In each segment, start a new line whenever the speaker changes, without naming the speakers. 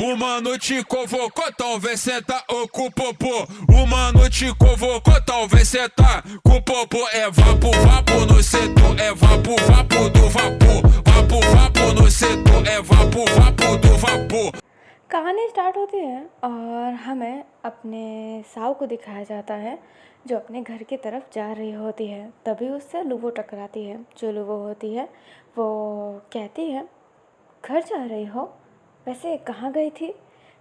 Uma noite convocou, talvez senta ou com o popô. Uma noite convocou, talvez senta com o popô. É vapo, vapo no setor, é vapo, vapo do vapor. Vapo, vapo no setor, é vapo, vapo do vapor.
कहानी start होती है और हमें अपने साव को दिखाया जाता है जो अपने घर की तरफ जा रही होती है। तभी उससे लूबो टकराती है। जो लूबो होती है वो कहती है, घर जा रही हो? वैसे कहाँ गई थी?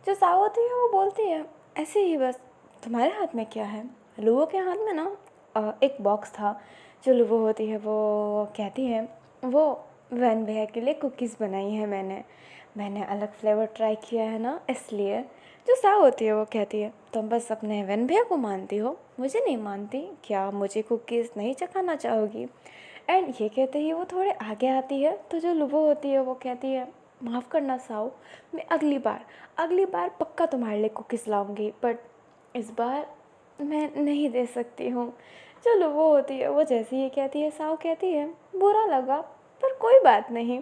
जो साव होती है वो बोलती है, ऐसे ही बस। तुम्हारे हाथ में क्या है? लूबो के हाथ में ना एक बॉक्स था। जो लूबो होती है वो कहती है, वो वैन भैया के लिए कुकीज़ बनाई है मैंने अलग फ्लेवर ट्राई किया है ना, इसलिए। जो साव होती है वो कहती है, तुम बस अपने वैन भैया को मानती हो, मुझे नहीं मानती क्या? मुझे कुकीज़ नहीं चखाना चाहोगी? एंड ये कहते ही वो थोड़े आगे आती है। तो जो लूबो होती है वो कहती है, माफ़ करना साव, मैं अगली बार पक्का तुम्हारे लिए कुकीज़ लाऊंगी, बट इस बार मैं नहीं दे सकती हूँ। जो लूबो होती है वो जैसे ही कहती है, साव कहती है, बुरा लगा पर कोई बात नहीं।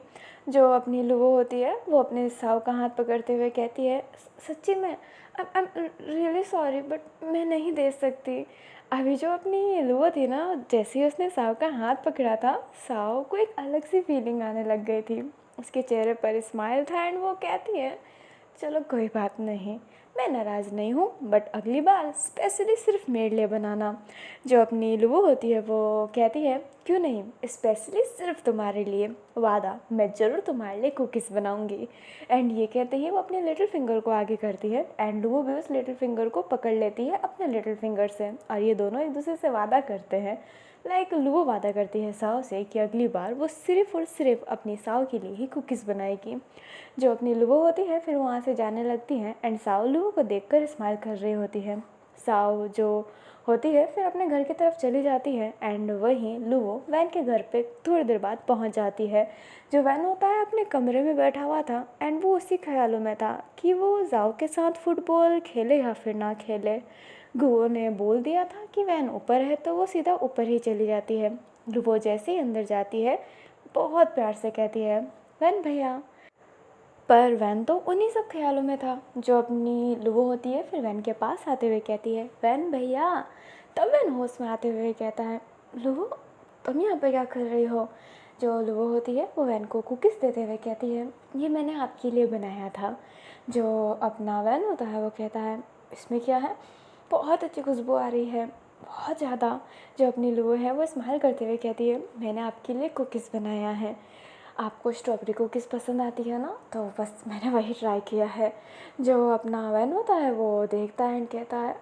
जो अपनी लूबो होती है वो अपने साव का हाथ पकड़ते हुए कहती है, सच्ची में I am really sorry but मैं नहीं दे सकती। अभी जो अपनी लूबो थी ना, जैसे ही उसने साव का हाथ पकड़ा था, साव को एक अलग सी फीलिंग आने लग गई थी। उसके चेहरे पर स्माइल था एंड वो कहती है, चलो कोई बात नहीं, मैं नाराज़ नहीं हूँ, बट अगली बार स्पेशली सिर्फ मेरे लिए बनाना। जो अपनी लूबो होती है वो कहती है, क्यों नहीं, स्पेशली सिर्फ तुम्हारे लिए, वादा, मैं ज़रूर तुम्हारे लिए कुकीज़ बनाऊँगी। एंड ये कहते ही वो अपने लिटिल फिंगर को आगे करती है एंड लूबो भी उस लिटिल फिंगर को पकड़ लेती है अपने लिटिल फिंगर से, और ये दोनों एक दूसरे से वादा करते हैं। लूबो वादा करती है साव से कि अगली बार वो सिर्फ़ और सिर्फ अपनी साव के लिए ही कुकीज़ बनाएगी। जो अपनी लूबो होती है फिर वहाँ से जाने लगती है एंड साव लूबो को देखकर स्माइल कर रही होती है। साव जो होती है फिर अपने घर की तरफ चली जाती है एंड वहीं लूबो वैन के घर पे थोड़ी देर बाद पहुँच जाती है। जो वैन होता है अपने कमरे में बैठा हुआ था एंड वो उसी ख्यालों में था कि वो जाओ के साथ फुटबॉल खेले या फिर ना खेले। गुओ ने बोल दिया था कि वैन ऊपर है तो वो सीधा ऊपर ही चली जाती है। लूबो जैसे ही अंदर जाती है बहुत प्यार से कहती है, वैन भैया। पर वैन तो उन्हीं सब ख्यालों में था। जो अपनी लूबो होती है फिर वैन के पास आते हुए कहती है, वैन भैया। तब वैन होश में आते हुए कहता है, लूबो तुम यहाँ पे क्या कर रही हो? जो लूबो होती है वो वैन को कुकीज़ देते हुए कहती है, ये मैंने आपके लिए बनाया था। जो अपना वैन होता है वो कहता है, इसमें क्या है? बहुत अच्छी खुशबू आ रही है, बहुत ज़्यादा। जो अपनी लूबो है वो स्माइल करते हुए कहती है, मैंने आपके लिए कुकीज़ बनाया है। आपको स्ट्रॉबेरी कुकीज़ पसंद आती है ना, तो बस मैंने वही ट्राई किया है। जो अपना वैन होता है वो देखता है एंड कहता है,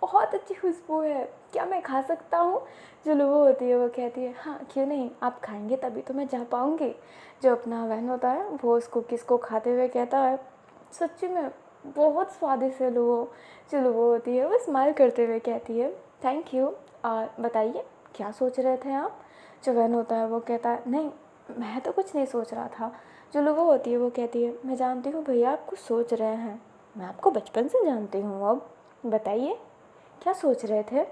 बहुत अच्छी खुशबू है, क्या मैं खा सकता हूँ? जो लूबो होती है वो कहती है, हाँ क्यों नहीं, आप खाएंगे तभी तो मैं जा पाऊँगी। जो अपना वैन होता है वो उस कुकीज़ को खाते हुए कहता है, सच्ची में बहुत स्वादिष्ट है लूबो। जो लूबो होती है वो स्माइल करते हुए कहती है, थैंक यू। और बताइए क्या सोच रहे थे आप? जो वैन होता है वो कहता है, नहीं मैं तो कुछ नहीं सोच रहा था। जो लूबो होती है वो कहती है, मैं जानती हूँ भैया आप कुछ सोच रहे हैं, मैं आपको बचपन से जानती हूँ, अब बताइए क्या सोच रहे थे?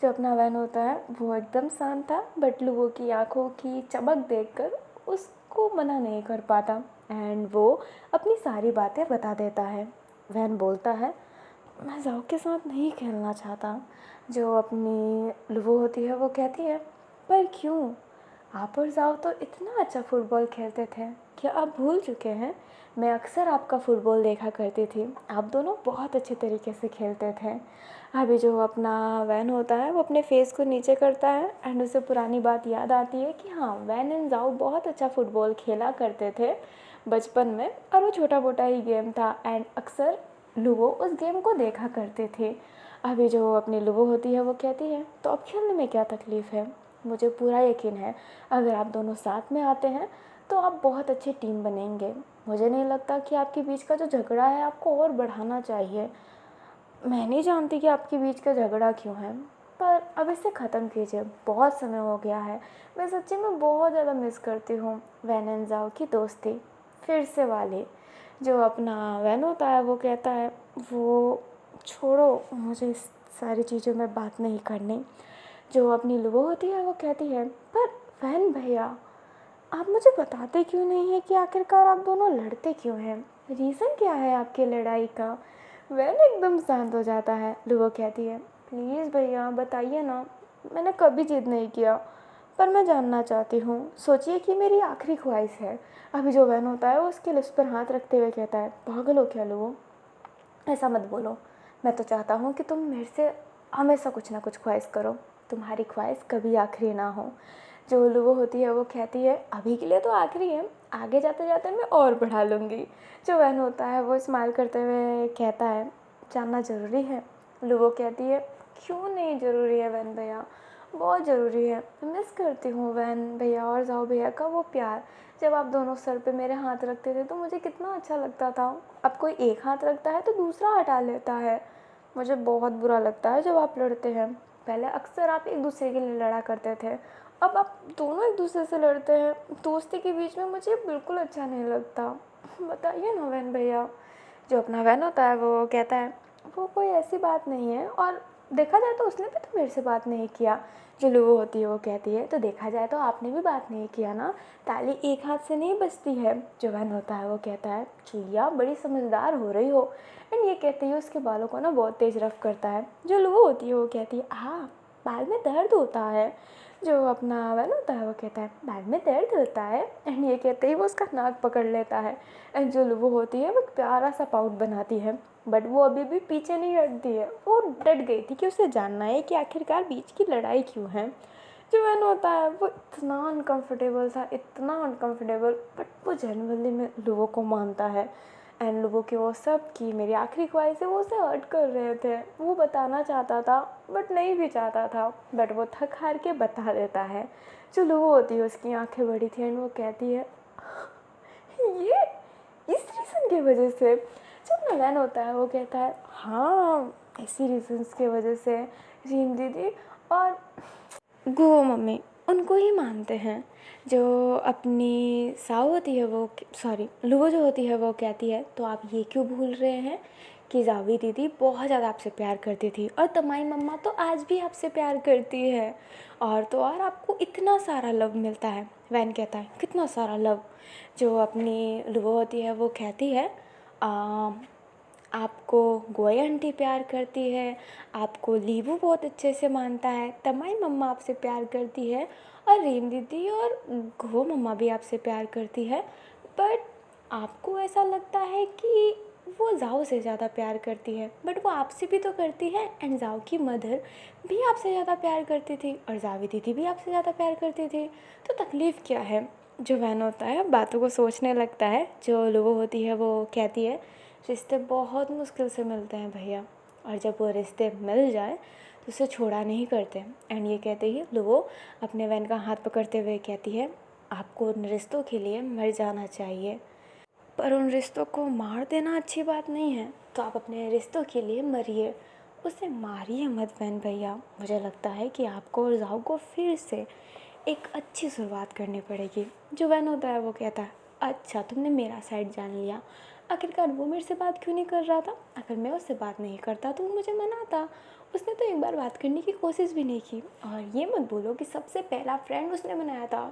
जो अपना वैन होता है वो एकदम शांत था बट लूबो की आंखों की चमक देखकर उसको मना नहीं कर पाता एंड वो अपनी सारी बातें बता देता है। वैन बोलता है, मैं जाओ के साथ नहीं खेलना चाहता। जो अपनी लूबो होती है वो कहती है, पर क्यों? आप और जाओ तो इतना अच्छा फुटबॉल खेलते थे, क्या आप भूल चुके हैं? मैं अक्सर आपका फ़ुटबॉल देखा करती थी, आप दोनों बहुत अच्छे तरीके से खेलते थे। अभी जो अपना वैन होता है वो अपने फेस को नीचे करता है एंड उसे पुरानी बात याद आती है कि हाँ, वैन एंड जाओ बहुत अच्छा फ़ुटबॉल खेला करते थे बचपन में, और वो छोटा मोटा ही गेम था एंड अक्सर लूबो उस गेम को देखा करते थे। अभी जो अपनी लूबो होती है वो कहती है, तो अब खेलने में क्या तकलीफ़ है? मुझे पूरा यकीन है अगर आप दोनों साथ में आते हैं तो आप बहुत अच्छी टीम बनेंगे। मुझे नहीं लगता कि आपके बीच का जो झगड़ा है आपको और बढ़ाना चाहिए। मैं नहीं जानती कि आपके बीच का झगड़ा क्यों है, पर अब इसे ख़त्म कीजिए, बहुत समय हो गया है। मैं सच्ची में बहुत ज़्यादा मिस करती हूँ वैन एंड जाओ की दोस्ती, फिर से वाली। जो अपना वैन होता है वो कहता है, वो छोड़ो, मुझे इस सारी चीज़ों में बात नहीं करनी। जो अपनी लूबो होती है वो कहती है, पर वैन भैया आप मुझे बताते क्यों नहीं हैं कि आखिरकार आप दोनों लड़ते क्यों हैं? रीज़न क्या है आपकी लड़ाई का? वैन एकदम शांत हो जाता है। लुबो कहती है, प्लीज़ भैया बताइए ना, मैंने कभी जिद नहीं किया, पर मैं जानना चाहती हूँ। सोचिए कि मेरी आखिरी ख्वाहिश है। अभी जो वैन होता है वो उसके लिप्स पर हाथ रखते हुए कहता है, पागल हो क्या लुबो, ऐसा मत बोलो। मैं तो चाहता हूँ कि तुम मेरे से हमेशा कुछ ना कुछ ख्वाहिश करो, तुम्हारी ख्वाहिश कभी आखिरी ना हो। जो लुबो होती है वो कहती है, अभी के लिए तो आखिरी है, आगे जाते जाते मैं और बढ़ा लूँगी। जो वैन होता है वो स्माइल करते हुए कहता है, जानना ज़रूरी है? लुबो कहती है, क्यों नहीं ज़रूरी है वैन भैया, बहुत ज़रूरी है। मिस करती हूँ वैन भैया और जाओ भैया का वो प्यार। जब आप दोनों सर पे मेरे हाथ रखते थे तो मुझे कितना अच्छा लगता था। अब कोई एक हाथ रखता है तो दूसरा हटा लेता है। मुझे बहुत बुरा लगता है जब आप लड़ते हैं। पहले अक्सर आप एक दूसरे के लिए लड़ा करते थे, अब आप दोनों एक दूसरे से लड़ते हैं। दोस्ती के बीच में मुझे बिल्कुल अच्छा नहीं लगता। बताइए ना वैन भैया। जो अपना वैन होता है वो कहता है, वो कोई ऐसी बात नहीं है, और देखा जाए तो उसने भी तो मेरे से बात नहीं किया। जो लुबो होती है वो कहती है, तो देखा जाए तो आपने भी बात नहीं किया ना, ताली एक हाथ से नहीं बजती है। जो वैन होता है वो कहता है, चुईया बड़ी समझदार हो रही हो। एंड ये कहते ही उसके बालों को ना बहुत तेज़ रफ करता है। जो लुबो होती है वो कहती है, हाँ बाल में दर्द होता है। जो अपना वैन होता है वो कहता है, बाल में दर्द होता है। एंड ये कहते ही वो उसका नाक पकड़ लेता है। एंड जो लुबो होती है वो एक प्यारा सा पाउट बनाती है, बट वो अभी भी पीछे नहीं हटती है। वो डट गई थी कि उसे जानना है कि आखिरकार बीच की लड़ाई क्यों है। जो वैन होता है वो इतना अनकंफर्टेबल था, इतना अनकंफर्टेबल, बट वो जनरली में लुबो को मानता है। एंड लुबो की वो सब की मेरी आखिरी ख्वाहिश है वो उसे हर्ट कर रहे थे। वो बताना चाहता था बट नहीं भी चाहता था, बट वो थक हार के बता देता है। जो लुबो होती है उसकी आंखें बड़ी थी एंड वो कहती है, ये इस रीज़न की वजह से। जब नवैन होता है वो कहता है, हाँ ऐसी रीजंस की वजह से रीम दीदी और गो मम्मी उनको ही मानते हैं। जो अपनी साव होती है वो, सॉरी लुबो जो होती है वो कहती है, तो आप ये क्यों भूल रहे हैं कि जावी दीदी बहुत ज़्यादा आपसे प्यार करती थी, और तमाई मम्मा तो आज भी आपसे प्यार करती है, और तो और आपको इतना सारा लव मिलता है। वैन कहता है, कितना सारा लव? जो अपनी लुबो होती है वो कहती है, आपको गोया आंटी प्यार करती है, आपको लीबू बहुत अच्छे से मानता है, तमाई मम्मा आपसे प्यार करती है, और रीम दीदी और गो मम्मा भी आपसे प्यार करती है, बट आपको ऐसा लगता है कि वो जाओ से ज़्यादा प्यार करती है, बट वो आपसे भी तो करती है। एंड जाओ की मदर भी आपसे ज़्यादा प्यार करती थी, और जावी दीदी भी आपसे ज़्यादा प्यार करती थी, तो तकलीफ़ क्या है? जो वैन होता है बातों को सोचने लगता है। जो लुबो होती है वो कहती है, रिश्ते बहुत मुश्किल से मिलते हैं भैया, और जब वो रिश्ते मिल जाए तो उसे छोड़ा नहीं करते। एंड ये कहते ही लुबो अपने वैन का हाथ पकड़ते हुए कहती है, आपको उन रिश्तों के लिए मर जाना चाहिए, पर उन रिश्तों को मार देना अच्छी बात नहीं है, तो आप अपने रिश्तों के लिए मरिए, उसे मारिए मत वैन भैया। मुझे लगता है कि आपको और जाओ को फिर से एक अच्छी शुरुआत करनी पड़ेगी। जो वैन होता है वो कहता है, अच्छा तुमने मेरा साइड जान लिया, आखिरकार वो मेरे से बात क्यों नहीं कर रहा था? अगर मैं उससे बात नहीं करता तो वो मुझे मनाता। उसने तो एक बार बात करने की कोशिश भी नहीं की, और ये मत बोलो कि सबसे पहला फ्रेंड उसने बनाया था,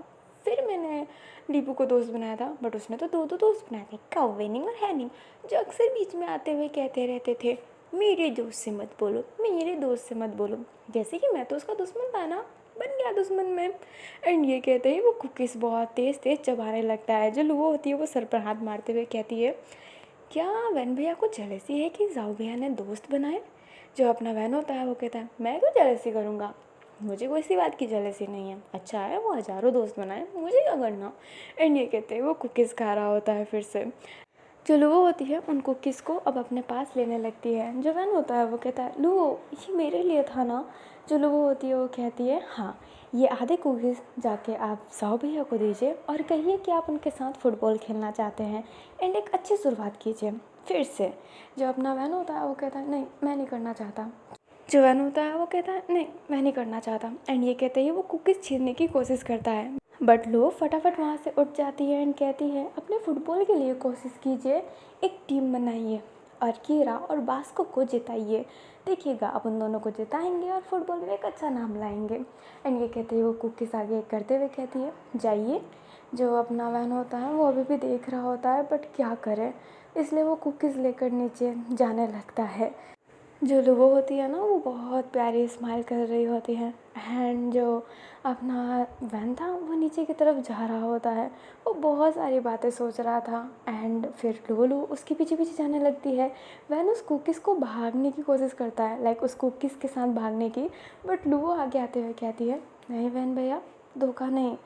फिर मैंने लीबू को दोस्त बनाया था, बट उसने तो दो दो दोस्त बनाए थे, कविनिंग और हैनिंग, जो अक्सर बीच में आते हुए कहते रहते थे, मेरे दोस्त से मत बोलो, मेरे दोस्त से मत बोलो, जैसे कि मैं तो उसका दुश्मन था ना, बन गया दुश्मन में। एंड ये कहते ही वो कुकीज़ बहुत तेज़ तेज़ चबाने लगता है। जो लुबो होती है वो सर पर हाथ मारते हुए कहती है, क्या वैन भैया को जेलसी है कि जाओ भैया ने दोस्त बनाए? जो अपना वैन होता है वो कहता है, मैं क्यों जेलसी करूँगा, मुझे कोई सी बात की जेलसी नहीं है, अच्छा है वो हज़ारों दोस्त बनाए, मुझे क्या करना। एंड ये कहते हैं वो कुकीज़ खा रहा होता है फिर से। जो लुबो होती है उन कुकीज़ को अब अपने पास लेने लगती है। जो वैन होता है वो कहता है, लुबो ये मेरे लिए था ना? जो लुबो होती है वो कहती है, हाँ ये आधे कुकीज़ जाके आप साओ भैया को दीजिए, और कहिए कि आप उनके साथ फ़ुटबॉल खेलना चाहते हैं, एंड एक अच्छी शुरुआत कीजिए फिर से। जो अपना वैन होता है वो कहता है, नहीं मैं नहीं करना चाहता। जो वैन होता है वो कहता है, नहीं मैं नहीं करना चाहता। एंड ये कहते ही वो कुकीज़ छीनने की कोशिश करता है, बट लो फटाफट वहाँ से उठ जाती है एंड कहती है, अपने फुटबॉल के लिए कोशिश कीजिए, एक टीम बनाइए और कीरा और बास्को को जिताइए, देखिएगा अब उन दोनों को जिताएंगे और फुटबॉल में एक अच्छा नाम लाएंगे। एंड ये कहते हुए वो कुकीज़ आगे करते हुए कहती है, जाइए। जो अपना वैन होता है वो अभी भी देख रहा होता है, बट क्या करे, इसलिए वो कुकीज़ लेकर नीचे जाने लगता है। जो लुबो होती है ना, वो बहुत प्यारी स्माइल कर रही होती है, एंड जो अपना वैन था वो नीचे की तरफ जा रहा होता है। वो बहुत सारी बातें सोच रहा था, एंड फिर लुबो उसके पीछे पीछे जाने लगती है। वैन उस कुकीज़ को भागने की कोशिश करता है, लाइक उस कुकीज़ के साथ भागने की, बट लुबो आगे आते हुए कहती है, नहीं वैन भैया, धोखा नहीं,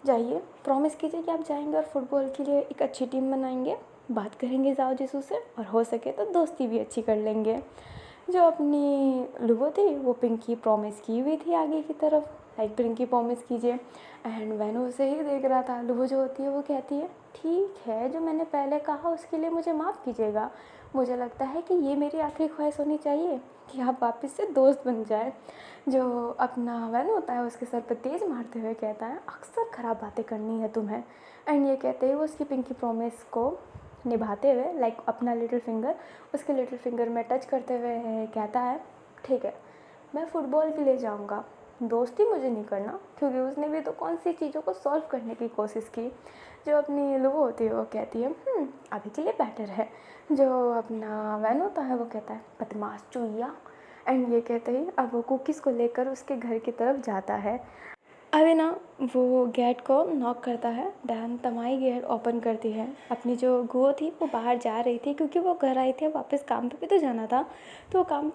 जाइए, प्रॉमिस कीजिए कि आप जाएंगे और फुटबॉल के लिए एक अच्छी टीम बनाएंगे, बात करेंगे जाओ जीसू से, और हो सके तो दोस्ती भी अच्छी कर लेंगे। जो अपनी लुबो थी वो पिंकी प्रॉमिस की हुई थी आगे की तरफ, लाइक पिंकी प्रॉमिस कीजिए, एंड वैन उसे ही देख रहा था। लुबो जो होती है वो कहती है, ठीक है, जो मैंने पहले कहा उसके लिए मुझे माफ़ कीजिएगा, मुझे लगता है कि ये मेरी आखिरी ख्वाहिश होनी चाहिए कि आप वापस से दोस्त बन जाए। जो अपना वैन होता है उसके सर पर तेज़ मारते हुए कहता है, अक्सर ख़राब बातें करनी है तुम्हें, एंड ये कहते हुए उसकी पिंकी प्रॉमिस को निभाते हुए, लाइक अपना लिटिल फिंगर उसके लिटिल फिंगर में टच करते हुए कहता है, ठीक है, मैं फ़ुटबॉल के लिए जाऊंगा, दोस्ती मुझे नहीं करना, क्योंकि उसने भी तो कौन सी चीज़ों को सॉल्व करने की कोशिश की। जो अपनी लुबो होती है वो कहती है, अभी के लिए बेटर है। जो अपना वैन होता है वो कहता है, बदमाश चूहिया, एंड ये कहते ही अब वो कुकीज़ को लेकर उसके घर की तरफ जाता है। अभी ना वो गेट को नॉक करता है, दैन तमाई गेट ओपन करती है। अपनी जो गुओ थी वो बाहर जा रही थी, क्योंकि वो घर आई थी, वापस काम पे भी तो जाना था, तो वो काम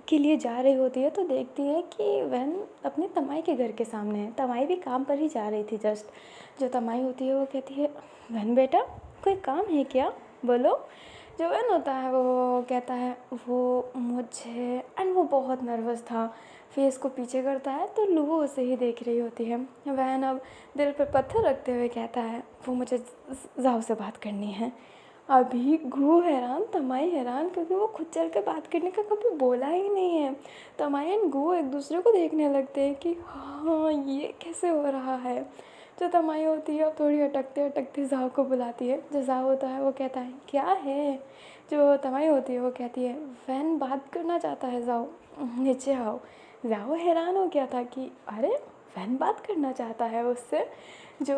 के लिए जा रही होती है, तो देखती है कि वैन अपने तमाई के घर के सामने है। तमाई भी काम पर ही जा रही थी जस्ट। जो तमाई होती है वो कहती है, वैन बेटा, कोई काम है क्या, बोलो। जो वैन होता है वो कहता है, वो मुझे, एंड वो बहुत नर्वस था, फेस को पीछे करता है, तो लुबो उसे ही देख रही होती है। वैन अब दिल पर पत्थर रखते हुए कहता है, वो मुझे जाओ से बात करनी है। अभी घू हैरान, तमाई हैरान, क्योंकि वो खुद चल के बात करने का कभी बोला ही नहीं है। तमाई एंड घू एक दूसरे को देखने लगते हैं कि हाँ, ये कैसे हो रहा है। जो तमाई होती है अब थोड़ी अटकते अटकते जाओ को बुलाती है। जो जाओ होता है वो कहता है, क्या है। जो तमाई होती है वो कहती है, वैन बात करना चाहता है, जाओ नीचे आओ। जाओ हैरान हो गया था कि अरे, वैन बात करना चाहता है उससे। जो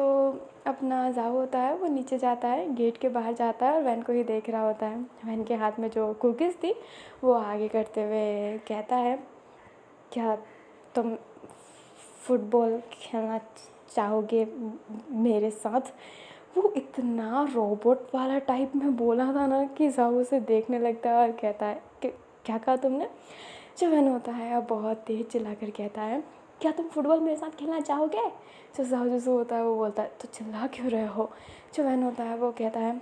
अपना जाओ होता है वो नीचे जाता है, गेट के बाहर जाता है और वैन को ही देख रहा होता है। वैन के हाथ में जो कुकीज़ थी वो आगे करते हुए कहता है, क्या तुम फुटबॉल खेलना चाहोगे मेरे साथ। वो इतना रोबोट वाला टाइप में बोला था ना कि जाओ उसे देखने लगता है और कहता है कि क्या कहा तुमने। जो वैन होता है अब बहुत तेज़ चिल्लाकर कहता है, क्या तुम फुटबॉल मेरे साथ खेलना चाहोगे। जो जाओ जो होता है वो बोलता है, तो चिल्ला क्यों रहे हो। जो वैन होता है वो कहता है,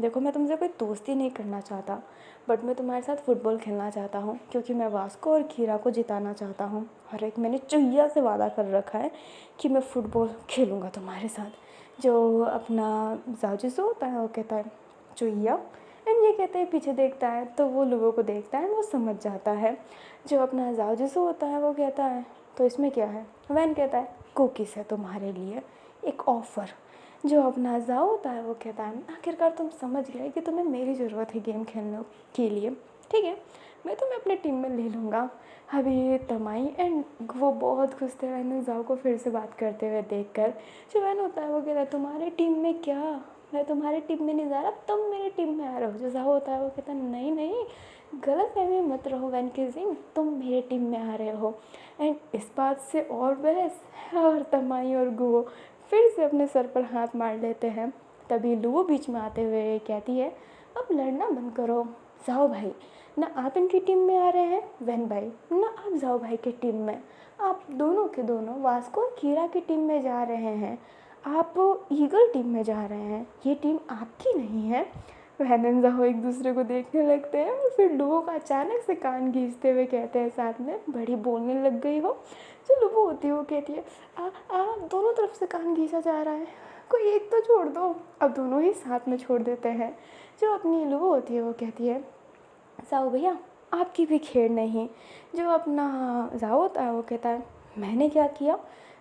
देखो मैं तुमसे कोई दोस्ती नहीं करना चाहता, बट मैं तुम्हारे साथ फ़ुटबॉल खेलना चाहता हूँ, क्योंकि मैं वास्को और खीरा को जिताना चाहता हूँ, और एक मैंने चुहिया से वादा कर रखा है कि मैं फ़ुटबॉल खेलूँगा तुम्हारे साथ। जो अपना जाओ होता है वो कहता है, चुहिया, एंड ये कहते हैं पीछे देखता है, तो वो लोगों को देखता है, वो समझ जाता है। जो अपना जाओ होता है वो कहता है, तो इसमें क्या है। वैन कहता है, कुकीज़ है तुम्हारे लिए, एक ऑफ़र। जो अपना जाओ होता है वो कहता है, आखिरकार तुम समझ गए कि तुम्हें मेरी ज़रूरत है गेम खेलने के लिए, ठीक है, मैं तुम्हें अपने टीम में ले लूँगा। अभी तमाई एंड वो बहुत खुश थे वैन जाओ को फिर से बात करते हुए देखकर। जो वैन होता है वो कहता है, तुम्हारी टीम में क्या, मैं तुम्हारी टीम में नहीं जा रहा, तुम मेरी टीम में आ रहे हो। जो जाओ होता है वो कहता है, नहीं नहीं, गलतफहमी मत रहो वैन की सिंह, तुम मेरे टीम में आ रहे हो। एंड इस बात से और बहस, और तमाई और गुओ फिर से अपने सर पर हाथ मार लेते हैं। तभी लुओ बीच में आते हुए कहती है, अब लड़ना बंद करो, जाओ भाई, ना आप इनकी टीम में आ रहे हैं वैन भाई, ना आप जाओ भाई की टीम में, आप दोनों के दोनों वास्को और कीरा की टीम में जा रहे हैं, आप ईगल टीम में जा रहे हैं, ये टीम आपकी नहीं है। वैन एंड जाओ एक दूसरे को देखने लगते हैं और फिर लुओ का अचानक से कान खींचते हुए कहते हैं साथ में, बड़ी बोलने लग गई हो। जो लुओ होती है वो कहती है, दोनों तरफ से कान खींचा जा रहा है, कोई एक तो छोड़ दो। अब दोनों ही साथ में छोड़ देते हैं। जो अपनी लुओ होती है वो कहती है, जाओ भैया, आपकी भी खेर नहीं। जो अपना जाओ होता है वो कहता है, मैंने क्या किया।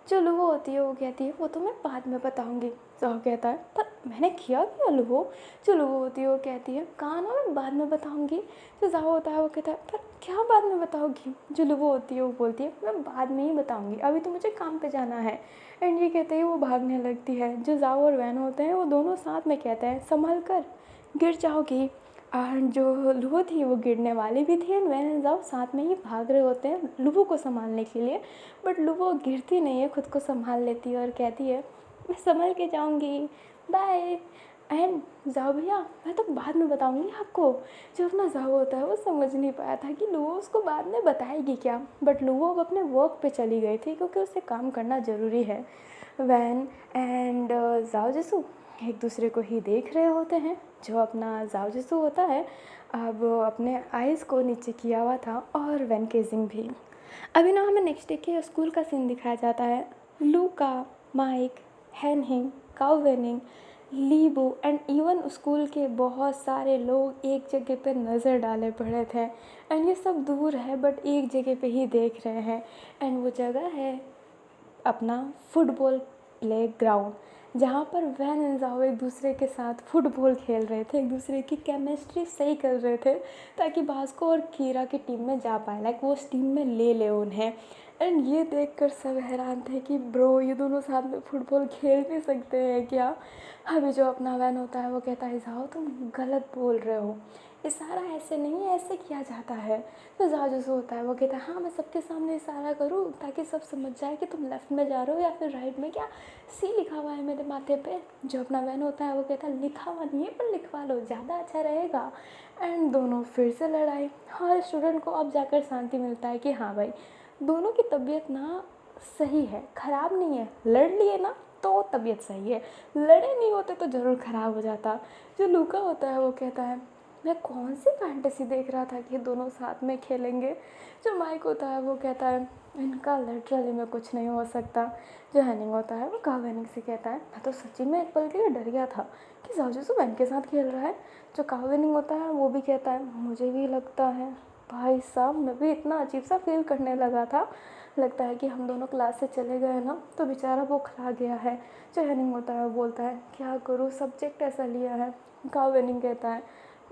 जो लुओ होती है वो कहती है, वो तो मैं बाद में बताऊंगी। जाओ कहता है, पर मैंने किया क्या लुओ। जो लुओ होती है वो कहती है, कहा ना मैं बाद में बताऊंगी। जो जाओ होता है वो कहता है, पर क्या बाद में बताओगी। जो लुओ होती है वो बोलती है, मैं बाद में ही बताऊंगी, अभी तो मुझे काम पे जाना है। एंड ये कहते ही वो भागने लगती है। जो जाओ और वैन होते हैं वो दोनों साथ में कहते हैं, संभल कर, गिर जाओगी। जो लूबो थी वो गिरने वाली भी थी एंड वैन एंड ज़ाओ साथ में ही भाग रहे होते हैं लूबो को संभालने के लिए, बट लूबो गिरती नहीं है, खुद को संभाल लेती है और कहती है मैं संभल के जाऊँगी, बाय। एंड जाओ भैया मैं तो बाद में बताऊँगी आपको। जो अपना जाओ होता है वो समझ नहीं पाया था कि लूबो उसको बाद में बताएगी क्या, बट लूबो अब अपने वर्क पे चली गई थी क्योंकि उसे काम करना ज़रूरी है। वैन एंड जाओ जिसू एक दूसरे को ही देख रहे होते हैं। जो अपना जाओ जिसू होता है अब अपने आइज़ को नीचे किया हुआ था और वैन केजिंग भी। अभी ना हमें नेक्स्ट डे के स्कूल का सीन दिखाया जाता है। लूका, माइक, हैनहिंग, काउवेनिंग, लीबू एंड इवन स्कूल के बहुत सारे लोग एक जगह पे नज़र डाले पड़े थे एंड ये सब दूर है बट एक जगह पे ही देख रहे हैं एंड वो जगह है अपना फुटबॉल प्ले ग्राउंड, जहाँ पर वैन एंड ज़ाओ एक दूसरे के साथ फुटबॉल खेल रहे थे, एक दूसरे की केमिस्ट्री सही कर रहे थे ताकि भास्को और कीरा की टीम में जा पाए, लाइक वो उस टीम में ले ले उन्हें। एंड ये देखकर सब हैरान थे कि ब्रो ये दोनों साथ में फुटबॉल खेल भी सकते हैं क्या। अभी जो अपना वैन होता है वो कहता है ज़ाओ तुम गलत बोल रहे हो, इशारा ऐसे नहीं ऐसे किया जाता है। तो जाओ जैसे होता है वो कहता है हाँ मैं सबके सामने इशारा करूँ ताकि सब समझ जाए कि तुम लेफ़्ट में जा रहे हो या फिर राइट में, क्या सी लिखा हुआ है मेरे माथे पे। जो अपना वैन होता है वो कहता है लिखा हुआ नहीं है पर लिखवा लो ज़्यादा अच्छा रहेगा। एंड दोनों फिर से लड़ाई। हर स्टूडेंट को अब जाकर शांति मिलता है कि हाँ भाई दोनों की तबीयत ना सही है, ख़राब नहीं है। लड़ लिए ना तो तबीयत सही है, लड़े नहीं होते तो ज़रूर ख़राब हो जाता। जो लूका होता है वो कहता है मैं कौन सी फैंटेसी देख रहा था कि दोनों साथ में खेलेंगे। जो माइक होता है वो कहता है इनका लिटरली में कुछ नहीं हो सकता। जो हैनिंग होता है वो कावेनिंग से कहता है मैं तो सच्ची में एक पल के लिए डर गया था कि जाओ वैन के साथ खेल रहा है। जो कावेनिंग होता है वो भी कहता है मुझे भी लगता है भाई साहब, मैं भी इतना अजीब सा फील करने लगा था, लगता है कि हम दोनों क्लास से चले गए ना तो बेचारा वो खा गया है। जो हैनिंग होता है वो बोलता है क्या करूँ सब्जेक्ट ऐसा लिया है। कावेनिंग कहता है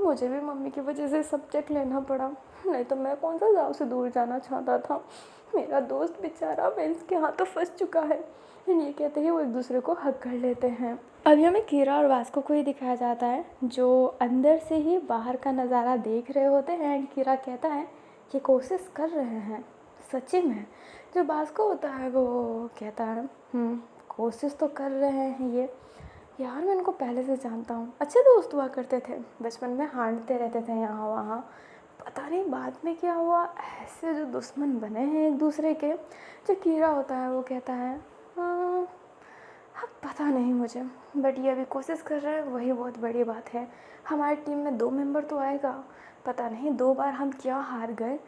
मुझे भी मम्मी की वजह से सब्जेक्ट लेना पड़ा, नहीं तो मैं कौन सा जाओ से दूर जाना चाहता था, मेरा दोस्त बेचारा वेंस के हाथों फंस चुका है। एंड ये कहते हैं वो एक दूसरे को हक कर लेते हैं। अभी हमें कीरा और वास्को को ही दिखाया जाता है जो अंदर से ही बाहर का नज़ारा देख रहे होते हैं। एंड कीरा कहता है कि कोशिश कर रहे हैं सच्ची में। जो वास्को होता है वो कहता है कोशिश तो कर रहे हैं ये, यार मैं इनको पहले से जानता हूँ, अच्छे दोस्त हुआ करते थे बचपन में, हांटते रहते थे यहाँ वहाँ, पता नहीं बाद में क्या हुआ ऐसे जो दुश्मन बने हैं एक दूसरे के। जो कीड़ा होता है वो कहता है अब पता नहीं मुझे, बट ये अभी कोशिश कर रहे हैं वही बहुत बड़ी बात है। हमारी टीम में 2 मेंबर तो आएगा, पता नहीं 2 बार हम क्या हार गए,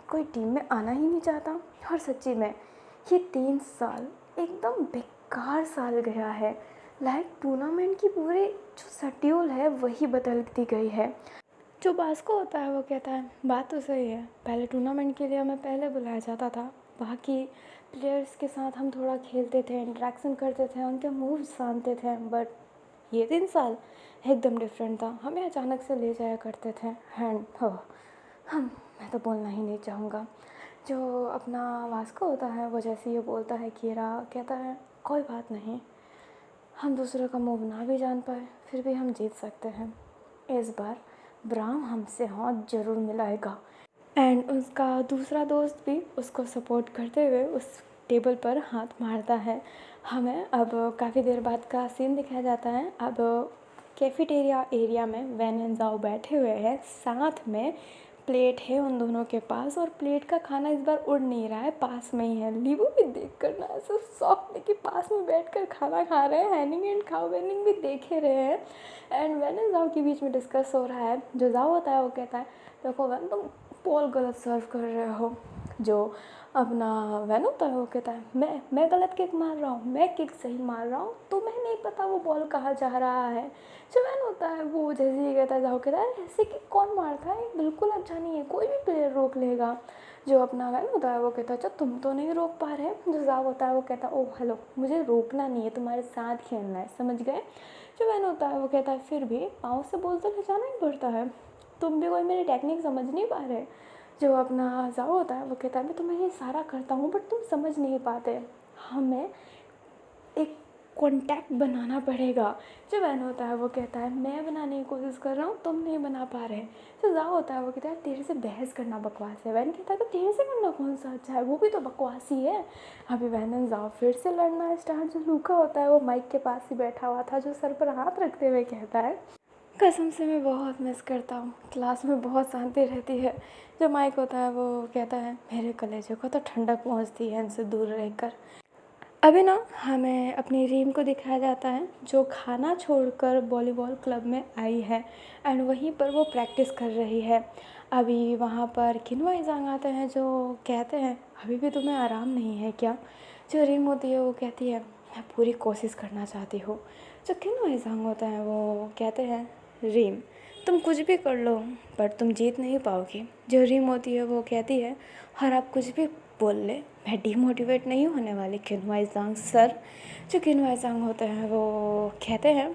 कोई टीम में आना ही नहीं चाहता। और सच्ची में ये 3 साल एकदम बेकार साल गया है, लाइक टूर्नामेंट की पूरी जो शेड्यूल है वही बदल दी गई है। जो बास्को होता है वो कहता है बात तो सही है, पहले टूर्नामेंट के लिए हमें पहले बुलाया जाता था, बाकी प्लेयर्स के साथ हम थोड़ा खेलते थे, इंटरेक्शन करते थे, उनके मूव्स जानते थे, बट ये 3 साल एकदम डिफरेंट था, हमें अचानक से ले जाया करते थे। एंड हम मैं तो बोलना ही नहीं चाहूँगा। जो अपना वास्को होता है वो जैसे ये बोलता है कीरा कहता है कोई बात नहीं, हम दूसरे का मूव ना भी जान पाए फिर भी हम जीत सकते हैं, इस बार ब्राम हमसे हाथ ज़रूर मिलाएगा। एंड उसका दूसरा दोस्त भी उसको सपोर्ट करते हुए उस टेबल पर हाथ मारता है। हमें अब काफ़ी देर बाद का सीन दिखाया जाता है। अब कैफेटेरिया एरिया में वैन एंड ज़ाओ बैठे हुए हैं, साथ में प्लेट है उन दोनों के पास और प्लेट का खाना इस बार उड़ नहीं रहा है, पास में ही है। लीबू भी देख कर ना ऐसा शौक लेके पास में बैठकर खाना खा रहे हैं, हैनिंग एंड काउवेनिंग भी देखे रहे हैं। एंड वैन एंड ज़ाओ के बीच में डिस्कस हो रहा है। जो ज़ाओ होता है वो कहता है देखो वैन तुम बॉल गलत सर्व कर रहे हो। जो अपना वैन होता है वो कहता है मैं गलत किक मार रहा हूँ, मैं किक सही मार रहा हूँ, तुम्हें नहीं पता वो बॉल कहाँ जा रहा है। जो वैन होता है वो जैसे ही कहता है ज़ाओ कहता है ऐसे किक कौन मारता है, बिल्कुल अच्छा नहीं है, कोई भी प्लेयर रोक लेगा। जो अपना वैन होता है वो कहता है अच्छा तुम तो नहीं रोक पा रहे। जो ज़ाओ होता है वो कहता है ओह हेलो मुझे रोकना नहीं है, तुम्हारे साथ खेलना है, समझ गए। जो वैन होता है वो कहता है फिर भी पाँव से बॉल तो ले जाना ही पड़ता है, तुम भी कोई मेरी टेक्निक समझ नहीं पा रहे। जो अपना ज़ाओ होता है वो कहता है मैं तुम्हें ये सारा करता हूँ बट तुम समझ नहीं पाते, हमें एक कांटेक्ट बनाना पड़ेगा। जो वैन होता है वो कहता है मैं बनाने की कोशिश कर रहा हूँ, तुम नहीं बना पा रहे। जो जाओ होता है वो कहता है तेरे से बहस करना बकवास है। वैन कहता है तो तेरे से करना कौन सा अच्छा है, वो भी तो बकवास ही है। अभी वैन एंड जाओ फिर से लड़ना स्टार्ट। जो लूका होता है वो माइक के पास ही बैठा हुआ था, जो सर पर हाथ रखते हुए कहता है कसम से मैं बहुत मिस करता हूँ, क्लास में बहुत शांति रहती है। जो माइक होता है वो कहता है मेरे कलेजे को तो ठंडक पहुँचती है इनसे दूर रहकर। अभी ना हमें अपनी रीम को दिखाया जाता है जो खाना छोड़कर वॉलीबॉल क्लब में आई है एंड वहीं पर वो प्रैक्टिस कर रही है। अभी वहाँ पर किन्वा इजांग आते हैं जो कहते हैं अभी भी तुम्हें आराम नहीं है क्या। जो रीम होती है वो कहती है मैं पूरी कोशिश करना चाहती हूँ। जो किन्वा इजांग होता है वो कहते हैं रीम तुम कुछ भी कर लो पर तुम जीत नहीं पाओगी। जो रीम होती है वो कहती है और आप कुछ भी बोल ले मैं डीमोटिवेट नहीं होने वाली किन्वा इजांग सर। जो किन्वा इजांग होते हैं वो कहते हैं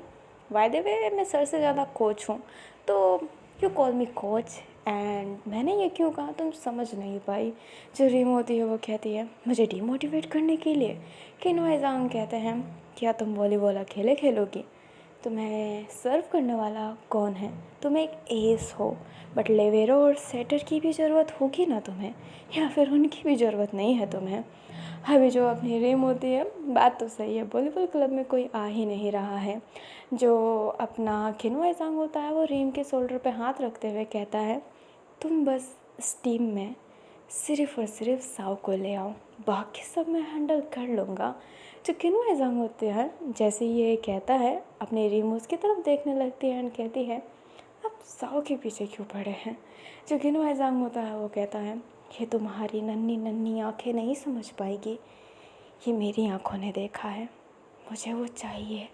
बाय द वे मैं सर से ज़्यादा कोच हूँ तो you call me coach and मैंने ये क्यों कहा तुम समझ नहीं पाई। जो रीम होती है वो कहती है मुझे डीमोटिवेट करने के लिए। किन्वा इजांग कहते हैं क्या तुम वॉलीबॉल अकेले खेलोगी, तुम्हें सर्व करने वाला कौन है, तुम एक एस हो बट लेवेरो और सेटर की भी ज़रूरत होगी ना तुम्हें, या फिर उनकी भी ज़रूरत नहीं है तुम्हें। अभी जो अपनी रीम होती है बात तो सही है, वॉलीबॉल क्लब में कोई आ ही नहीं रहा है। जो अपना किन्वा इजांग होता है वो रीम के शोल्डर पे हाथ रखते हुए कहता है तुम बस इस टीम में सिर्फ़ और सिर्फ साव को ले आओ, बाकी सब मैं हैंडल कर लूँगा। जो किन्वा इजांग होते हैं जैसे ये कहता है अपने रीम उसकी तरफ देखने लगती है एंड कहती है आप साव के पीछे क्यों पड़े हैं। जो किन्वा इजांग होता है वो कहता है ये तुम्हारी नन्ही नन्ही आँखें नहीं समझ पाएगी, ये मेरी आँखों ने देखा है, मुझे वो चाहिए।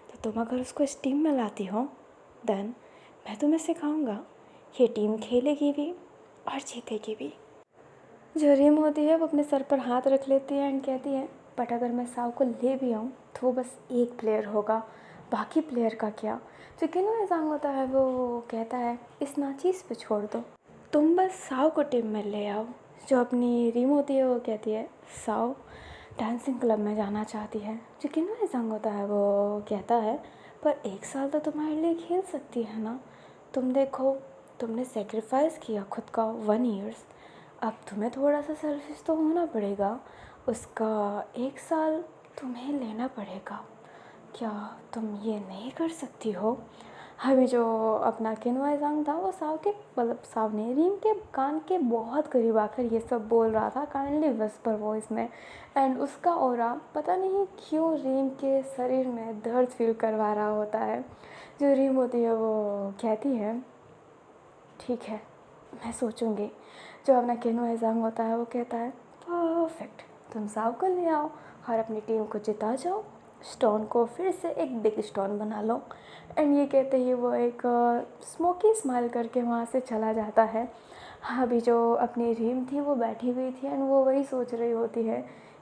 तो तुम अगर उसको इस टीम में लाती हो देन मैं तुम्हें सिखाऊंगा, ये टीम खेलेगी भी और जीतेगी भी। जो रीम होती है वो अपने सर पर हाथ रख लेती है एंड कहती है बट अगर मैं साव को ले भी आऊँ तो वो बस एक प्लेयर होगा, बाकी प्लेयर का क्या। जो किन्वा इजांग होता है वो कहता है इस नाचीज़ पे छोड़ दो, तुम बस साव को टीम में ले आओ। जो अपनी रीम होती है वो कहती है साव डांसिंग क्लब में जाना चाहती है। जो किन्वा इजांग होता है वो कहता है पर 1 साल तो तुम्हारे लिए खेल सकती है ना, तुम देखो तुमने सेक्रीफाइस किया खुद का 1 ईयर्स, अब तुम्हें थोड़ा सा सेल्फिश तो होना पड़ेगा, उसका 1 साल तुम्हें लेना पड़ेगा, क्या तुम ये नहीं कर सकती हो। अभी जो अपना किन्वा इजांग था वो साव के मतलब साव ने रीम के कान के बहुत करीब आकर ये सब बोल रहा था काइंडली विस्पर वॉइस में एंड उसका ऑरा पता नहीं क्यों रीम के शरीर में दर्द फील करवा रहा होता है। जो रीम होती है वो कहती है ठीक है मैं सोचूंगी। जो अपना किन्वा इजांग होता है वो कहता है परफेक्ट, तुम साव को ले आओ और अपनी टीम को जिता जाओ, स्टोन को फिर से एक बिग स्टोन बना लो। एंड ये कहते ही वो एक स्मोकी स्माइल करके वहाँ से चला जाता है। अभी जो अपनी रीम थी वो बैठी हुई थी एंड वो वही सोच रही होती है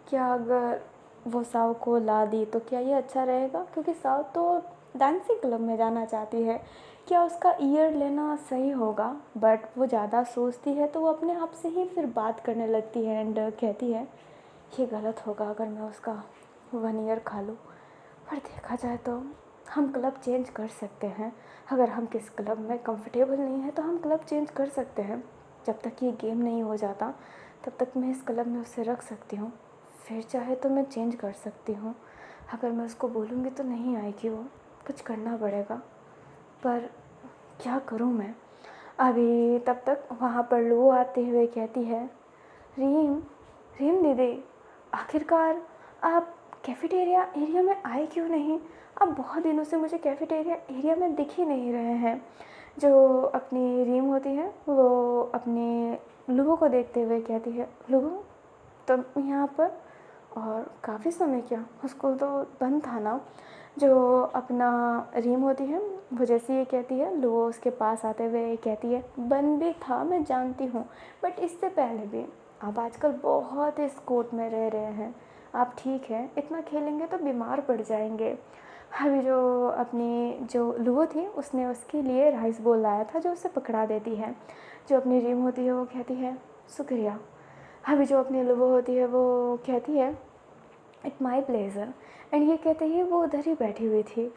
क्या अगर वो साव को ला दी तो क्या ये अच्छा रहेगा, क्योंकि साव तो डांसिंग क्लब में जाना चाहती है, क्या उसका ईयर लेना सही होगा। बट वो ज़्यादा सोचती है तो वो अपने आप से ही फिर बात करने लगती है एंड कहती है ये गलत होगा अगर मैं उसका 1 ईयर खा लूँ, पर देखा जाए तो हम क्लब चेंज कर सकते हैं, अगर हम किस क्लब में कंफर्टेबल नहीं है तो हम क्लब चेंज कर सकते हैं। जब तक ये गेम नहीं हो जाता तब तक मैं इस क्लब में उसे रख सकती हूँ, फिर चाहे तो मैं चेंज कर सकती हूँ। अगर मैं उसको बोलूँगी तो नहीं आएगी, वो कुछ करना पड़ेगा, पर क्या करूँ मैं। अभी तब तक वहाँ पर लो आते हुए कहती है रीम रीम दीदी आखिरकार आप कैफ़ेटेरिया एरिया में आए क्यों नहीं, अब बहुत दिनों से मुझे कैफ़ेटेरिया एरिया में दिख ही नहीं रहे हैं। जो अपनी रीम होती है वो अपने लुबो को देखते हुए कहती है लुबो तुम यहाँ पर, और काफ़ी समय क्या, स्कूल तो बंद था ना। जो अपना रीम होती है वो जैसे ये कहती है लुबो उसके पास आते हुए कहती है बंद भी था मैं जानती हूँ, बट इससे पहले भी आप आजकल बहुत इस कोर्ट में रह रहे हैं, आप ठीक है इतना खेलेंगे तो बीमार पड़ जाएंगे। अभी जो अपनी जो लुबो थी उसने उसके लिए राइस बोल लाया था जो उसे पकड़ा देती है। जो अपनी रीम होती है वो कहती है शुक्रिया। अभी जो अपनी लुबो होती है वो कहती है इट माई प्लेजर। एंड ये कहते ही वो उधर ही बैठी हुई थी।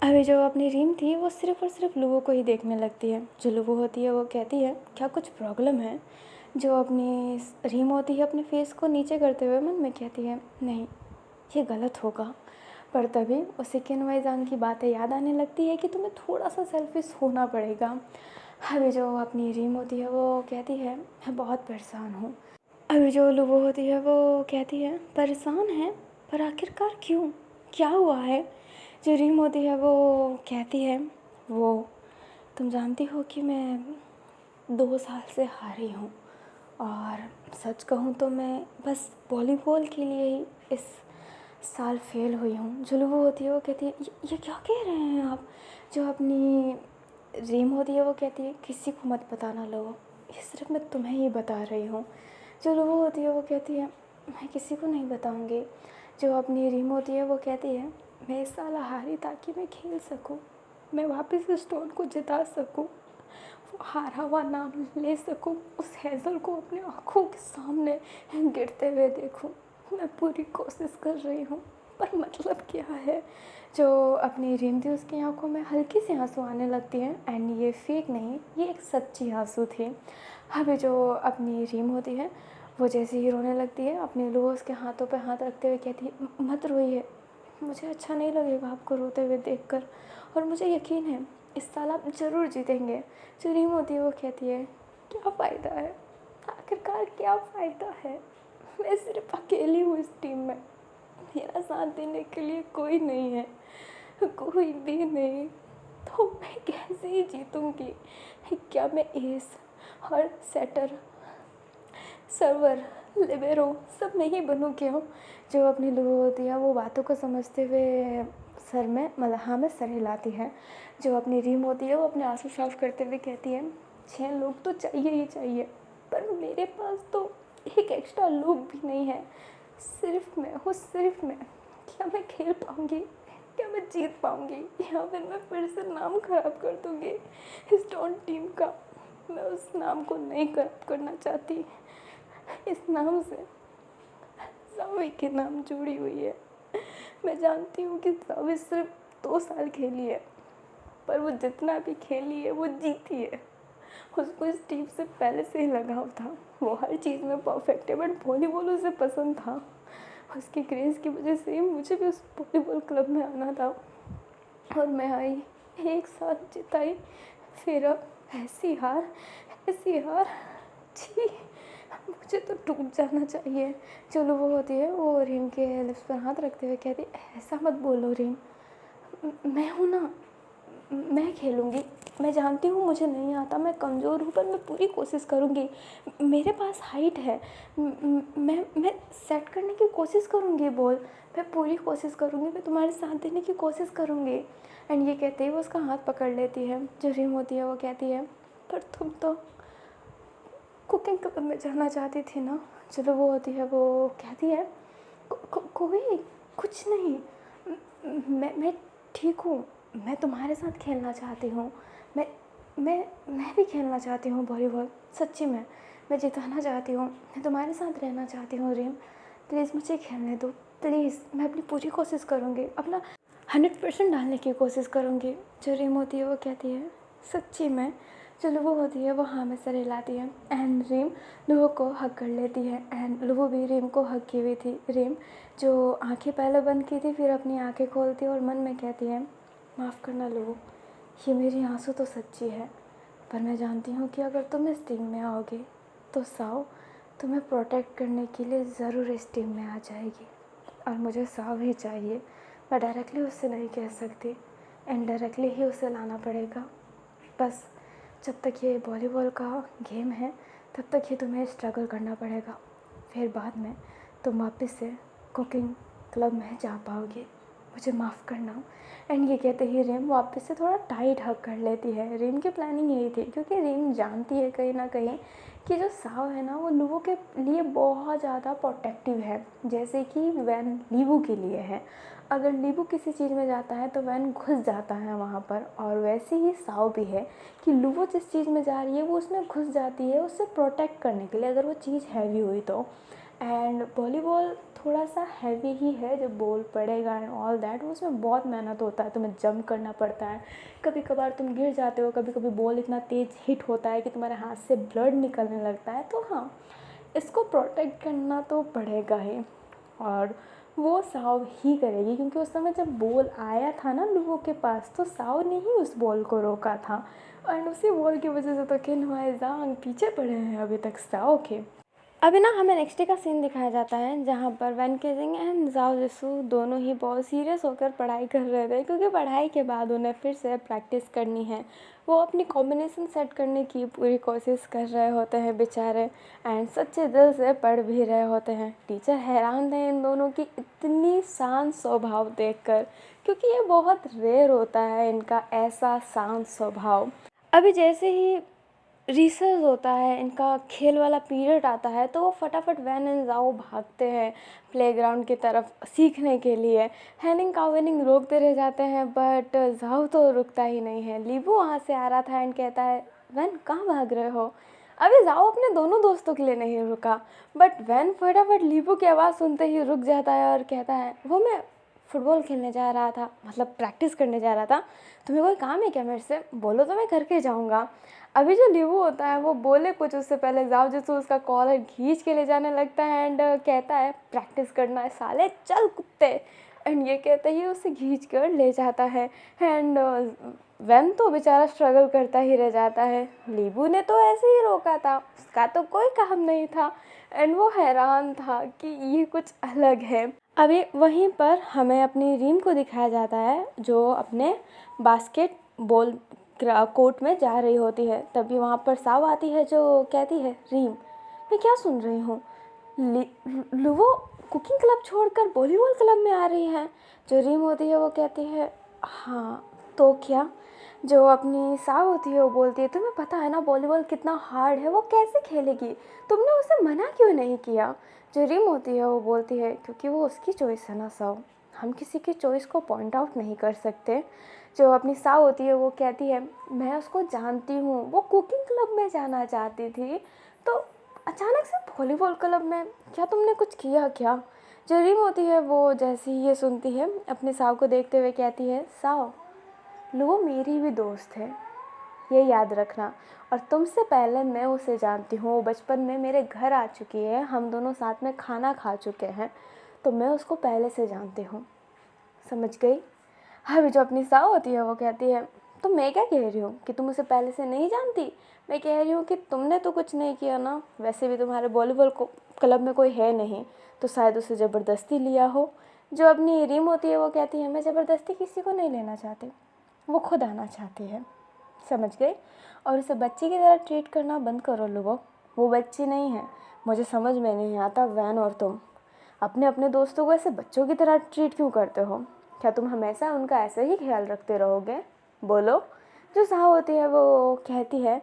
अभी जो अपनी रीम थी वो सिर्फ़ और सिर्फ लुवो को ही देखने लगती है। जो लुवो होती है वो कहती है क्या कुछ प्रॉब्लम है। जो अपनी रीम होती है अपने फेस को नीचे करते हुए मन में कहती है नहीं ये गलत होगा। पर तभी उसे किनवाई जान की बातें याद आने लगती है कि तुम्हें थोड़ा सा सेल्फिश होना पड़ेगा। अभी जो अपनी रीम होती है वो कहती है मैं बहुत परेशान हूँ। अभी जो लुवो होती है वो कहती है परेशान है पर आखिरकार क्यों, क्या हुआ है। जो रीम होती है वो कहती है वो तुम जानती हो कि मैं 2 साल से हारी हूँ और सच कहूँ तो मैं बस वॉलीबॉल के लिए ही इस साल फेल हुई हूँ। जो लुवो होती है वो कहती है ये क्या कह रहे हैं आप। जो अपनी रीम होती है वो कहती है किसी को मत बताना लुवो, ये सिर्फ मैं तुम्हें ही बता रही हूँ। जो लुवो होती है वो कहती है मैं किसी को नहीं बताऊँगी। जो अपनी रीम होती है वो कहती है मैं इस साल हारी ताकि मैं खेल सकूँ, मैं वापस उस स्टोन को जिता सकूँ, वो हारा हुआ नाम ले सकूँ, उस हेज़ल को अपने आँखों के सामने गिरते हुए देखूँ। मैं पूरी कोशिश कर रही हूँ पर मतलब क्या है। जो अपनी रीम थी उसकी आंखों में हल्की सी आंसू आने लगती हैं एंड ये फेक नहीं, ये एक सच्ची आंसू थी। अभी जो अपनी रीम होती है वो जैसे ही रोने लगती है अपने लुवो उसके हाथों पे हाथ रखते हुए कहती है मत रोइए, मुझे अच्छा नहीं लगेगा आपको रोते हुए देखकर और मुझे यकीन है इस साल आप ज़रूर जीतेंगे। जो रीम होती है वो कहती है क्या फ़ायदा है, आखिरकार क्या फ़ायदा है, मैं सिर्फ अकेली हूँ इस टीम में, मेरा साथ देने के लिए कोई नहीं है, कोई भी नहीं, तो मैं कैसे ही जीतूँगी। क्या मैं एस और सेटर सर्वर लिबेरो सब नहीं बनूँ क्यों। जो अपनी लुवो होती है वो बातों को समझते हुए सर में मतलब हाँ में सर हिलाती है। जो अपनी रीम होती है वो अपने आंसू साफ करते हुए कहती है 6 लोग तो चाहिए ही चाहिए पर मेरे पास तो एक एक्स्ट्रा लोग भी नहीं है, सिर्फ मैं हूँ, सिर्फ मैं। क्या मैं खेल पाऊँगी, क्या मैं जीत पाऊँगी या फिर मैं फिर से नाम खराब कर दूँगी इस डॉन टीम का। मैं उस नाम को नहीं खराब करना चाहती, इस नाम से सावी के नाम जुड़ी हुई है। मैं जानती हूँ कि सावी सिर्फ 2 साल खेली है पर वो जितना भी खेली है वो जीती है। उसको इस टीम से पहले से ही लगाव था, वो हर चीज़ में परफेक्ट है बट वॉलीबॉल उसे पसंद था। उसकी क्रेज़ की वजह से मुझे भी उस वॉलीबॉल क्लब में आना था और मैं आई, एक साथ जिताई, फिर अब ऐसी हार छी, मुझे तो डूब जाना चाहिए। जो लुवो होती है वो रीम के लिप्स पर हाथ रखते हुए कहती ऐसा मत बोलो रीम, मैं हूँ ना, मैं खेलूँगी, मैं जानती हूँ मुझे नहीं आता, मैं कमज़ोर हूँ पर मैं पूरी कोशिश करूँगी, मेरे पास हाइट है, मैं सेट करने की कोशिश करूँगी बॉल, मैं पूरी कोशिश करूँगी, मैं तुम्हारे साथ देने की कोशिश करूँगी। एंड ये कहते ही वो उसका हाथ पकड़ लेती है। जो रीम होती है वो कहती है पर तुम तो कुकिंग क्लब में जाना चाहती थी ना। चलो वो होती है वो कहती है कोई कुछ नहीं, मैं ठीक हूँ, मैं तुम्हारे साथ खेलना चाहती हूँ, मैं भी खेलना चाहती हूँ वॉलीबॉल, सच्ची में मैं जिताना चाहती हूँ, मैं तुम्हारे साथ रहना चाहती हूँ रीम, प्लीज़ मुझे खेलने दो प्लीज़, मैं अपनी पूरी कोशिश करूँगी, अपना 100% डालने की कोशिश करूँगी। जो रीम होती है वो कहती है सच्ची में। जो लुवो होती है वो हाँ में सर हिलाती है एंड रीम लुवो को हग कर लेती है एंड लुवो भी रीम को हग की हुई थी। रीम जो आंखें पहले बंद की थी फिर अपनी आंखें खोलती है और मन में कहती है माफ़ करना लुवो, ये मेरी आंसू तो सच्ची है पर मैं जानती हूँ कि अगर तुम इस टीम में आओगे तो साव तुम्हें प्रोटेक्ट करने के लिए ज़रूर इस टीम में आ जाएगी और मुझे साव ही चाहिए। मैं डायरेक्टली उससे नहीं कह सकती, इनडायरेक्टली ही उसे लाना पड़ेगा। बस जब तक ये वॉलीबॉल का गेम है तब तक ही तुम्हें स्ट्रगल करना पड़ेगा, फिर बाद में तुम वापस से कुकिंग क्लब में जा पाओगे, मुझे माफ़ करना। एंड ये कहते ही रीम वापस से थोड़ा टाइट हग कर लेती है। रीम की प्लानिंग यही थी क्योंकि रीम जानती है कहीं ना कहीं कि जो साव है ना वो लुवो के लिए बहुत ज़्यादा प्रोटेक्टिव है, जैसे कि वैन लीवू के लिए है। अगर लीबू किसी चीज़ में जाता है तो वैन घुस जाता है वहाँ पर, और वैसे ही साव भी है कि लुवो जिस चीज़ में जा रही है वो उसमें घुस जाती है उससे प्रोटेक्ट करने के लिए, अगर वो चीज़ हैवी हुई तो। एंड वॉलीबॉल थोड़ा सा हैवी ही है, जो बोल पड़ेगा एंड ऑल दैट, उसमें बहुत मेहनत होता है, तुम्हें जंप करना पड़ता है, कभी कभार तुम गिर जाते हो, कभी कभी बॉल इतना तेज़ हिट होता है कि तुम्हारे हाथ से ब्लड निकलने लगता है। तो हाँ, इसको प्रोटेक्ट करना तो पड़ेगा ही, और वो साव ही करेगी, क्योंकि उस समय जब बॉल आया था ना लुवो के पास, तो साव ने ही उस बॉल को रोका था, एंड उसी बॉल की वजह से तो किन हुआइज़ांग पीछे पड़े हैं अभी तक साव के। अभी ना हमें नेक्स्ट डे का सीन दिखाया जाता है, जहाँ पर वैन केजिंग एंड जाओ जिसू दोनों ही बहुत सीरियस होकर पढ़ाई कर रहे थे, क्योंकि पढ़ाई के बाद उन्हें फिर से प्रैक्टिस करनी है। वो अपनी कॉम्बिनेशन सेट करने की पूरी कोशिश कर रहे होते हैं बेचारे, एंड सच्चे दिल से पढ़ भी रहे होते हैं। टीचर हैरान थे इन दोनों की इतनी शांत स्वभाव देखकर, क्योंकि ये बहुत रेयर होता है इनका ऐसा शांत स्वभाव। अभी जैसे ही रिसेस होता है, इनका खेल वाला पीरियड आता है, तो वो फटाफट वैन एंड जाओ भागते हैं प्लेग्राउंड की तरफ सीखने के लिए। हैनिंग कावेनिंग रोकते रह जाते हैं, बट जाओ तो रुकता ही नहीं है। लीबू वहाँ से आ रहा था एंड कहता है, वैन कहाँ भाग रहे हो? अभी जाओ अपने दोनों दोस्तों के लिए नहीं रुका, बट वैन फटाफट लीबू की आवाज़ सुनते ही रुक जाता है और कहता है, वो मैं फुटबॉल खेलने जा रहा था, मतलब प्रैक्टिस करने जा रहा था। तुम्हें कोई काम है क्या मेरे से? बोलो तो मैं करके जाऊँगा। अभी जो लीवू होता है वो बोले कुछ, उससे पहले जाओ जिससे उसका कॉलर खींच के ले जाने लगता है एंड कहता है, प्रैक्टिस करना है साले, चल कुत्ते। एंड ये कहते ही उसे खींच कर ले जाता है, एंड वैन तो बेचारा स्ट्रगल करता ही रह जाता है। लीबू ने तो ऐसे ही रोका था, उसका तो कोई काम नहीं था, एंड वो हैरान था कि ये कुछ अलग है। अभी वहीं पर हमें अपनी रीम को दिखाया जाता है, जो अपने बास्केटबॉल कोर्ट में जा रही होती है। तभी वहाँ पर साव आती है, जो कहती है, रीम मैं क्या सुन रही हूँ, लुवो कुकिंग क्लब छोड़कर वॉलीबॉल क्लब में आ रही है। जो रीम होती है वो कहती है, हाँ तो क्या? जो अपनी साव होती है वो बोलती है, तुम्हें पता है ना वॉलीबॉल कितना हार्ड है, वो कैसे खेलेगी, तुमने उसे मना क्यों नहीं किया? जो रीम होती है वो बोलती है, क्योंकि वो उसकी चॉइस है ना साव, हम किसी की चॉइस को पॉइंट आउट नहीं कर सकते। जो अपनी साव होती है वो कहती है, मैं उसको जानती हूँ, वो कुकिंग क्लब में जाना चाहती थी, तो अचानक से वॉलीबॉल क्लब में, क्या तुमने कुछ किया क्या? जो रीम होती है वो जैसे ही ये सुनती है, अपने साव को देखते हुए कहती है, साव लुवो मेरी भी दोस्त है, ये याद रखना, और तुमसे पहले मैं उसे जानती हूँ, वो बचपन में मेरे घर आ चुकी है, हम दोनों साथ में खाना खा चुके हैं, तो मैं उसको पहले से जानती हूँ, समझ गई? अभी जो अपनी साव होती है वो कहती है, तो मैं क्या कह रही हूँ कि तुम उसे पहले से नहीं जानती, मैं कह रही हूँ कि तुमने तो कुछ नहीं किया ना, वैसे भी तुम्हारे वॉलीबॉल क्लब में कोई है नहीं, तो शायद उसे ज़बरदस्ती लिया हो। जो अपनी रीम होती है वो कहती है, मैं ज़बरदस्ती किसी को नहीं लेना चाहती, वो खुद आना चाहती है, समझ गई? और उसे बच्ची की तरह ट्रीट करना बंद करो लुबो, वो बच्ची नहीं है। मुझे समझ में नहीं आता वैन और तुम अपने अपने दोस्तों को ऐसे बच्चों की तरह ट्रीट क्यों करते हो? क्या तुम हमेशा उनका ऐसे ही ख्याल रखते रहोगे? बोलो। जो साव होती है वो कहती है,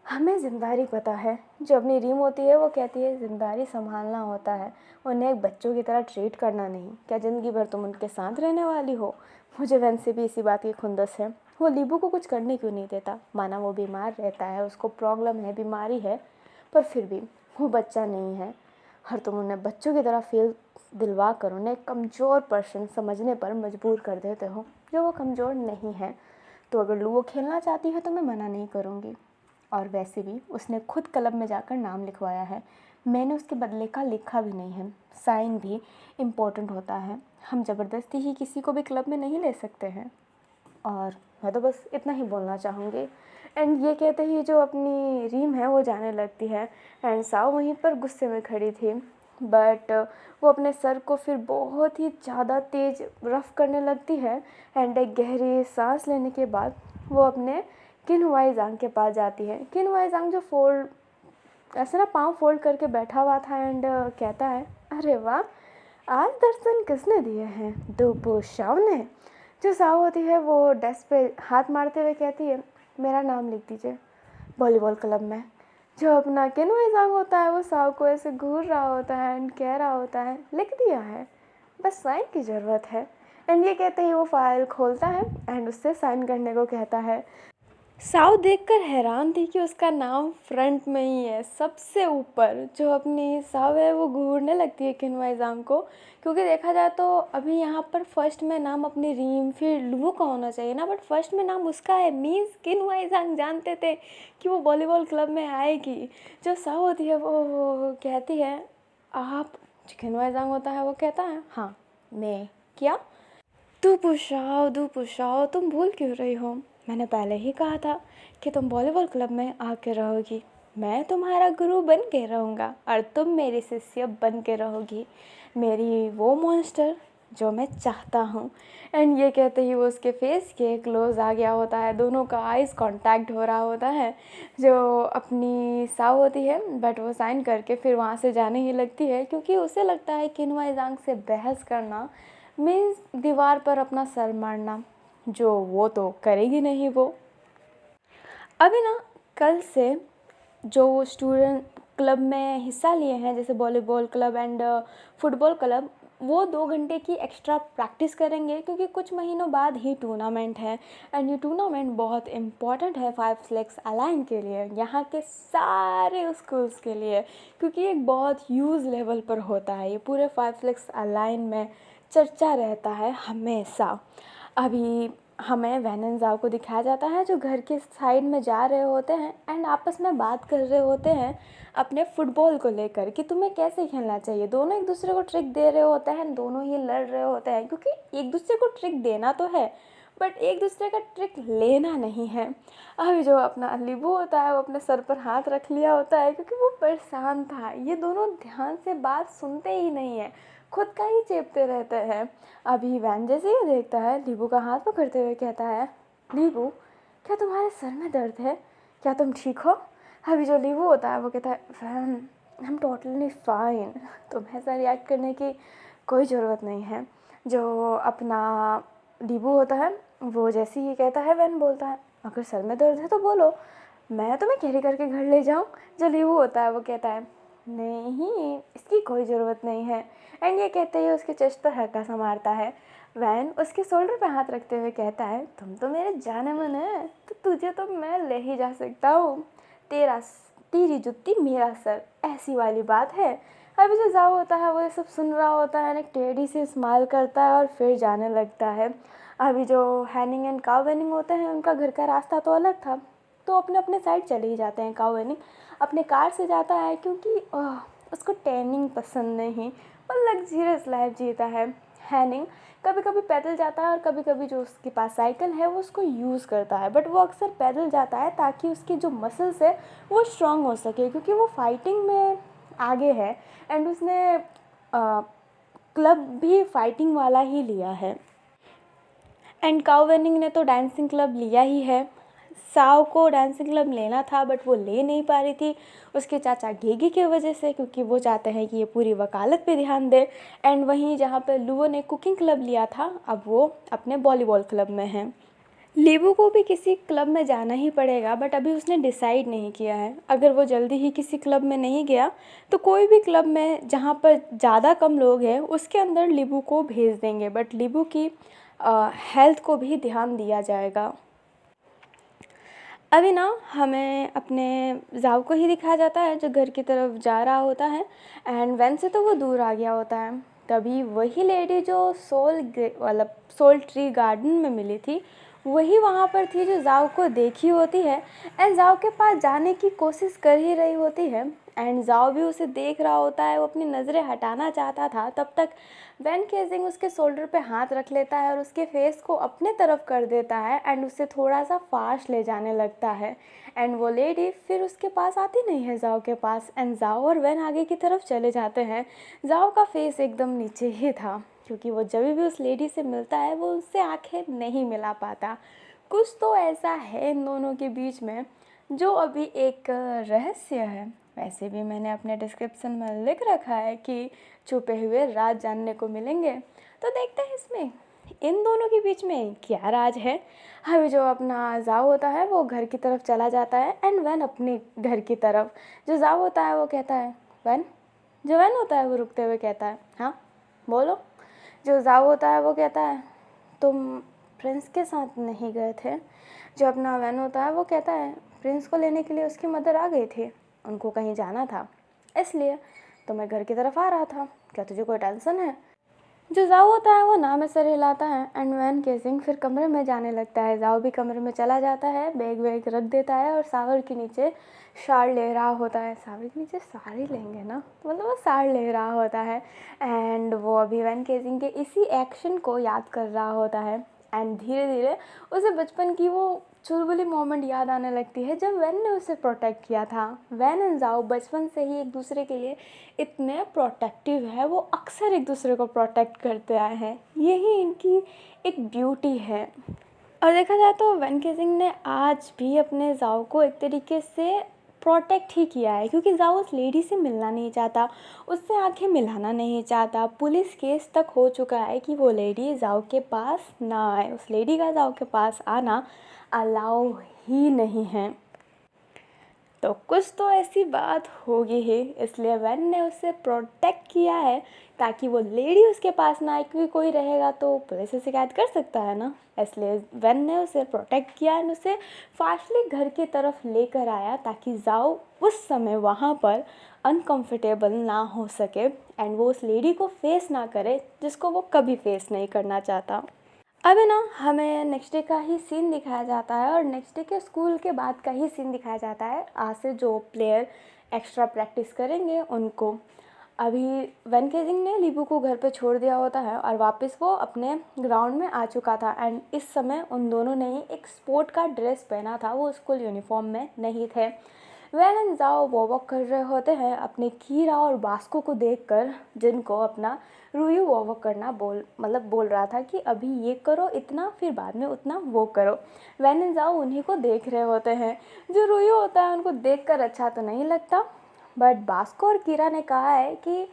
हमें ज़िम्मेदारी पता है। जो अपनी रीम होती है वो कहती है, ज़िम्मेदारी संभालना होता है, उन्हें एक बच्चों की तरह ट्रीट करना नहीं। क्या ज़िंदगी भर तुम उनके साथ रहने वाली हो? मुझे वैन से भी इसी बात की खुंदस है, वो लीबू को कुछ करने क्यों नहीं देता? माना वो बीमार रहता है, उसको प्रॉब्लम है, बीमारी है, पर फिर भी वो बच्चा नहीं है, और तुम उन्हें बच्चों की तरह फील दिलवा कर उन्हें कमज़ोर पर्सन समझने पर मजबूर कर देते हो, जो वो कमज़ोर नहीं है। तो अगर लूवो खेलना चाहती है तो मैं मना नहीं करूँगी, और वैसे भी उसने खुद क्लब में जाकर नाम लिखवाया है, मैंने उसके बदले का लिखा भी नहीं है। साइन भी इम्पोर्टेंट होता है, हम ज़बरदस्ती ही किसी को भी क्लब में नहीं ले सकते हैं। और मैं तो बस इतना ही बोलना चाहूँगी। एंड ये कहते ही जो अपनी रीम है वो जाने लगती है, एंड साव वहीं पर गुस्से में खड़ी थी, बट वो अपने सर को फिर बहुत ही ज़्यादा तेज़ रफ़ करने लगती है, एंड एक गहरी सांस लेने के बाद वो अपने किन हुआइज़ांग के पास जाती है। किन हुआइज़ांग जो फोल्ड ऐसे ना पाँव फोल्ड करके बैठा हुआ था, एंड कहता है, अरे वाह, आज दर्शन किसने दिए हैं? दोपो शाव ने। जो साव होती है वो डेस्क पे हाथ मारते हुए कहती है, मेरा नाम लिख दीजिए वॉलीबॉल क्लब में। जो अपना किन हुआइज़ांग होता है वो साव को ऐसे घूर रहा होता है एंड कह रहा होता है, लिख दिया है, बस साइन की ज़रूरत है। एंड ये कहते ही वो फाइल खोलता है एंड उससे साइन करने को कहता है। साव देखकर हैरान थी कि उसका नाम फ्रंट में ही है, सबसे ऊपर। जो अपनी साव है वो घूरने लगती है किन्वाईजांग को, क्योंकि देखा जाए तो अभी यहाँ पर फर्स्ट में नाम अपनी रीम फिर लुवो का होना चाहिए ना, बट फर्स्ट में नाम उसका है। मीन्स किन्वाईजांग जानते थे कि वो वॉलीबॉल क्लब में आएगी। जो साव होती है वो कहती है आप, जो किन्वाईजांग होता है वो कहता है हाँ मैं। क्या? दू पुशाओ तुम भूल क्यों रही हो? मैंने पहले ही कहा था कि तुम वॉलीबॉल क्लब में आके रहोगी। मैं तुम्हारा गुरु बन के रहूँगा और तुम मेरी शिष्य बन के रहोगी, मेरी वो मॉन्स्टर जो मैं चाहता हूँ। एंड ये कहते ही वो उसके फेस के क्लोज आ गया होता है, दोनों का आइज़ कांटेक्ट हो रहा होता है। जो अपनी साव होती है बट वो साइन करके फिर वहाँ से जाने ही लगती है, क्योंकि उसे लगता है कि किन्वाईजांग से बहस करना मीन्स दीवार पर अपना सर मारना, जो वो तो करेगी नहीं वो। अभी ना कल से जो स्टूडेंट क्लब में हिस्सा लिए हैं, जैसे volleyball club and football club, वो 2 घंटे की एक्स्ट्रा प्रैक्टिस करेंगे, क्योंकि कुछ महीनों बाद ही टूर्नामेंट है। एंड ये टूर्नामेंट बहुत इम्पॉर्टेंट है 5 सिलेक्स अलाइन के लिए, यहाँ के सारे स्कूल्स के लिए, क्योंकि एक बहुत ह्यूज लेवल पर होता है। ये पूरे 5 सिलेक्स अलाइन में चर्चा रहता है हमेशा। अभी हमें वैन एंड ज़ाओ को दिखाया जाता है, जो घर के साइड में जा रहे होते हैं एंड आपस में बात कर रहे होते हैं अपने फुटबॉल को लेकर कि तुम्हें कैसे खेलना चाहिए। दोनों एक दूसरे को ट्रिक दे रहे होते हैं, दोनों ही लड़ रहे होते हैं, क्योंकि एक दूसरे को ट्रिक देना तो है बट एक दूसरे का ट्रिक लेना नहीं है। अभी जो अपना लिबू होता है वो अपने सर पर हाथ रख लिया होता है, क्योंकि वो परेशान था। ये दोनों ध्यान से बात सुनते ही नहीं है, खुद का ही चेपते रहते हैं। अभी वैन जैसे ही देखता है, लीबू का हाथ पकड़ते हुए कहता है लीबू, क्या तुम्हारे सर में दर्द है? क्या तुम ठीक हो? अभी जो लीबू होता है वो कहता है when I am totally fine, तुम्हें ऐसा रिएक्ट करने की कोई ज़रूरत नहीं है। जो अपना लीबू होता है वो जैसे ही कहता है, वैन बोलता है अगर सर में दर्द है तो बोलो, मैं तुम्हें कैरी करके घर ले जाऊँ। जो लीबू होता है वो कहता है नहीं, इसकी कोई ज़रूरत नहीं है। एंड ये कहते ही उसके चेस्ट पर हल्का सा मारता है। वैन उसके शोल्डर पे हाथ रखते हुए कहता है तुम तो मेरे जाने मन है, तो तुझे तो मैं ले ही जा सकता हूँ, तेरी जुत्ती मेरा सर, ऐसी वाली बात है। अभी जो जाओ होता है वो ये सब सुन रहा होता है, एक टेढ़ी से स्माइल करता है और फिर जाने लगता है। अभी जो हैनिंग एंड काव वेनिंग होते हैं उनका घर का रास्ता तो अलग था, तो अपने अपने साइड चले ही जाते हैं। काव वेनिंग अपने कार से जाता है, क्योंकि उसको टैनिंग पसंद नहीं, और लग्जरियस लाइफ जीता है। हैनिंग कभी कभी पैदल जाता है और कभी कभी जो उसके पास साइकिल है वो उसको यूज़ करता है, बट वो अक्सर पैदल जाता है ताकि उसकी जो मसल्स है वो स्ट्रांग हो सके, क्योंकि वो फाइटिंग में आगे है। एंड उसने क्लब भी फाइटिंग वाला ही लिया है। एंड काव वेनिंग ने तो डांसिंग क्लब लिया ही है। साव को डांसिंग क्लब लेना था बट वो ले नहीं पा रही थी उसके चाचा गेगी की वजह से, क्योंकि वो चाहते हैं कि ये पूरी वकालत पे ध्यान दे। एंड वहीं जहाँ पे लुवो ने कुकिंग क्लब लिया था, अब वो अपने वॉलीबॉल क्लब में है। लीबू को भी किसी क्लब में जाना ही पड़ेगा, बट अभी उसने डिसाइड नहीं किया है। अगर वो जल्दी ही किसी क्लब में नहीं गया तो कोई भी क्लब में जहाँ पर ज़्यादा कम लोग हैं उसके अंदर लीबू को भेज देंगे, बट लीबू की हेल्थ को भी ध्यान दिया जाएगा। अभी ना हमें अपने जाव को ही दिखाया जाता है, जो घर की तरफ जा रहा होता है एंड वैन से तो वो दूर आ गया होता है। तभी वही लेडी जो सोल ट्री गार्डन में मिली थी वही वहाँ पर थी, जो जाव को देखी होती है एंड जाव के पास जाने की कोशिश कर ही रही होती है। एंड जाव भी उसे देख रहा होता है, वो अपनी नज़रें हटाना चाहता था, तब तक वैन केजिंग उसके शोल्डर पे हाथ रख लेता है और उसके फेस को अपने तरफ कर देता है एंड उससे थोड़ा सा फास्ट ले जाने लगता है। एंड वो लेडी फिर उसके पास आती नहीं है जाव के पास, एंड जाव और वैन आगे की तरफ चले जाते हैं। जाव का फेस एकदम नीचे ही था, क्योंकि वो जब भी उस लेडी से मिलता है वो उससे आंखें नहीं मिला पाता। कुछ तो ऐसा है इन दोनों के बीच में जो अभी एक रहस्य है। वैसे भी मैंने अपने डिस्क्रिप्शन में लिख रखा है कि छुपे हुए राज जानने को मिलेंगे, तो देखते हैं इसमें इन दोनों के बीच में क्या राज है। अभी जो अपना जाव होता है वो घर की तरफ चला जाता है एंड वैन अपने घर की तरफ। जो जाव होता है वो कहता है वैन, जो वैन होता है वो रुकते हुए कहता है हाँ बोलो। जो जाव होता है वो कहता है तुम प्रिंस के साथ नहीं गए थे। जो अपना वैन होता है वो कहता है प्रिंस को लेने के लिए उसकी मदर आ गई थी, उनको कहीं जाना था, इसलिए तो मैं घर की तरफ आ रहा था, क्या तुझे कोई टेंशन है? जो जाओ होता है वो ना में सर हिलाता है एंड वैन केसिंग फिर कमरे में जाने लगता है। जाओ भी कमरे में चला जाता है, बैग वैग रख देता है और सावर के नीचे साड़ ले रहा होता है। सावर के नीचे साड़ी लेंगे ना, तो मतलब वो साड़ ले रहा होता है एंड वो अभी वैन केसिंग के इसी एक्शन को याद कर रहा होता है एंड धीरे धीरे उसे बचपन की वो चुलबुली मोमेंट याद आने लगती है जब वैन ने उसे प्रोटेक्ट किया था। वैन एंड जाओ बचपन से ही एक दूसरे के लिए इतने प्रोटेक्टिव है, वो अक्सर एक दूसरे को प्रोटेक्ट करते आए हैं, यही इनकी एक ब्यूटी है। और देखा जाए तो वैन केसिंग ने आज भी अपने जाओ को एक तरीके से प्रोटेक्ट ही किया है, क्योंकि जाओ उस लेडी से मिलना नहीं चाहता, उससे आंखें मिलाना नहीं चाहता। पुलिस केस तक हो चुका है कि वो लेडी जाओ के पास ना आए, उस लेडी का जाओ के पास आना अलाउ ही नहीं है। तो कुछ तो ऐसी बात होगी ही, इसलिए वैन ने उसे प्रोटेक्ट किया है ताकि वो लेडी उसके पास ना आए, क्योंकि कोई रहेगा तो पुलिस से शिकायत कर सकता है ना। इसलिए वैन ने उसे प्रोटेक्ट किया एंड उसे फास्टली घर की तरफ लेकर आया ताकि जाओ उस समय वहाँ पर अनकंफर्टेबल ना हो सके एंड वो उस लेडी को फेस ना करे जिसको वो कभी फेस नहीं करना चाहता। अभी ना हमें नेक्स्ट डे का ही सीन दिखाया जाता है और नेक्स्ट डे के स्कूल के बाद का ही सीन दिखाया जाता है। आज से जो प्लेयर एक्स्ट्रा प्रैक्टिस करेंगे उनको, अभी वैन केसिंग ने लीबू को घर पे छोड़ दिया होता है और वापस वो अपने ग्राउंड में आ चुका था एंड इस समय उन दोनों ने ही एक स्पोर्ट का ड्रेस पहना था, वो स्कूल यूनिफॉर्म में नहीं थे। वैन एंड जाओ वॉक कर रहे होते हैं अपने कीरा और बास्को को देखकर, जिनको अपना रूयू वॉक करना बोल रहा था कि अभी ये करो इतना, फिर बाद में उतना वो करो। वैन एंड जाओ उन्हीं को देख रहे होते हैं। जो रूयू होता है उनको देखकर अच्छा तो नहीं लगता, बट बास्को और कीरा ने कहा है कि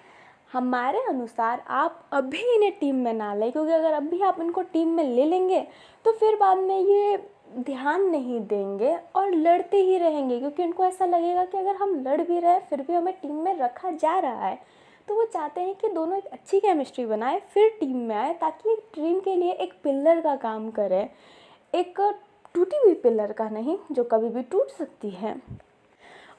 हमारे अनुसार आप अभी इन्हें टीम में ना लें, क्योंकि अगर अभी आप इनको टीम में ले लेंगे तो फिर बाद में ये ध्यान नहीं देंगे और लड़ते ही रहेंगे, क्योंकि उनको ऐसा लगेगा कि अगर हम लड़ भी रहे हैं फिर भी हमें टीम में रखा जा रहा है। तो वो चाहते हैं कि दोनों एक अच्छी केमिस्ट्री बनाए फिर टीम में आए, ताकि एक टीम के लिए एक पिलर का काम करे, एक टूटी हुई पिलर का नहीं जो कभी भी टूट सकती है।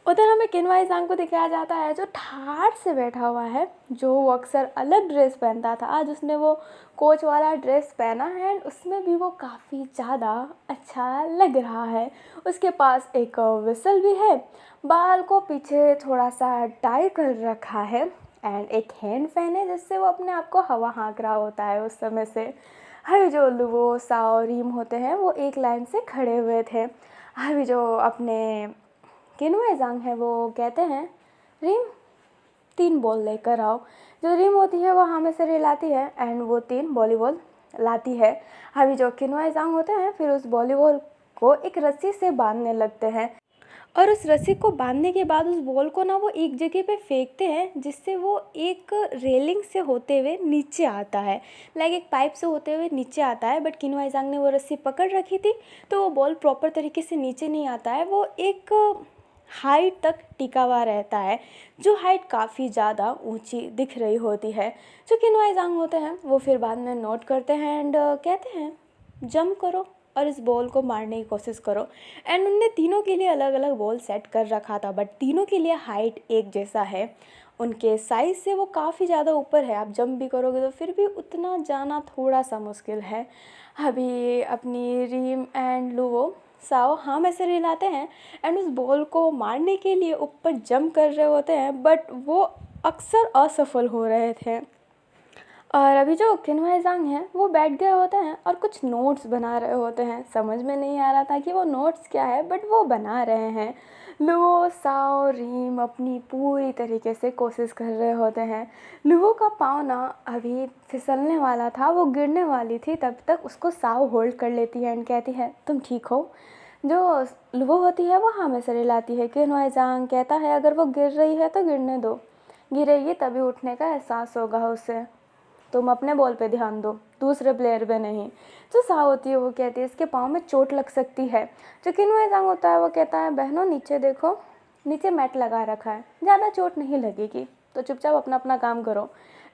उधर हमें किनवाई सांग को दिखाया जाता है जो ठाठ से बैठा हुआ है, जो वो अक्सर अलग ड्रेस पहनता था। आज उसने वो कोच वाला ड्रेस पहना है एंड उसमें भी वो काफ़ी ज़्यादा अच्छा लग रहा है। उसके पास एक विसल भी है, बाल को पीछे थोड़ा सा टाई कर रखा है एंड एक हैंड फैन है जिससे वो अपने आप को हवा हाँक रहा होता है उस समय से। अभी जो लुवो साओ रीम होते हैं वो एक लाइन से खड़े हुए थे। अभी जो अपने किनवाई सांग है वो कहते हैं रीम 3 बॉल लेकर आओ। जो रीम होती है वो हमें से लाती है एंड वो 3 वॉलीबॉल लाती है। अभी जो किनवाई सांग होते हैं फिर उस वॉलीबॉल को एक रस्सी से बांधने लगते हैं और उस रस्सी को बांधने के बाद उस बॉल को ना वो एक जगह पे फेंकते हैं जिससे वो एक रेलिंग से होते हुए नीचे आता है, लाइक एक पाइप से होते हुए नीचे आता है। बट किनवाई सांग ने वो रस्सी पकड़ रखी थी तो वो बॉल प्रॉपर तरीके से नीचे नहीं आता है, वो एक हाइट तक टिका हुआ रहता है, जो हाइट काफ़ी ज़्यादा ऊंची दिख रही होती है। जो किनवाई सांग होते हैं वो फिर बाद में नोट करते हैं एंड कहते हैं जंप करो और इस बॉल को मारने की कोशिश करो। एंड उनने तीनों के लिए अलग अलग बॉल सेट कर रखा था, बट तीनों के लिए हाइट एक जैसा है, उनके साइज़ से वो काफ़ी ज़्यादा ऊपर है। आप जंप भी करोगे तो फिर भी उतना जाना थोड़ा सा मुश्किल है। अभी अपनी रीम एंड लुवो साओ हाँ में से रिलाते हैं एंड उस बॉल को मारने के लिए ऊपर जंप कर रहे होते हैं, बट वो अक्सर असफल हो रहे थे। और अभी जो किनवाई सांग हैं वो बैठ गए होते हैं और कुछ नोट्स बना रहे होते हैं। समझ में नहीं आ रहा था कि वो नोट्स क्या है, बट वो बना रहे हैं। लुवो साओ रीम अपनी पूरी तरीके से कोशिश कर रहे होते हैं। लुवो का पाँव ना अभी फिसलने वाला था, वो गिरने वाली थी, तब तक उसको साओ होल्ड कर लेती है एंड कहती है तुम ठीक हो। जो लुवो होती है वो हाँ में से रिलाती है। किनवाई सांग कहता है अगर वो गिर रही है तो गिरने दो, गिरेगी तभी उठने का एहसास होगा उसे, तुम अपने बॉल पे ध्यान दो, दूसरे प्लेयर पे नहीं। जो साओ होती है वो कहती है इसके पाँव में चोट लग सकती है। जो किनवाई सांग होता है वो कहता है बहनों नीचे देखो, नीचे मैट लगा रखा है, ज़्यादा चोट नहीं लगेगी, तो चुपचाप अपना अपना काम करो।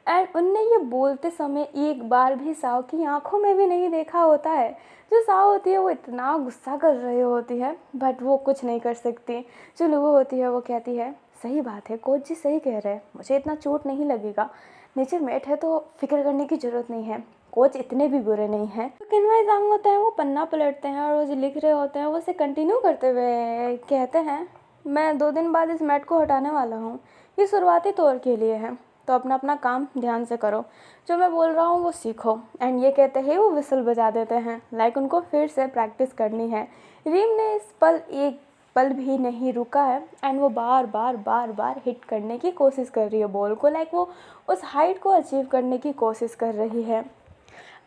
एंड उनने ये बोलते समय एक बार भी साव की आंखों में भी नहीं देखा होता है। जो साव होती है वो इतना गुस्सा कर रही होती है बट वो कुछ नहीं कर सकती। जो लुवो होती है वो कहती है सही बात है, कोच जी सही कह रहे हैं, मुझे इतना चोट नहीं लगेगा, नेचर मेट है तो फिक्र करने की ज़रूरत नहीं है, कोच इतने भी बुरे नहीं हैं। तो किन्वय जांग होते हैं वो पन्ना पलटते हैं और वो जो लिख रहे होते हैं वो उसे कंटिन्यू करते हुए कहते हैं मैं 2 दिन बाद इस मैट को हटाने वाला हूँ, ये शुरुआती तौर के लिए है, तो अपना अपना काम ध्यान से करो, जो मैं बोल रहा हूँ वो सीखो। एंड ये कहते हैं वो विसल बजा देते हैं, लाइक उनको फिर से प्रैक्टिस करनी है। रीम ने इस पल एक पल भी नहीं रुका है एंड वो बार बार हिट करने की कोशिश कर रही है बॉल को, लाइक वो उस हाइट को अचीव करने की कोशिश कर रही है।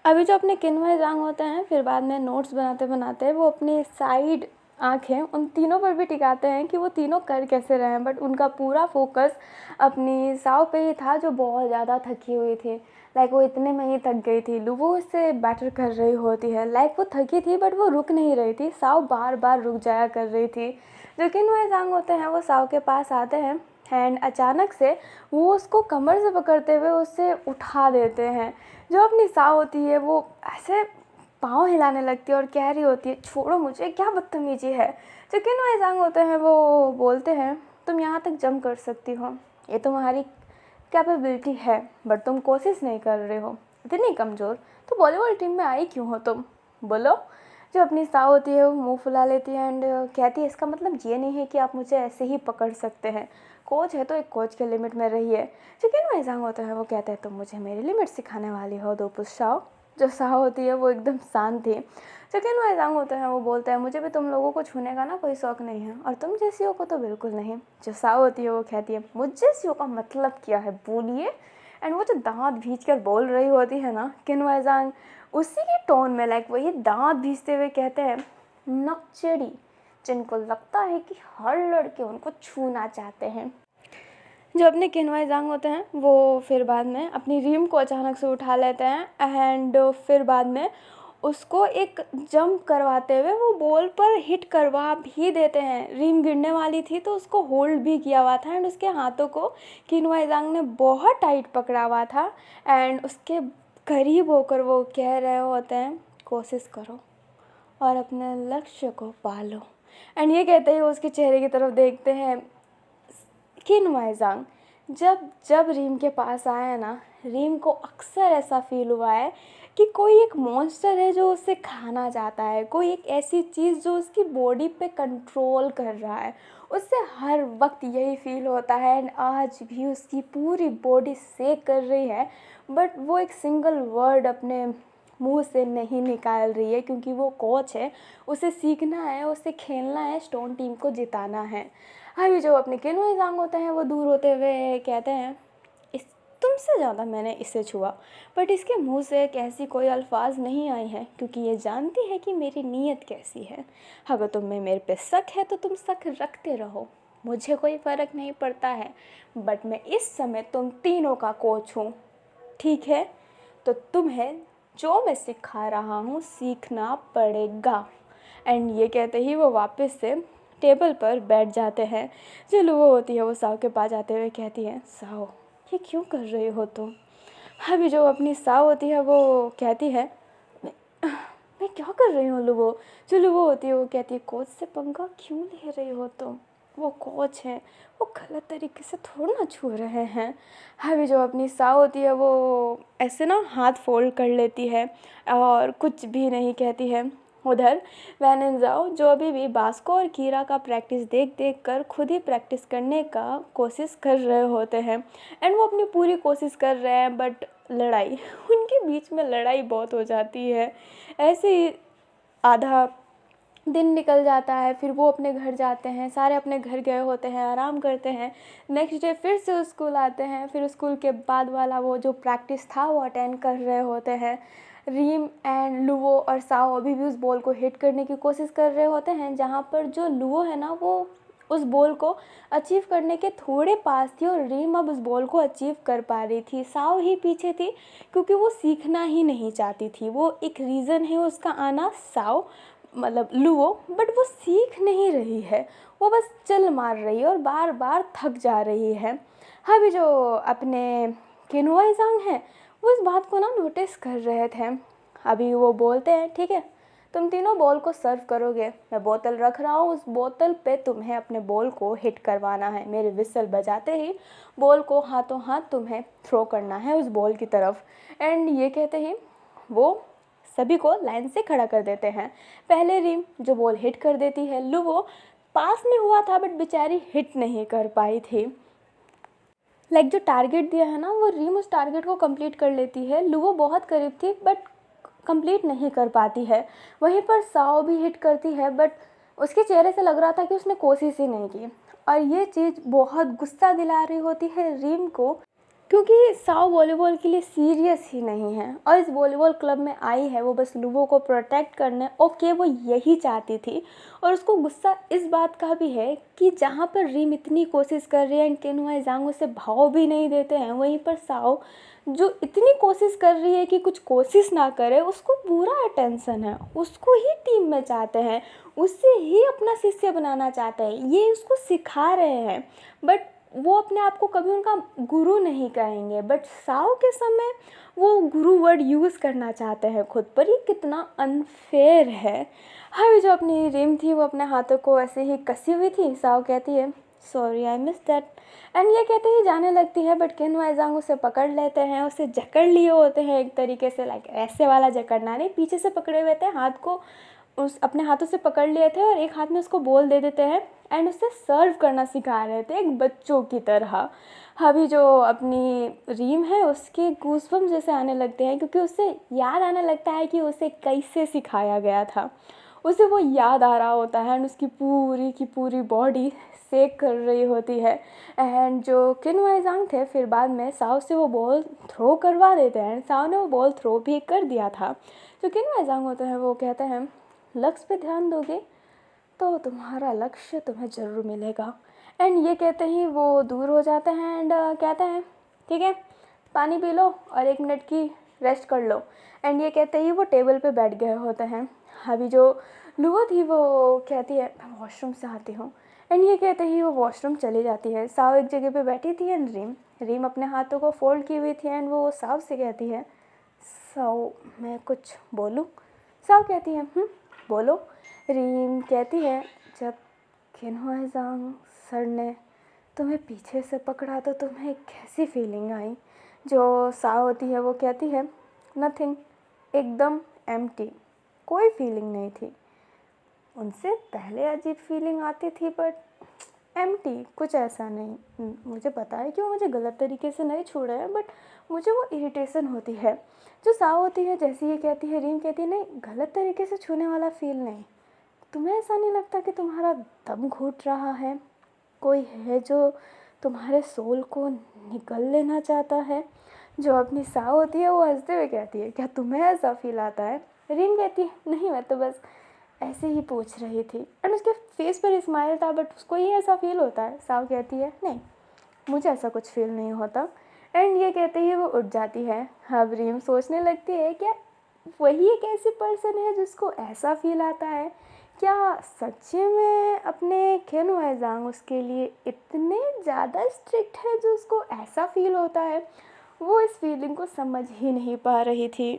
अभी जो अपने किन्वय जांग होते हैं फिर बाद में नोट्स बनाते बनाते वो अपनी साइड आँखें उन तीनों पर भी टिकाते हैं कि वो तीनों कर कैसे रहे हैं, बट उनका पूरा फोकस अपनी साव पे ही था जो बहुत ज़्यादा थकी हुई थी। लाइक वो इतने में ही थक गई थी, लुवो उससे बैटर कर रही होती है, लाइक वो थकी थी बट वो रुक नहीं रही थी, साव बार बार रुक जाया कर रही थी। जो किन्वय जांग होते हैं वो साव के पास आते हैं एंड अचानक से वो उसको कमर से पकड़ते हुए उससे उठा देते हैं। जो अपनी साव होती है वो ऐसे पाँव हिलाने लगती है और कह रही होती है छोड़ो मुझे, क्या बदतमीजी है। जो किन्वय जांग होते हैं वो बोलते हैं तुम यहाँ तक जंप कर सकती हो, ये तुम्हारी कैपेबिलिटी है, बट तुम कोशिश नहीं कर रहे हो, इतनी कमज़ोर, तो वॉलीबॉल टीम में आई क्यों हो तुम, बोलो। जो अपनी साव होती है वो मुंह फुला लेती है एंड कहती है इसका मतलब ये नहीं है कि आप मुझे ऐसे ही पकड़ सकते हैं, कोच है तो एक कोच के लिमिट में रहिए। जो किन्वय जांग होता है वो कहते हैं तुम मुझे मेरी लिमिट सिखाने वाली हो दोपुस साव। जो साव होती है वो एकदम शांत थी। जो किन्वय जांग होता है वो बोलता है मुझे भी तुम लोगों को छूने का ना कोई शौक़ नहीं है और तुम जैसियों को तो बिल्कुल नहीं। जो साव होती है वो कहती है मुझ जैसियों का मतलब क्या है बोलिए। एंड वो जो दांत भींच कर बोल रही होती है ना किन्वय जांग, उसी के टोन में लाइक वही दांत भींचते हुए कहते हैं नक्चड़ी जिनको लगता है कि हर लड़के उनको छूना चाहते हैं। जो अपने किन्वय जांग होते हैं वो फिर बाद में अपनी रीम को अचानक से उठा लेते हैं एंड फिर बाद में उसको एक जंप करवाते हुए वो बॉल पर हिट करवा भी देते हैं। रीम गिरने वाली थी तो उसको होल्ड भी किया हुआ था एंड उसके हाथों को किन्वय जांग ने बहुत टाइट पकड़ा हुआ था एंड उसके करीब होकर वो कह रहे होते हैं कोशिश करो और अपने लक्ष्य को पालो। एंड ये कहते ही उसके चेहरे की तरफ देखते हैं। किन्वय जांग जब रीम के पास आया है ना, रीम को अक्सर ऐसा फील हुआ है कि कोई एक मॉन्स्टर है जो उसे खाना चाहता है, कोई एक ऐसी चीज़ जो उसकी बॉडी पे कंट्रोल कर रहा है, उससे हर वक्त यही फील होता है। एंड आज भी उसकी पूरी बॉडी शेक कर रही है बट वो एक सिंगल वर्ड अपने मुंह से नहीं निकाल रही है क्योंकि वो कोच है, उसे सीखना है, उसे खेलना है, स्टोन टीम को जिताना है। अभी जो अपने किन्वय जांग होते हैं वो दूर होते हुए कहते हैं इस तुमसे ज़्यादा मैंने इसे छुआ बट इसके मुंह से एक ऐसी कोई अल्फाज नहीं आई है क्योंकि ये जानती है कि मेरी नीयत कैसी है। अगर तुम्हें मेरे पे शक है तो तुम शक रखते रहो, मुझे कोई फ़र्क नहीं पड़ता है, बट मैं इस समय तुम तीनों का कोच हूँ, ठीक है? तो तुम्हें जो मैं सिखा रहा हूँ सीखना पड़ेगा। एंड ये कहते ही वो वापस से टेबल पर बैठ जाते हैं। जो लुवो होती है वो साव के पास जाते हुए कहती है साव ये क्यों कर रही हो तुम। अभी जो अपनी साव होती है वो कहती है मैं क्या कर रही हूँ लुवो। जो लुवो होती है वो कहती है कोच से पंगा क्यों ले रही हो तुम, वो कोच हैं, वो गलत तरीके से थोड़ा ना छू रहे हैं। अभी जो अपनी साव होती है वो ऐसे ना हाथ फोल्ड कर लेती है और कुछ भी नहीं कहती है। उधर वैनेंजाओ जो अभी भी बास्को और कीरा का प्रैक्टिस देख देख कर खुद ही प्रैक्टिस करने का कोशिश कर रहे होते हैं एंड वो अपनी पूरी कोशिश कर रहे हैं बट लड़ाई उनके बीच में लड़ाई बहुत हो जाती है। ऐसे ही आधा दिन निकल जाता है, फिर वो अपने घर जाते हैं, सारे अपने घर गए होते हैं, आराम करते हैं। नेक्स्ट डे फिर से स्कूल आते हैं, फिर स्कूल के बाद वाला वो जो प्रैक्टिस था वो अटेंड कर रहे होते हैं। रीम एंड लुवो और साओ अभी भी उस बॉल को हिट करने की कोशिश कर रहे होते हैं, जहाँ पर जो लुवो है ना वो उस बॉल को अचीव करने के थोड़े पास थी और रीम अब उस बॉल को अचीव कर पा रही थी। साओ ही पीछे थी क्योंकि वो सीखना ही नहीं चाहती थी। वो एक रीज़न है उसका आना, साओ मतलब लुवो, बट वो सीख नहीं रही है, वो बस चल मार रही है और बार बार थक जा रही है। अभी जो अपने किन्हुआ ज़ांग है वो इस बात को ना नोटिस कर रहे थे। अभी वो बोलते हैं ठीक है, तुम तीनों बॉल को सर्व करोगे, मैं बोतल रख रहा हूँ, उस बोतल पे तुम्हें अपने बॉल को हिट करवाना है। मेरे विसल बजाते ही बॉल को हाथों हाथ तुम्हें थ्रो करना है उस बॉल की तरफ। एंड ये कहते ही वो सभी को लाइन से खड़ा कर देते हैं। पहले रीम जो बॉल हिट कर देती है, लुवो पास में हुआ था बट बेचारी हिट नहीं कर पाई थी। जो टारगेट दिया है ना, वो रीम उस टारगेट को कंप्लीट कर लेती है। लुवो बहुत करीब थी बट कंप्लीट नहीं कर पाती है। वहीं पर साओ भी हिट करती है बट उसके चेहरे से लग रहा था कि उसने कोशिश ही नहीं की। और ये चीज़ बहुत गुस्सा दिला रही होती है रीम को, क्योंकि साओ वॉलीबॉल के लिए सीरियस ही नहीं है और इस वॉलीबॉल क्लब में आई है वो बस लुवो को प्रोटेक्ट करने। ओके, वो यही चाहती थी। और उसको गुस्सा इस बात का भी है कि जहाँ पर रीम इतनी कोशिश कर रही है एंड किन्हुआ ज़ांग उसे भाव भी नहीं देते हैं, वहीं पर साओ जो इतनी कोशिश कर रही है कि कुछ कोशिश ना करे, उसको पूरा अटेंशन है, उसको ही टीम में चाहते हैं, उससे ही अपना शिष्य बनाना चाहते हैं, ये उसको सिखा रहे हैं। बट वो अपने आप को कभी उनका गुरु नहीं कहेंगे, बट साओ के समय वो गुरु वर्ड यूज़ करना चाहते हैं खुद पर। ये कितना अनफेयर है। अभी जो अपनी रीम थी वो अपने हाथों को ऐसे ही कसी हुई थी। साओ कहती है sorry I miss that, and ये कहते ही जाने लगती है। बट किन्हुआ ज़ांग उसे पकड़ लेते हैं, उसे जकड़ लिए होते हैं एक तरीके से, ऐसे वाला जकड़ना नहीं, पीछे से पकड़े हुए थे, हाथ को उस अपने हाथों से पकड़ लिए थे और एक हाथ में उसको बॉल दे देते हैं एंड उसे सर्व करना सिखा रहे थे एक बच्चों की तरह। अभी जो अपनी रीम है उसके गूज़बम्स जैसे आने लगते हैं, क्योंकि उसे याद आने लगता है कि उसे कैसे सिखाया गया था। उसे वो याद आ रहा होता है एंड उसकी पूरी की पूरी बॉडी शेक कर रही होती है। एंड जो किन्हुआ ज़ांग थे फिर बाद में साओ से वो बॉल थ्रो करवा देते हैं। साओ ने वो बॉल थ्रो भी कर दिया था। जो किन्हुआ ज़ांग होते हैं वो कहते हैं लक्ष्य पे ध्यान दोगे तो तुम्हारा लक्ष्य तुम्हें ज़रूर मिलेगा। एंड ये कहते ही वो दूर हो जाते हैं एंड कहते हैं ठीक है, पानी पी लो और 1 मिनट की रेस्ट कर लो। एंड ये कहते ही वो टेबल पे बैठ गए होते हैं। अभी जो लुवो थी वो कहती है मैं वॉशरूम से आती हूँ, एंड ये कहते ही वो वॉशरूम चली जाती है। साओ एक जगह पे बैठी थी एंड रीम अपने हाथों को फोल्ड की हुई थी एंड वो साओ से कहती है साओ मैं कुछ बोलूँ। साओ कहती है बोलो। रीम कहती है जब किन्हुआ ज़ांग सर ने तुम्हें पीछे से पकड़ा तो तुम्हें कैसी फीलिंग आई। जो साओ होती है वो कहती है नथिंग, एकदम एम्प्टी, कोई फीलिंग नहीं थी। उनसे पहले अजीब फीलिंग आती थी बट एम्प्टी, कुछ ऐसा नहीं। मुझे पता है कि वो मुझे गलत तरीके से नहीं छू रहे हैं बट मुझे वो इरिटेशन होती है। जो साओ होती है जैसे ये कहती है, रीम कहती है नहीं, गलत तरीके से छूने वाला फील नहीं। तुम्हें ऐसा नहीं लगता कि तुम्हारा दम घुट रहा है, कोई है जो तुम्हारे सोल को निकल लेना चाहता है। जो अपनी साओ होती है वो हंसते हुए कहती है क्या तुम्हें ऐसा फील आता है। रीम कहती है नहीं, मैं तो बस ऐसे ही पूछ रही थी। एंड उसके फेस पर स्माइल था बट उसको ही ऐसा फील होता है। साओ कहती है नहीं, मुझे ऐसा कुछ फील नहीं होता। एंड ये कहते ही वो उठ जाती है। अब रीम सोचने लगती है क्या वही एक ऐसी पर्सन है जिसको ऐसा फील आता है। क्या सच में अपने किन्हुआ ज़ांग उसके लिए इतने ज़्यादा स्ट्रिक्ट है जो उसको ऐसा फील होता है। वो इस फीलिंग को समझ ही नहीं पा रही थी।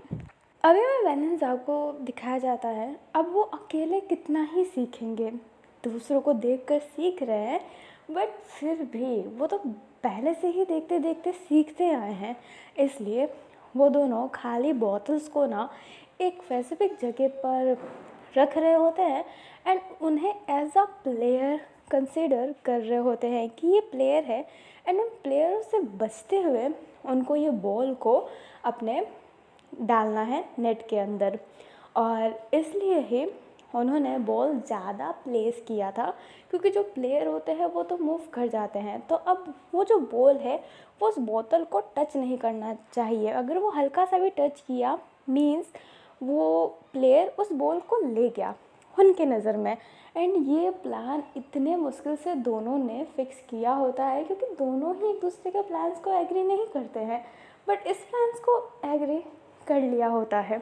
अभी में वेनन ज़ाओ को दिखाया जाता है। अब वो अकेले कितना ही सीखेंगे, दूसरों को देखकर सीख रहे हैं बट फिर भी वो तो पहले से ही देखते देखते सीखते आए हैं। इसलिए वो दोनों खाली बॉटल्स को ना एक स्पेसिफिक जगह पर रख रहे होते हैं एंड उन्हें एज अ प्लेयर कंसिडर कर रहे होते हैं कि ये प्लेयर है। एंड उन प्लेयरों से बचते हुए उनको ये बॉल को अपने डालना है नेट के अंदर। और इसलिए ही उन्होंने बॉल ज़्यादा प्लेस किया था, क्योंकि जो प्लेयर होते हैं वो तो मूव कर जाते हैं। तो अब वो जो बॉल है वो उस बोतल को टच नहीं करना चाहिए। अगर वो हल्का सा भी टच किया मीन्स वो प्लेयर उस बॉल को ले गया उनके नज़र में। एंड ये प्लान इतने मुश्किल से दोनों ने फिक्स किया होता है, क्योंकि दोनों ही एक दूसरे के प्लान्स को एग्री नहीं करते हैं बट इस प्लान्स को एग्री कर लिया होता है।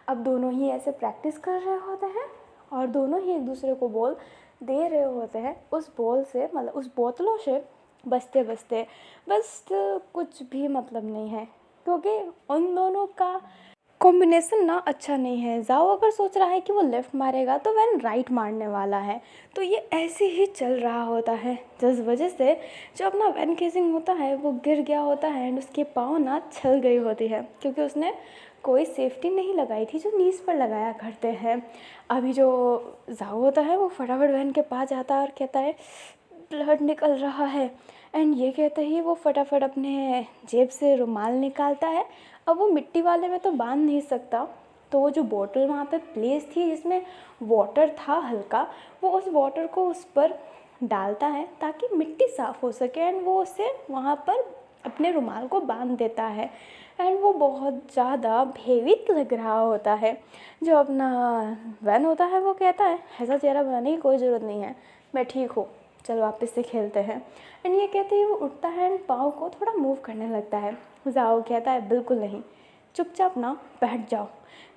अब दोनों ही ऐसे प्रैक्टिस कर रहे होते हैं और दोनों ही एक दूसरे को बॉल दे रहे होते हैं। उस बॉल से मतलब उस बोतलों से बसते बसते बस कुछ भी मतलब नहीं है, क्योंकि उन दोनों का कॉम्बिनेशन ना अच्छा नहीं है। जाओ अगर सोच रहा है कि वो लेफ़्ट मारेगा तो वैन राइट मारने वाला है, तो ये ऐसे ही चल रहा होता है, जिस वजह से जो अपना वैन केसिंग होता है वो गिर गया होता है एंड उसके पाँव ना छल गई होती है, क्योंकि उसने कोई सेफ्टी नहीं लगाई थी जो नीज़ पर लगाया करते हैं। अभी जो जाओ होता है वो फटाफट वैन के पास जाता है और कहता है ब्लड निकल रहा है, एंड ये कहते ही वो फटाफट अपने जेब से रुमाल निकालता है। अब वो मिट्टी वाले में तो बांध नहीं सकता, तो वो जो बॉटल वहाँ पे प्लेस थी जिसमें वाटर था हल्का, वो उस वाटर को उस पर डालता है ताकि मिट्टी साफ़ हो सके, एंड वो उसे वहाँ पर अपने रुमाल को बांध देता है। एंड वो बहुत ज़्यादा भयभीत लग रहा होता है। जो अपना वैन होता है वो कहता है ऐसा चेहरा बनाने की कोई ज़रूरत नहीं है, मैं ठीक हूँ, चल वापस से खेलते हैं। एंड ये कहते ही वो उठता है एंड पाँव को थोड़ा मूव करने लगता है। जाओ कहता है बिल्कुल नहीं, चुपचाप ना बैठ जाओ।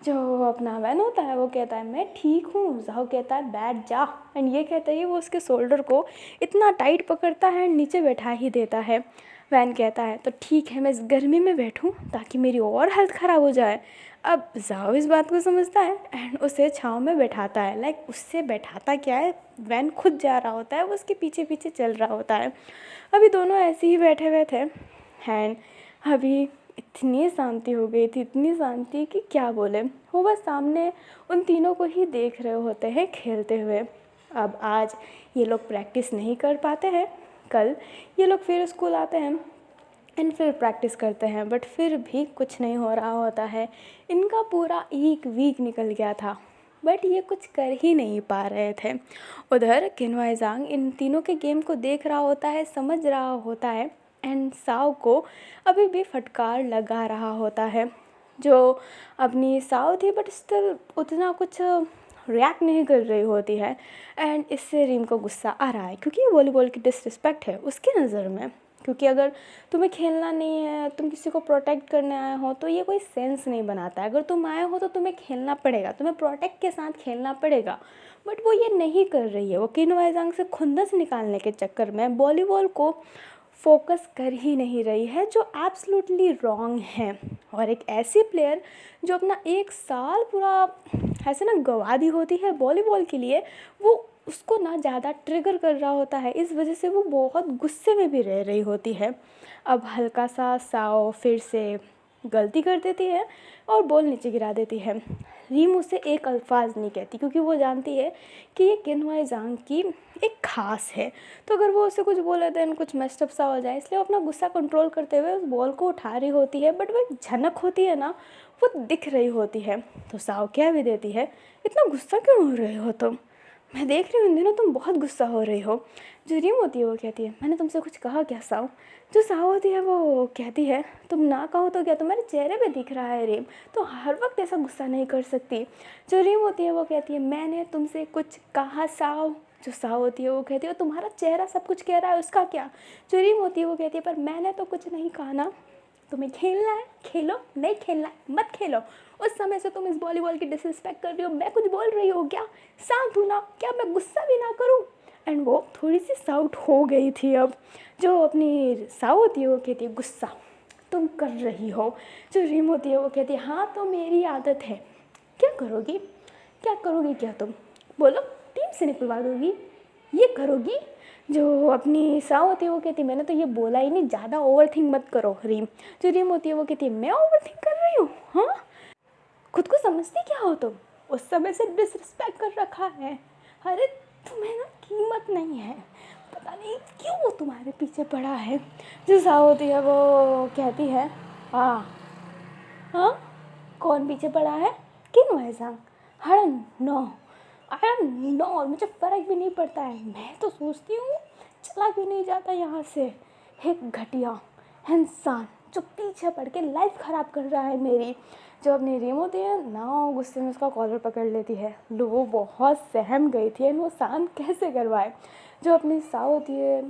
जो अपना वैन होता है वो कहता है मैं ठीक हूँ। जाओ कहता है बैठ जा, एंड ये कहते ही वो उसके शोल्डर को इतना टाइट पकड़ता है एंड नीचे बैठा ही देता है। वैन कहता है तो ठीक है, मैं इस गर्मी में बैठूं ताकि मेरी और हेल्थ ख़राब हो जाए। अब जाओ इस बात को समझता है एंड उसे छाँव में बैठाता है। लाइक उससे बैठाता क्या है, वैन खुद जा रहा होता है, वो उसके पीछे पीछे चल रहा होता है। अभी दोनों ऐसे ही बैठे हुए थे एंड अभी इतनी शांति हो गई थी, इतनी शांति कि क्या बोले। वो बस सामने उन तीनों को ही देख रहे होते हैं खेलते हुए। अब आज ये लोग प्रैक्टिस नहीं कर पाते हैं, कल ये लोग फिर स्कूल आते हैं एंड फिर प्रैक्टिस करते हैं, बट फिर भी कुछ नहीं हो रहा होता है। इनका पूरा एक वीक निकल गया था, बट ये कुछ कर ही नहीं पा रहे थे। उधर किन्वाइजांग इन तीनों के गेम को देख रहा होता है, समझ रहा होता है, एंड साव को अभी भी फटकार लगा रहा होता है। जो अपनी साव थी बट स्टिल उतना कुछ रिएक्ट नहीं कर रही होती है, एंड इससे रीम को गुस्सा आ रहा है, क्योंकि ये वॉलीबॉल की डिसरिस्पेक्ट है उसकी नज़र में। क्योंकि अगर तुम्हें खेलना नहीं है, तुम किसी को प्रोटेक्ट करने आए हो, तो ये कोई सेंस नहीं बनाता है। अगर तुम आए हो तो तुम्हें खेलना पड़ेगा, तुम्हें प्रोटेक्ट के साथ खेलना पड़ेगा, बट वो ये नहीं कर रही है। वो किन्वाइजांग से खुंदस निकालने के चक्कर में वॉलीबॉल को फोकस कर ही नहीं रही है, जो एब्सोल्युटली रॉन्ग है। और एक ऐसी प्लेयर जो अपना 1 साल पूरा ऐसे ना गंवा दी होती है वॉलीबॉल के लिए, वो उसको ना ज़्यादा ट्रिगर कर रहा होता है, इस वजह से वो बहुत गुस्से में भी रह रही होती है। अब हल्का सा साओ फिर से गलती कर देती है और बॉल नीचे गिरा देती है। रीम उसे एक अल्फाज नहीं कहती, क्योंकि वो जानती है कि ये किन्वाइजांग की एक ख़ास है, तो अगर वो उसे कुछ बोले देन कुछ मेस्टअप सा हो जाए, इसलिए वो अपना गुस्सा कंट्रोल करते हुए उस बॉल को उठा रही होती है। बट वो एक झनक होती है ना, वो दिख रही होती है, तो साओ कह भी देती है इतना गुस्सा क्यों हो रहे हो तुम, मैं देख रही हूँ इन दिनों तुम बहुत गुस्सा हो रही हो। जो रीम होती है वो कहती है मैंने तुमसे कुछ कहा क्या साओ। जो साओ होती है वो कहती है तुम ना कहो तो क्या, तुम्हारे चेहरे पे दिख रहा है रीम, तो हर वक्त ऐसा गुस्सा नहीं कर सकती। जो रीम होती है वो कहती है मैंने तुमसे कुछ कहा साओ। जो साओ होती है वो कहती है तुम्हारा चेहरा सब कुछ कह रहा है, उसका क्या। जो रीम होती है वो कहती है पर मैंने तो कुछ नहीं कहा ना, तुम्हें खेलना है खेलो, नहीं खेलना है मत खेलो। उस समय से तुम इस वॉलीबॉल की डिसरिस्पेक्ट कर रही हो, मैं कुछ बोल रही हूँ क्या, शांत हूँ ना, क्या मैं गुस्सा भी ना करूँ। एंड वो थोड़ी सी साउट हो गई थी। अब जो अपनी साउ होती है वो कहती है गुस्सा तुम कर रही हो। जो रीम होती है वो कहती है हाँ तो मेरी आदत है। क्या करोगी, क्या करोगी, क्या तुम बोलो, टीम से निकलवा दोगी, ये करोगी। जो अपनी साउ होती है वो कहती है मैंने तो ये बोला ही नहीं, ज़्यादा ओवर थिंक मत करो रीम। जो रीम होती है वो कहती है मैं ओवर थिंक कर रही हूँ, हाँ खुद को समझती क्या हो तुम, उस समय से डिसरिस्पेक्ट कर रखा है। अरे तुम्हें ना कीमत नहीं है, पता नहीं क्यों तुम्हारे पीछे पड़ा है। जो साउ होती है वो कहती है हाँ हाँ कौन पीछे पड़ा है, किन्वाइजांग। आई डोंट नो, और मुझे फ़र्क भी नहीं पड़ता है, मैं तो सोचती हूँ चला क्यों नहीं जाता यहाँ से। एक घटिया इंसान जो पीछे पड़ के लाइफ ख़राब कर रहा है मेरी। जो अपनी रीम होती है ना गुस्से में उसका कॉलर पकड़ लेती है। लो वो बहुत सहम गई थी एंड वो शांत कैसे करवाए। जो अपनी साउ होती है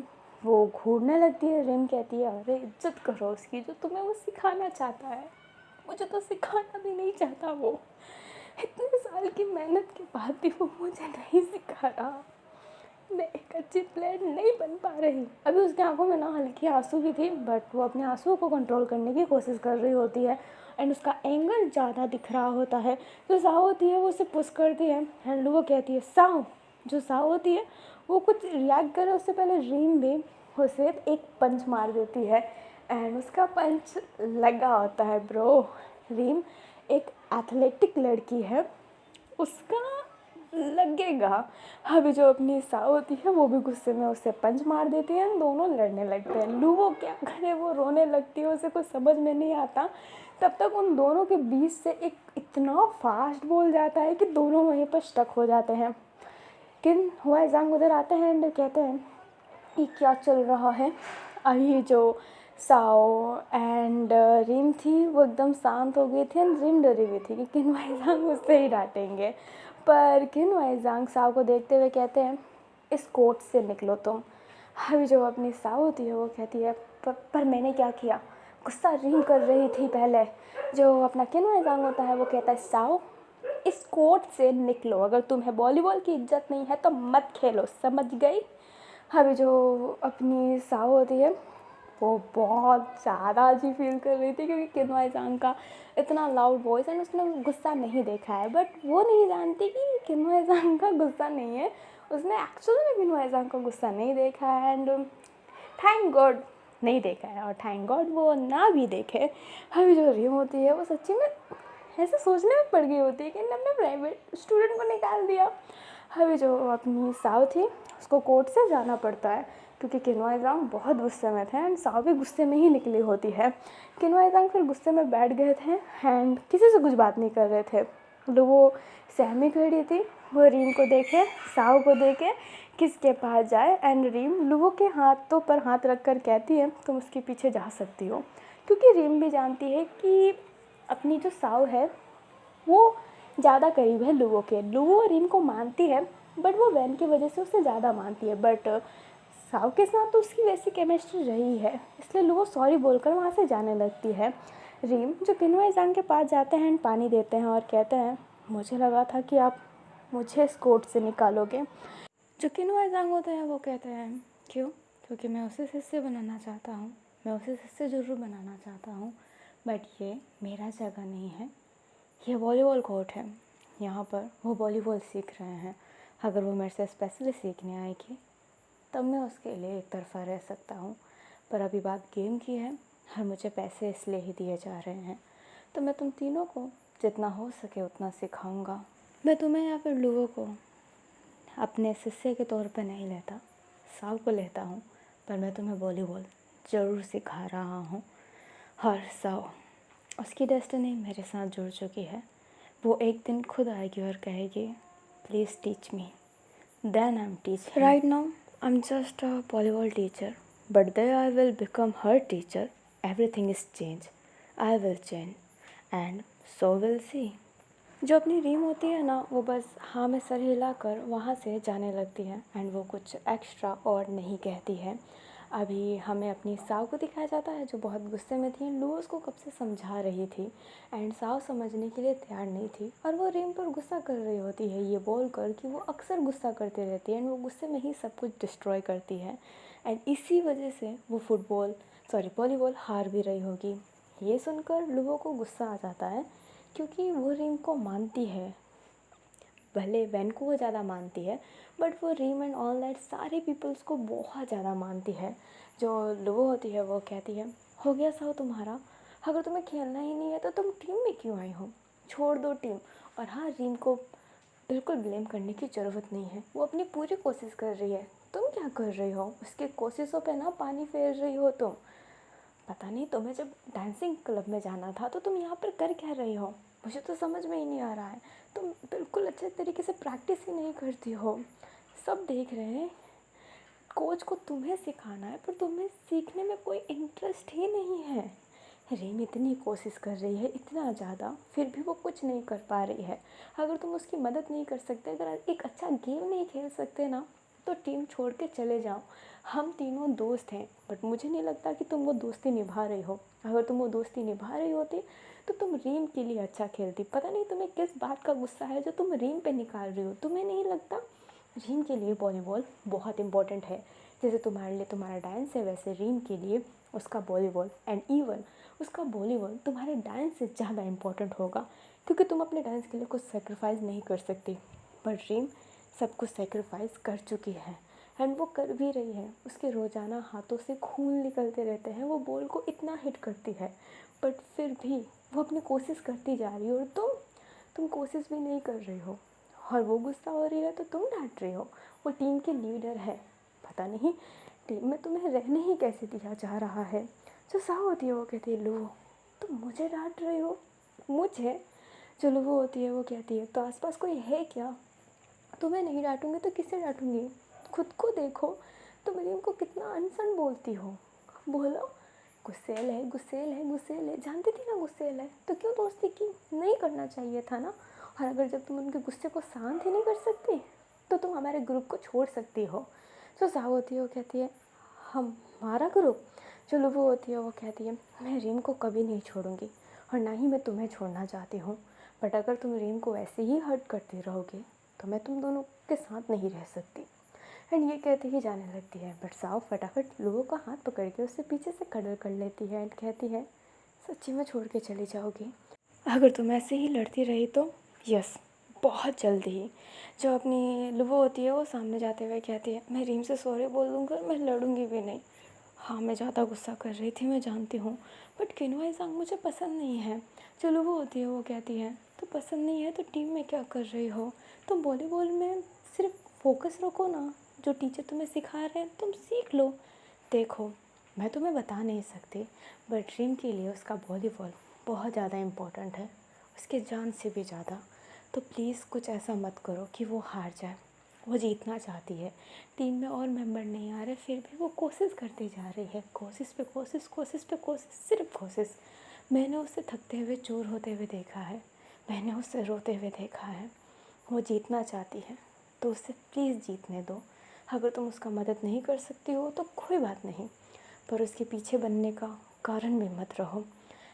वो घूरने लगती है। रिम कहती है अरे इज्जत करो उसकी, जो तुम्हें वो सिखाना चाहता है, मुझे तो सिखाना भी नहीं चाहता। वो इतने साल की मेहनत के बाद भी वो मुझे नहीं सिखा रहा। मैं एक अच्छी प्लेयर नहीं बन पा रही। अभी उसकी आंखों में ना हल्की आंसू भी थी, बट वो अपने आंसुओं को कंट्रोल करने की कोशिश कर रही होती है एंड उसका एंगर ज़्यादा दिख रहा होता है। जो साव होती है वो उसे पुश करती है एंड वो कहती है साव। जो साव होती है वो कुछ रिएक्ट करे उससे पहले रीम भी उसे एक पंच मार देती है एंड उसका पंच लगा होता है। ब्रो, रीम एक एथलेटिक लड़की है, उसका लगेगा। अभी जो अपनी साव होती है वो भी गुस्से में उससे पंच मार देती है, दोनों लड़ने लगते हैं। लूवो क्या करे, वो रोने लगती है, उसे कुछ समझ में नहीं आता। तब तक उन दोनों के बीच से एक इतना फास्ट बोल जाता है कि दोनों वहीं पर स्टक हो जाते हैं। किन हुआइज़ांग उधर आते हैं एंड कहते हैं ये क्या चल रहा है। अभी जो साओ एंड रीम थी वो एकदम शांत हो गई थी एंड रीम डरी हुई थी कि किन वाइज़ांग उससे ही डांटेंगे। पर किन वाइज़ांग साओ को देखते हुए कहते हैं इस कोर्ट से निकलो तुम। अभी जो अपनी साओ होती है वो कहती है पर मैंने क्या किया। गुस्सा रीम कर रही थी पहले। जो अपना किन वाइज़ांग होता है वो कहता है साओ इस कोर्ट से निकलो, अगर तुम्हें वॉलीबॉल की इज्जत नहीं है तो मत खेलो, समझ गई। अभी जो अपनी साव होती है वो बहुत ज़्यादा अजीब फील कर रही थी क्योंकि किन वाइज़ांग का इतना लाउड वॉइस एंड उसने गुस्सा नहीं देखा है। बट वो नहीं जानती कि किन वाइज़ांग का गुस्सा नहीं है, उसने एक्चुअली में किन वाइज़ांग का गुस्सा नहीं देखा है एंड थैंक गॉड नहीं देखा है। और थैंक गॉड वो ना भी देखे। अभी जो रीम होती है वो सच्ची में ऐसे सोचने में पड़ गई होती है कि हमने प्राइवेट स्टूडेंट को निकाल दिया। अभी जो अपनी साव थी उसको कोर्ट से जाना पड़ता है क्योंकि किन वाइज़ांग बहुत गुस्से में थे एंड साव भी गुस्से में ही निकली होती है। किन वाइज़ांग फिर गुस्से में बैठ गए थे एंड किसी से कुछ बात नहीं कर रहे थे। तो वो सहमी खड़ी थी, वो रीम को देखे, साव को देखे किसके पास जाए एंड रीम लुवो के हाथों पर हाथ रख कर कहती है तुम उसके पीछे जा सकती हो। क्योंकि रीम भी जानती है कि अपनी जो साव है वो ज़्यादा करीब है लुवो के। लुवो रीम को मानती है बट वो वैन की वजह से उससे ज़्यादा मानती है। बट साव के साथ तो उसकी वैसी केमिस्ट्री रही है, इसलिए लुवो सॉरी बोलकर वहाँ से जाने लगती है। रीम जो किन वाइज़ांग के पास जाते हैं पानी देते हैं और कहते हैं मुझे लगा था कि आप मुझे इस कोर्ट से निकालोगे। जो किन वाइज़ांग होते हैं वो कहते हैं क्यों, क्योंकि मैं उसे शिष्य बनाना चाहता हूँ, मैं उसे शिष्य ज़रूर बनाना चाहता हूँ, बट ये मेरा जगह नहीं है, ये वॉलीबॉल कोर्ट है, यहाँ पर वो वॉलीबॉल सीख रहे हैं। अगर वो मेरे से स्पेशली सीखने आएगी तब मैं उसके लिए एक तरफा रह सकता हूँ, पर अभी बात गेम की है और मुझे पैसे इसलिए ही दिए जा रहे हैं, तो मैं तुम तीनों को जितना हो सके उतना सिखाऊंगा। मैं तुम्हें या फिर लुवो को अपने शिष्य के तौर पर नहीं लेता, साव को लेता हूँ, पर मैं तुम्हें वॉलीबॉल ज़रूर सिखा रहा हूँ। और साव उसकी डेस्टिनी मेरे साथ जुड़ चुकी है, वो एक दिन खुद आएगी और कहेगी please teach me, then I am teach. Right now I am just a volleyball teacher, but there I will become her teacher, everything is change, I will change and so will see. जो अपनी रीम होती है ना वो बस हाँ में sir हिलाकर वहाँ से जाने लगती है एंड वो कुछ एक्स्ट्रा और नहीं कहती है। अभी हमें अपनी साव को दिखाया जाता है जो बहुत गुस्से में थी। लुवो उसको कब से समझा रही थी एंड साव समझने के लिए तैयार नहीं थी और वो रीम पर गुस्सा कर रही होती है ये बोल कर कि वो अक्सर गुस्सा करती रहती है एंड वो गुस्से में ही सब कुछ डिस्ट्रॉय करती है एंड इसी वजह से वो वॉलीबॉल हार भी रही होगी। ये सुनकर लुवो को गुस्सा आ जाता है क्योंकि वो रीम को मानती है, भले वैन को वो ज़्यादा मानती है बट वो रीम एंड ऑल दैट सारे पीपल्स को बहुत ज़्यादा मानती है। जो लुवो होती है वो कहती है हो गया साव तुम्हारा, अगर तुम्हें खेलना ही नहीं है तो तुम टीम में क्यों आई हो, छोड़ दो टीम। और हाँ, रीम को बिल्कुल ब्लेम करने की ज़रूरत नहीं है, वो अपनी पूरी कोशिश कर रही है। तुम क्या कर रही हो, उसकी कोशिशों पे ना पानी फेर रही हो तुम। पता नहीं तुम्हें जब डांसिंग क्लब में जाना था तो तुम यहाँ पर कर क्या रही हो, मुझे तो समझ में ही नहीं आ रहा है। तुम बिल्कुल अच्छे तरीके से प्रैक्टिस ही नहीं करती हो, सब देख रहे हैं। कोच को तुम्हें सिखाना है पर तुम्हें सीखने में कोई इंटरेस्ट ही नहीं है। रीम इतनी कोशिश कर रही है, इतना ज़्यादा, फिर भी वो कुछ नहीं कर पा रही है। अगर तुम उसकी मदद नहीं कर सकते, अगर एक अच्छा गेम नहीं खेल सकते ना तो टीम छोड़ के चले जाओ। हम तीनों दोस्त हैं बट मुझे नहीं लगता कि तुम वो दोस्ती निभा रही हो। अगर तुम वो दोस्ती निभा रही होती तो तुम रीम के लिए अच्छा खेलती। पता नहीं तुम्हें किस बात का गुस्सा है जो तुम रीम पे निकाल रही हो। तुम्हें नहीं लगता रीम के लिए वॉलीबॉल बहुत इम्पोर्टेंट है। जैसे तुम्हारे लिए तुम्हारा डांस है, वैसे रीम के लिए उसका वॉलीबॉल, एंड इवन उसका वॉलीबॉल तुम्हारे डांस से ज़्यादा इम्पोर्टेंट होगा, क्योंकि तुम अपने डांस के लिए कुछ सेक्रीफाइस नहीं कर सकती, पर रीम सब कुछ सेक्रीफाइस कर चुकी है एंड वो कर भी रही है। उसके रोज़ाना हाथों से खून निकलते रहते हैं, वो बॉल को इतना हिट करती है, बट फिर भी वो अपनी कोशिश करती जा रही हो, और तुम कोशिश भी नहीं कर रही हो, और वो गुस्सा हो रही है तो तुम डांट रही हो। वो टीम की लीडर है, पता नहीं टीम में तुम्हें रहने ही कैसे दिया जा रहा है। जो सा होती है वो कहती है, लो तुम मुझे डांट रही हो, मुझे। जो लुवो होती है वो कहती है, तो आसपास कोई है क्या? तुम्हें नहीं डांटूंगी तो किसे डांटूंगी? खुद को देखो, तुम रीम को कितना अनसन बोलती हो। बोलो गुस्सेल है, गुस्सेल है, गुस्सेल है, जानती थी ना गुस्सेल है, तो क्यों दोस्ती की? नहीं करना चाहिए था ना। और अगर जब तुम उनके गुस्से को शांत ही नहीं कर सकती, तो तुम हमारे ग्रुप को छोड़ सकती हो। जो साहु होती है वो कहती है, हमारा ग्रुप? जो लुबो होती है वो कहती है, मैं रीम को कभी नहीं छोड़ूंगी, और ना ही मैं तुम्हें छोड़ना चाहती हूँ, बट अगर तुम रीम को ऐसे ही हर्ट करती रहोगे तो मैं तुम दोनों के साथ नहीं रह सकती। एंड ये कहते ही जाने लगती है, बट साओ फटाफट लुओ का हाथ पकड़ के उससे पीछे से कडल कर लेती है एंड कहती है, सच्ची में छोड़ के चली जाओगी? अगर तुम ऐसे ही लड़ती रही तो यस, बहुत जल्दी ही। जो अपनी लुवो होती है वो सामने जाते हुए कहती है, मैं रीम से सॉरी बोल दूँगी और मैं लड़ूंगी भी नहीं। हाँ, मैं ज़्यादा गुस्सा कर रही थी, मैं जानती हूँ, बट किनवाई सांग मुझे पसंद नहीं है। जो लुवो होती है वो कहती है, तो पसंद नहीं है तो टीम में क्या कर रही हो? तुम वॉलीबॉल में सिर्फ फोकस रखो ना, जो टीचर तुम्हें सिखा रहे हैं तुम सीख लो। देखो, मैं तुम्हें बता नहीं सकती, बट ड्रीम के लिए उसका वॉलीबॉल बहुत ज़्यादा इम्पोर्टेंट है, उसके जान से भी ज़्यादा। तो प्लीज़ कुछ ऐसा मत करो कि वो हार जाए। वो जीतना चाहती है, टीम में और मेंबर नहीं आ रहे, फिर भी वो कोशिश करती जा रही है, कोशिश पे कोशिश, कोशिश पे कोशिश, सिर्फ कोशिश। मैंने उसे थकते हुए, चोर होते हुए देखा है, मैंने उसे रोते हुए देखा है। वो जीतना चाहती है, तो उसे प्लीज़ जीतने दो। अगर तुम उसका मदद नहीं कर सकती हो तो कोई बात नहीं, पर उसके पीछे बनने का कारण भी मत रहो।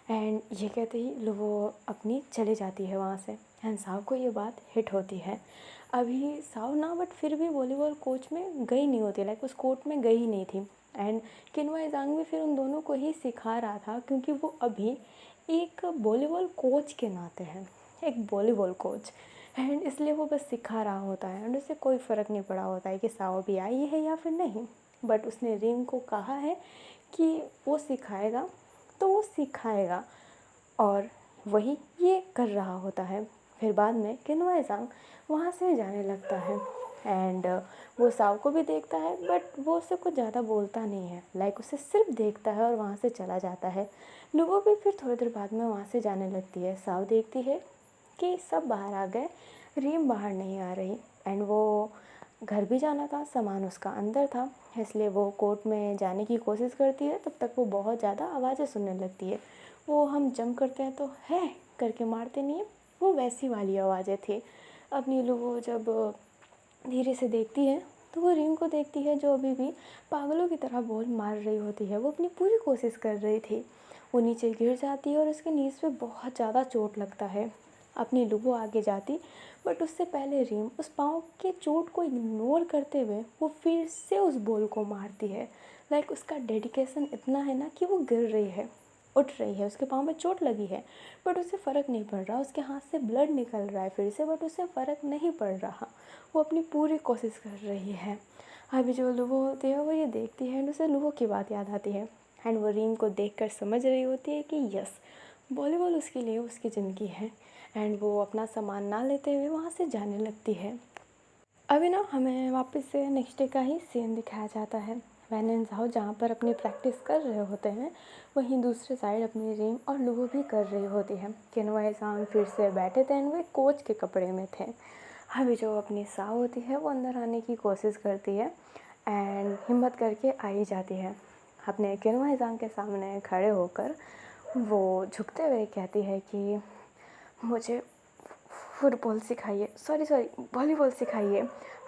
एंड ये कहते ही वो अपनी चली जाती है वहाँ से। एंड साव को ये बात हिट होती है। अभी साव ना, बट फिर भी वॉलीबॉल कोच में गई नहीं होती, लाइक उस कोर्ट में गई ही नहीं थी। एंड किनवाई जांग भी फिर उन दोनों को ही सिखा रहा था, क्योंकि वो अभी एक वॉलीबॉल कोच के नाते हैं, एक वॉलीबॉल कोच। एंड इसलिए वो बस सिखा रहा होता है, एंड उसे कोई फ़र्क नहीं पड़ा होता है कि साव भी आई है या फिर नहीं। बट उसने रिम को कहा है कि वो सिखाएगा तो वो सिखाएगा, और वही ये कर रहा होता है। फिर बाद में किनवाई जांग वहाँ से जाने लगता है, एंड वो साव को भी देखता है, बट वो उससे कुछ ज़्यादा बोलता नहीं है, लाइक उसे सिर्फ देखता है और वहाँ से चला जाता है। लुबो भी फिर थोड़ी देर बाद में वहाँ से जाने लगती है। साव देखती है कि सब बाहर आ गए, रीम बाहर नहीं आ रही, एंड वो घर भी जाना था, सामान उसका अंदर था, इसलिए वो कोर्ट में जाने की कोशिश करती है। तब तक वो बहुत ज़्यादा आवाज़ें सुनने लगती है। वो हम जंप करते हैं तो है करके मारते नहीं है, वो वैसी वाली आवाज़ें थी। अब नीलू वो जब धीरे से देखती है तो वो रीम को देखती है, जो अभी भी पागलों की तरह बॉल मार रही होती है। वो अपनी पूरी कोशिश कर रही थी। वो नीचे गिर जाती है और उसके नीज़ पे बहुत ज़्यादा चोट लगता है। अपनी लुबो आगे जाती, बट उससे पहले रीम उस पाँव के चोट को इग्नोर करते हुए वो फिर से उस बॉल को मारती है। लाइक उसका डेडिकेशन इतना है ना कि वो गिर रही है, उठ रही है, उसके पाँव में चोट लगी है, बट उसे फ़र्क नहीं पड़ रहा। उसके हाथ से ब्लड निकल रहा है फिर से, बट उसे फ़र्क नहीं पड़ रहा। वो अपनी पूरी कोशिश कर रही है। अभी जो लुबो होती है वो ये देखती है, एंड उसे लुबो की बात याद आती है, एंड वो रीम को देखकर समझ रही होती है कि यस, वॉलीबॉल उसके लिए उसकी ज़िंदगी है। एंड वो अपना सामान ना लेते हुए वहाँ से जाने लगती है। अभी ना हमें वापस से नेक्स्ट डे का ही सीन दिखाया जाता है। वैन एंड झाओ जहाँ पर अपनी प्रैक्टिस कर रहे होते हैं, वहीं दूसरे साइड अपनी रीम और लुबो भी कर रही होती है। किनवाई सांग फिर से बैठे थे, एंड वे कोच के कपड़े में थे। अभी जो अपनी साव होती है वो अंदर आने की कोशिश करती है, एंड हिम्मत करके आ ही जाती है। अपने किनवाई सांग के सामने खड़े होकर वो झुकते हुए कहती है कि मुझे फुटबॉल सिखाइए, सॉरी वॉलीबॉल सिखाइए।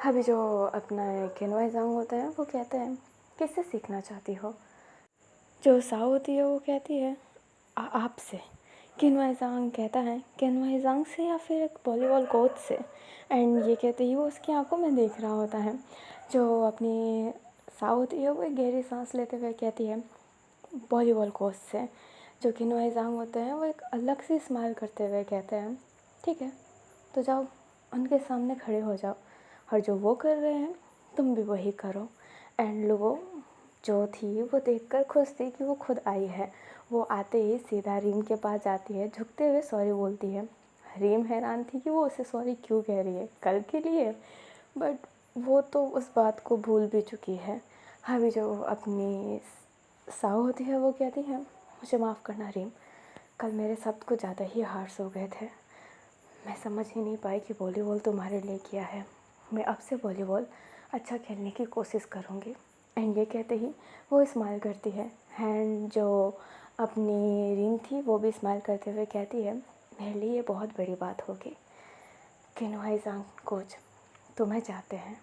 अभी जो अपना किनवाई सांग होता है वो कहते हैं, किससे सीखना चाहती हो? जो साव होती है वो कहती है, आपसे। किन्वाईज़ांग कहता है किन्वाईज़ांग से या फिर एक वॉलीबॉल कोच से। एंड ये कहते ही वो उसकी आंखों में देख रहा होता है। जो अपनी साव होती है वो एक गहरी सांस लेते हुए कहती है वॉलीबॉल कोच से। जो किन्वाईज़ांग होते हैं वो एक अलग सी स्माइल करते हुए कहते हैं ठीक है, तो जाओ उनके सामने खड़े हो जाओ और जो वो कर रहे हैं तुम भी वही करो। एंड लुवो जो थी वो देखकर खुश थी कि वो खुद आई है। वो आते ही सीधा रीम के पास जाती है, झुकते हुए सॉरी बोलती है। रीम हैरान थी कि वो उसे सॉरी क्यों कह रही है, कल के लिए, बट वो तो उस बात को भूल भी चुकी है। अभी जो अपनी साव होती है वो कहती है मुझे माफ़ करना रीम, कल मेरे साथ कुछ ज़्यादा ही हार्श हो गए थे। मैं समझ ही नहीं पाई कि वॉलीबॉल तुम्हारे लिए किया है। मैं अब से वॉलीबॉल अच्छा खेलने की कोशिश करूँगी। एंड ये कहते ही वो स्माइल करती है। एंड जो अपनी रीम थी वो भी स्माइल करते हुए कहती है मेरे लिए ये बहुत बड़ी बात होगी। किन्वाईज़ांग कोच तुम्हें चाहते हैं,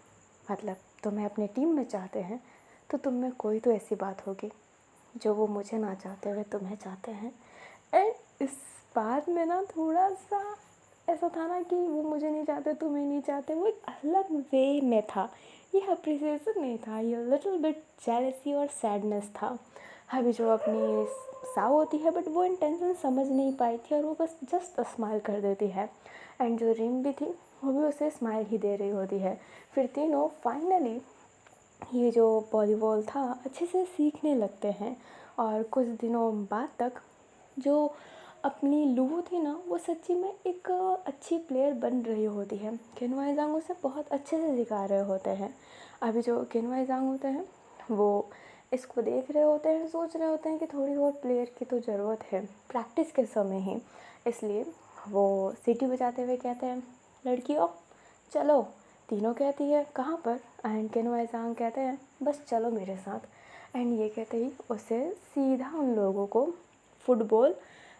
मतलब तुम्हें अपनी टीम में चाहते हैं, तो तुम में कोई तो ऐसी बात होगी जो वो मुझे ना चाहते हुए तुम्हें चाहते हैं। एंड इस बात में ना थोड़ा सा ऐसा था ना कि वो मुझे नहीं चाहते तुम्हें नहीं चाहते, वो एक अलग वे में था। ये अप्रिसिएशन नहीं था, ये लिटिल बिट जेलसी और सैडनेस था। अभी जो अपनी साव होती है बट वो इंटेंशन समझ नहीं पाई थी और वो बस जस्ट स्माइल कर देती है। एंड जो रिम भी थी वो भी उसे स्माइल ही दे रही होती है। फिर तीनों फाइनली ये जो वॉलीबॉल था अच्छे से सीखने लगते हैं। और कुछ दिनों बाद तक जो अपनी लुवो थी ना वो सच्ची में एक अच्छी प्लेयर बन रही होती है। किन्वाईज़ांग उसे बहुत अच्छे से सिखा रहे होते हैं। अभी जो किन्वाईज़ांग होते हैं वो इसको देख रहे होते हैं, सोच रहे होते हैं कि थोड़ी और प्लेयर की तो ज़रूरत है प्रैक्टिस के समय ही। इसलिए वो सीटी बजाते हुए कहते हैं लड़कियों चलो। तीनों कहती है कहाँ पर। एंड किन्वाईज़ांग कहते हैं बस चलो मेरे साथ। एंड ये कहते ही उसे सीधा उन लोगों को फुटबॉल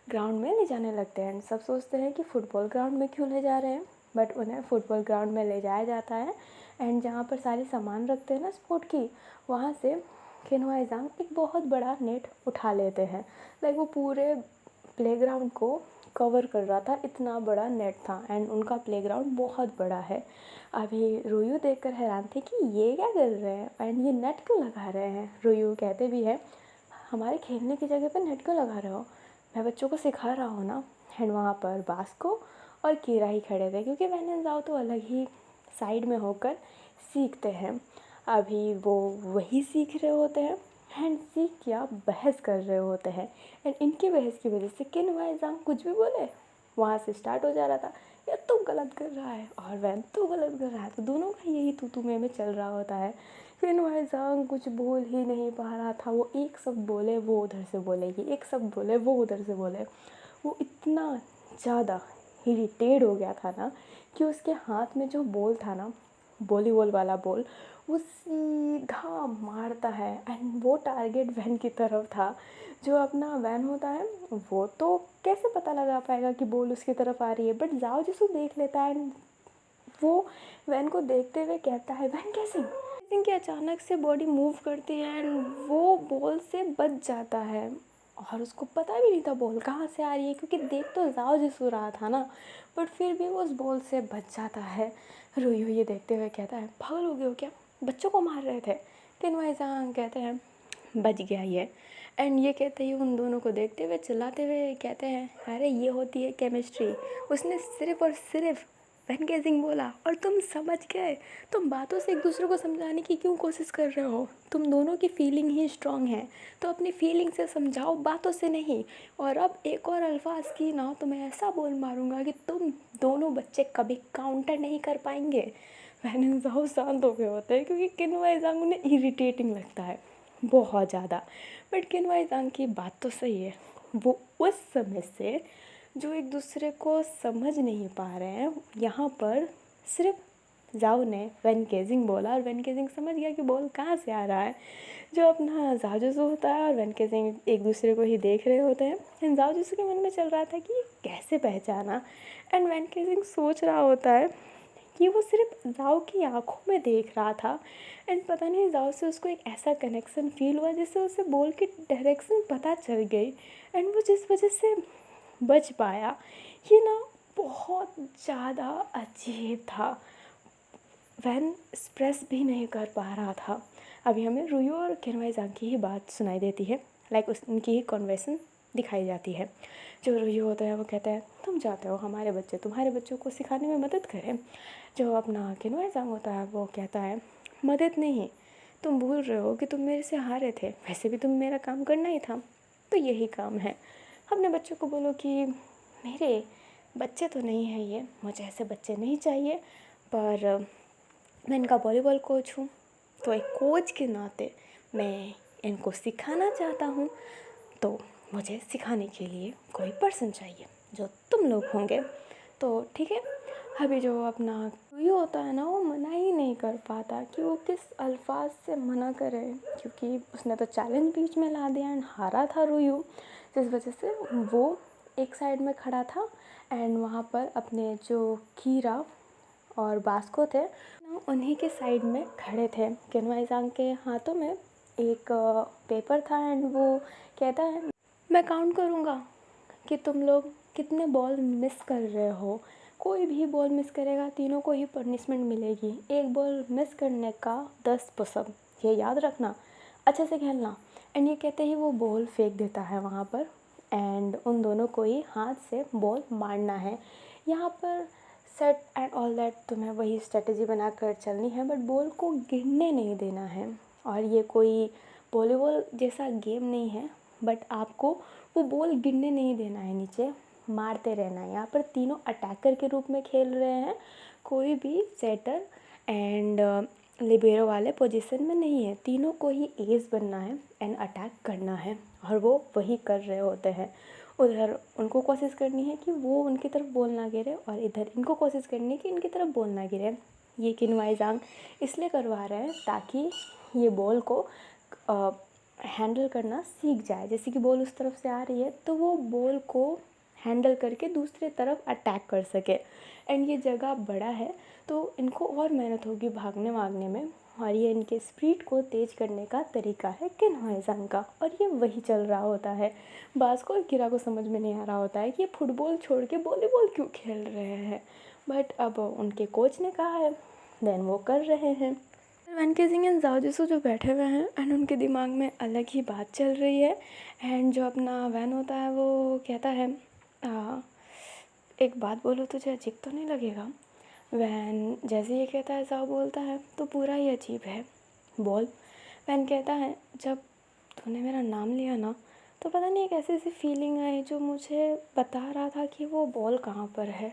ग्राउंड में ले जाने लगते हैं। सब सोचते हैं कि फ़ुटबॉल ग्राउंड में क्यों ले जा रहे हैं, बट उन्हें फ़ुटबॉल ग्राउंड में ले जाया जाता है। एंड जहाँ पर सारे सामान रखते हैं ना स्पोर्ट की, वहाँ से किन्वाईज़ांग एक बहुत बड़ा नेट उठा लेते हैं। लाइक वो पूरे प्लेग्राउंड को कवर कर रहा था, इतना बड़ा नेट था। एंड उनका प्लेग्राउंड बहुत बड़ा है। अभी रुयू देखकर हैरान थे कि ये क्या कर रहे हैं एंड ये नेट क्यों लगा रहे हैं। रुयू कहते भी है हमारे खेलने की जगह पर नेट क्यों लगा रहे हो, मैं बच्चों को सिखा रहा हूँ ना। एंड वहाँ पर बास्को और कीरा ही खड़े थे क्योंकि वैन एंड ज़ाओ तो अलग ही साइड में होकर सीखते हैं। अभी वो वही सीख रहे होते हैं एंड सीख क्या बहस कर रहे होते हैं। एंड इनकी बहस की वजह से किन्वाईज़ांग कुछ भी बोले वहाँ से स्टार्ट हो जा रहा था, या तू गलत कर रहा है और वैन तू गलत कर रहा है, तो दोनों का यही तू में चल रहा होता है। किन्वाईज़ांग कुछ बोल ही नहीं पा रहा था। वो एक शब्द बोले वो उधर से बोलेगी, एक शब्द बोले वो उधर से बोले। वो इतना ज़्यादा इरिटेट हो गया था ना कि उसके हाथ में जो बॉल था ना, वॉलीबॉल वाला बॉल, वो सीधा मारता है। एंड वो टारगेट वैन की तरफ था। जो अपना वैन होता है वो तो कैसे पता लगा पाएगा कि बॉल उसकी तरफ आ रही है, बट जाओ जिसको देख लेता है। एंड वो वैन को देखते हुए कहता है वैन कैसे कि अचानक से बॉडी मूव करती है एंड वो बॉल से बच जाता है। और उसको पता भी नहीं था बॉल कहाँ से आ रही है क्योंकि देख तो जाओ जिसको रहा था ना, बट फिर भी वो उस बॉल से बच जाता है। रोई हुई ये देखते हुए कहता है पागल हो गए हो क्या, बच्चों को मार रहे थे। किन्वाईज़ांग कहते हैं बच गया ये। एंड ये कहते ही उन दोनों को देखते हुए चिल्लाते हुए कहते हैं अरे ये होती है केमिस्ट्री। उसने सिर्फ और सिर्फ वैन गेजिंग बोला और तुम समझ गए। तुम बातों से एक दूसरे को समझाने की क्यों कोशिश कर रहे हो, तुम दोनों की फीलिंग ही स्ट्रांग है, तो अपनी फीलिंग से समझाओ, बातों से नहीं। और अब एक और अल्फाज की ना तो मैं ऐसा बोल मारूंगा कि तुम दोनों बच्चे कभी काउंटर नहीं कर पाएंगे। वैन ज़ाओ शांत हो गए होते हैं क्योंकि किन्वाईज़ांग उन्हें इरिटेटिंग लगता है बहुत ज़्यादा। बट किन्वाईज़ांग की बात तो सही है, वो उस समय से जो एक दूसरे को समझ नहीं पा रहे हैं, यहाँ पर सिर्फ जाओ ने वैन गेजिंग बोला और वैन गेजिंग समझ गया कि बॉल कहाँ से आ रहा है। जो अपना जाओजुसु होता है और वैन गेजिंग एक दूसरे को ही देख रहे होते हैं। एंड जाओजुसु के मन में चल रहा था कि कैसे पहचाना। एंड वैन गेजिंग सोच रहा होता है कि वो सिर्फ जाओ की आंखों में देख रहा था। एंड पता नहीं जाओ से उसको एक ऐसा कनेक्शन फील हुआ जिससे उसे बॉल की डायरेक्शन पता चल गई। एंड वो जिस वजह से बच पाया, ये ना बहुत ज़्यादा अजीब था। वैन एक्सप्रेस भी नहीं कर पा रहा था। अभी हमें रुयो और किन्वय की ही बात सुनाई देती है, लाइक उनकी ही कन्वर्सेशन दिखाई जाती है। जो रुयो होता है वो कहता है तुम चाहते हो हमारे बच्चे तुम्हारे बच्चों को सिखाने में मदद करें। जो अपना किन्वय होता है वो कहता है मदद नहीं, तुम भूल रहे हो कि तुम मेरे से हारे थे, वैसे भी तुम मेरा काम करना ही था, तो यही काम है। अपने बच्चों को बोलो कि मेरे बच्चे तो नहीं हैं ये, मुझे ऐसे बच्चे नहीं चाहिए, पर मैं इनका वॉलीबॉल कोच हूँ, तो एक कोच के नाते मैं इनको सिखाना चाहता हूँ, तो मुझे सिखाने के लिए कोई पर्सन चाहिए जो तुम लोग होंगे। तो ठीक है। अभी जो अपना रुयो होता है ना, वो मना ही नहीं कर पाता कि वो किस अल्फाज से मना करे, क्योंकि उसने तो चैलेंज बीच में ला दिया एंड हारा था रुयो, जिस वजह से वो एक साइड में खड़ा था एंड वहाँ पर अपने जो कीरा और बास्को थे उन्हीं के साइड में खड़े थे। किन्वय के हाथों में एक पेपर था एंड वो कहता है मैं काउंट करूँगा कि तुम लोग कितने बॉल मिस कर रहे हो, कोई भी बॉल मिस करेगा तीनों को ही पनिशमेंट मिलेगी, एक बॉल मिस करने का 10 पुशअप, ये याद रखना, अच्छे से खेलना। एंड ये कहते ही वो बॉल फेंक देता है वहाँ पर एंड उन दोनों को ही हाथ से बॉल मारना है। यहाँ पर सेट एंड ऑल दैट तुम्हें वही स्ट्रेटजी बना कर चलनी है, बट बॉल को गिरने नहीं देना है। और ये कोई वॉलीबॉल जैसा गेम नहीं है, बट आपको वो बॉल गिरने नहीं देना है, नीचे मारते रहना है। यहाँ पर तीनों अटैकर के रूप में खेल रहे हैं, कोई भी सेटर एंड लिबेरो वाले पोजीशन में नहीं है, तीनों को ही एज बनना है एंड अटैक करना है, और वो वही कर रहे होते हैं। उधर उनको कोशिश करनी है कि वो उनकी तरफ बॉल ना गिरे और इधर इनको कोशिश करनी है कि इनकी तरफ बॉल ना गिरे। ये किन्वय इसलिए करवा रहे हैं ताकि ये बॉल को हैंडल करना सीख जाए। जैसे कि बॉल उस तरफ से आ रही है तो वो बॉल को हैंडल करके दूसरे तरफ अटैक कर सके। एंड ये जगह बड़ा है तो इनको और मेहनत होगी भागने वागने में, और ये इनके स्पीड को तेज़ करने का तरीका है किन्वय का, और ये वही चल रहा होता है। बास्को और कीरा को समझ में नहीं आ रहा होता है कि ये फुटबॉल छोड़ के वॉलीबॉल क्यों खेल रहे हैं, बट अब उनके कोच ने कहा है देन वो कर रहे हैं। वैन केजिंग एंड जाओ जिसो जो बैठे हुए हैं एंड उनके दिमाग में अलग ही बात चल रही है। एंड जो अपना वैन होता है वो कहता है एक बात बोलो तुझे अजीब तो नहीं लगेगा। वैन जैसे ये कहता है जाओ बोलता है तो पूरा ही अजीब है, बोल। वैन कहता है जब तूने मेरा नाम लिया ना तो पता नहीं एक ऐसी सी फीलिंग आई जो मुझे बता रहा था कि वो बॉल कहाँ पर है।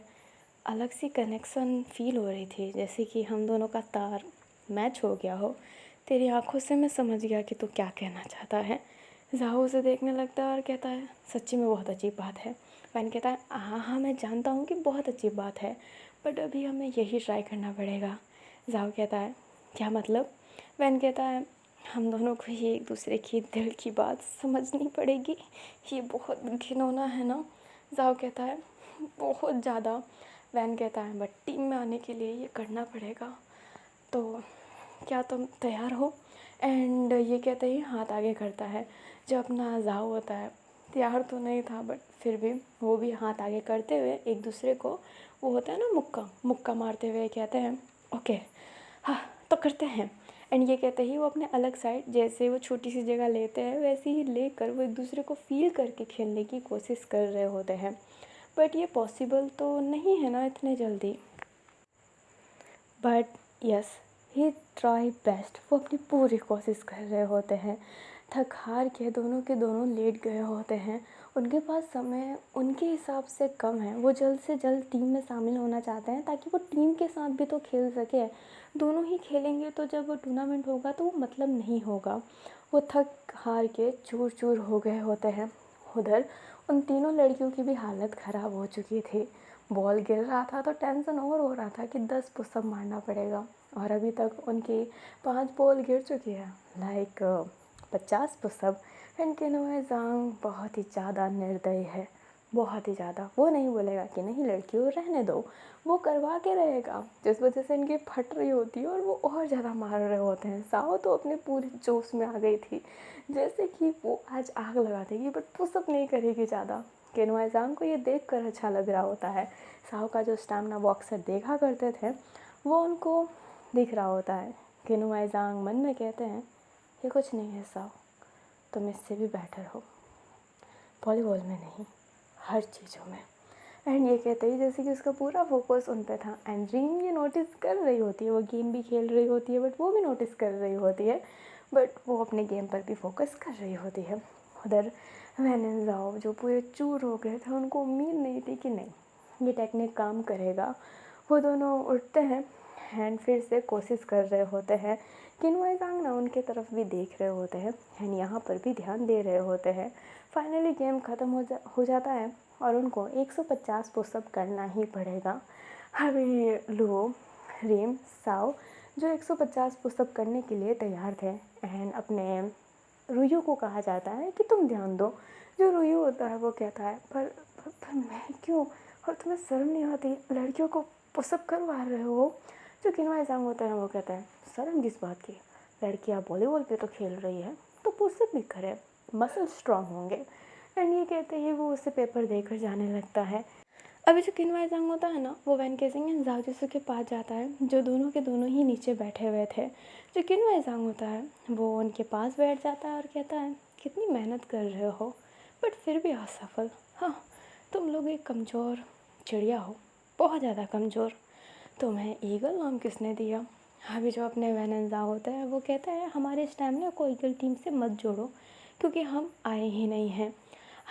अलग सी कनेक्शन फील हो रही थी, जैसे कि हम दोनों का तार मैच हो गया हो। तेरी आंखों से मैं समझ गया कि तू क्या कहना चाहता है। जाहू उसे देखने लगता है और कहता है सच्ची में बहुत अजीब बात है। वैन कहता है हाँ हाँ मैं जानता हूँ कि बहुत अजीब बात है, बट अभी हमें यही ट्राई करना पड़ेगा। जाहू कहता है क्या मतलब। वैन कहता है हम दोनों को ही एक दूसरे की दिल की बात समझनी पड़ेगी, ये बहुत घिनौना है ना। जाहू कहता है बहुत ज़्यादा। वैन कहता है बट टीम में आने के लिए ये करना पड़ेगा, तो क्या तुम तैयार हो। एंड ये कहते ही हाथ आगे करता है। जो अपना जाओ होता है तैयार तो नहीं था, बट फिर भी वो भी हाथ आगे करते हुए एक दूसरे को, वो होता है ना मुक्का मारते हुए कहते हैं ओके हाँ तो करते हैं। एंड ये कहते ही वो अपने अलग साइड, जैसे वो छोटी सी जगह लेते हैं वैसे ही लेकर वो एक दूसरे को फील करके खेलने की कोशिश कर रहे होते हैं, बट ये पॉसिबल तो नहीं है ना इतने जल्दी। But yes he try best, वो अपनी पूरी कोशिश कर रहे होते हैं। थक हार के दोनों लेट गए होते हैं। उनके पास समय उनके हिसाब से कम है, वो जल्द से जल्द टीम में शामिल होना चाहते हैं ताकि वो टीम के साथ भी तो खेल सके। दोनों ही खेलेंगे तो जब वो टूर्नामेंट होगा तो वो मतलब नहीं होगा। वो थक हार के चूर चूर हो गए होते हैं। उधर उन तीनों लड़कियों की भी हालत ख़राब हो चुकी थी। बॉल गिर रहा था तो टेंशन और हो रहा था कि 10 पुशअप मारना पड़ेगा, और अभी तक उनकी 5 बॉल गिर चुकी है, लाइक 50 पुशअप। एंड किन्वय बहुत ही ज़्यादा निर्दयी है, बहुत ही ज़्यादा। वो नहीं बोलेगा कि नहीं लड़कियों रहने दो, वो करवा के रहेगा, जिस वजह से इनकी फट रही होती है और वो और ज़्यादा मार रहे होते हैं। साओ तो अपने पूरे जोश में आ गई थी, जैसे कि वो आज आग लगा देगी, बट पुशअप नहीं करेगी ज़्यादा। किन्हुआज़ांग को ये देखकर अच्छा लग रहा होता है। साओ का जो स्टैमिना बॉक्सर देखा करते थे वो उनको दिख रहा होता है। किन्हुआज़ांग मन में कहते हैं ये कुछ नहीं है साओ, तुम इससे भी बेटर हो, वॉलीबॉल में नहीं हर चीज़ों में। एंड ये कहते ही जैसे कि उसका पूरा फोकस उन पे था। एंड ड्रीम ये नोटिस कर रही होती है, वो गेम भी खेल रही होती है बट वो भी नोटिस कर रही होती है, बट वो अपने गेम पर भी फोकस कर रही होती है। उधर वैन एंड ज़ाओ जो पूरे चूर हो गए थे, उनको उम्मीद नहीं थी कि नहीं ये टेक्निक काम करेगा। वो दोनों उठते हैं एंड फिर से कोशिश कर रहे होते हैं। किन्हुआज़ांग ना उनके तरफ भी देख रहे होते हैं एंड यहाँ पर भी ध्यान दे रहे होते हैं। फाइनली गेम ख़त्म हो जाता है और उनको 150 पुशअप करना ही पड़ेगा। अभी लुओ, रीम, साओ जो 150 पुशअप करने के लिए तैयार थे एंड अपने रुयू को कहा जाता है कि तुम ध्यान दो। जो रुयू होता है वो कहता है पर मैं क्यों, और तुम्हें शर्म नहीं आती, लड़कियों को पुशअप करवा रहे हो। जो किन्हुआज़ांग होता है वो कहता है शर्म किस बात की, लड़कियाँ वॉलीबॉल पे तो खेल रही है तो पुशअप भी करे, मसल स्ट्रांग होंगे। एंड ये कहते ही वो उसे पेपर देकर जाने लगता है। अभी जो किन्हुआज़ांग होता है ना वो वैन केजिंग एंड ज़ाओ जिसू के पास जाता है जो दोनों के दोनों ही नीचे बैठे हुए थे। जो किन्हुआज़ांग होता है वो उनके पास बैठ जाता है और कहता है कितनी मेहनत कर रहे हो बट फिर भी असफल। हाँ, तुम लोग एक कमज़ोर चिड़िया हो, बहुत ज़्यादा कमज़ोर। तुम्हें ईगल नाम किसने दिया। अभी जो अपने वैन एंड ज़ाओ होता है वो कहता है हमारे स्टैमिना को ईगल टीम से मत जोड़ो क्योंकि हम आए ही नहीं हैं।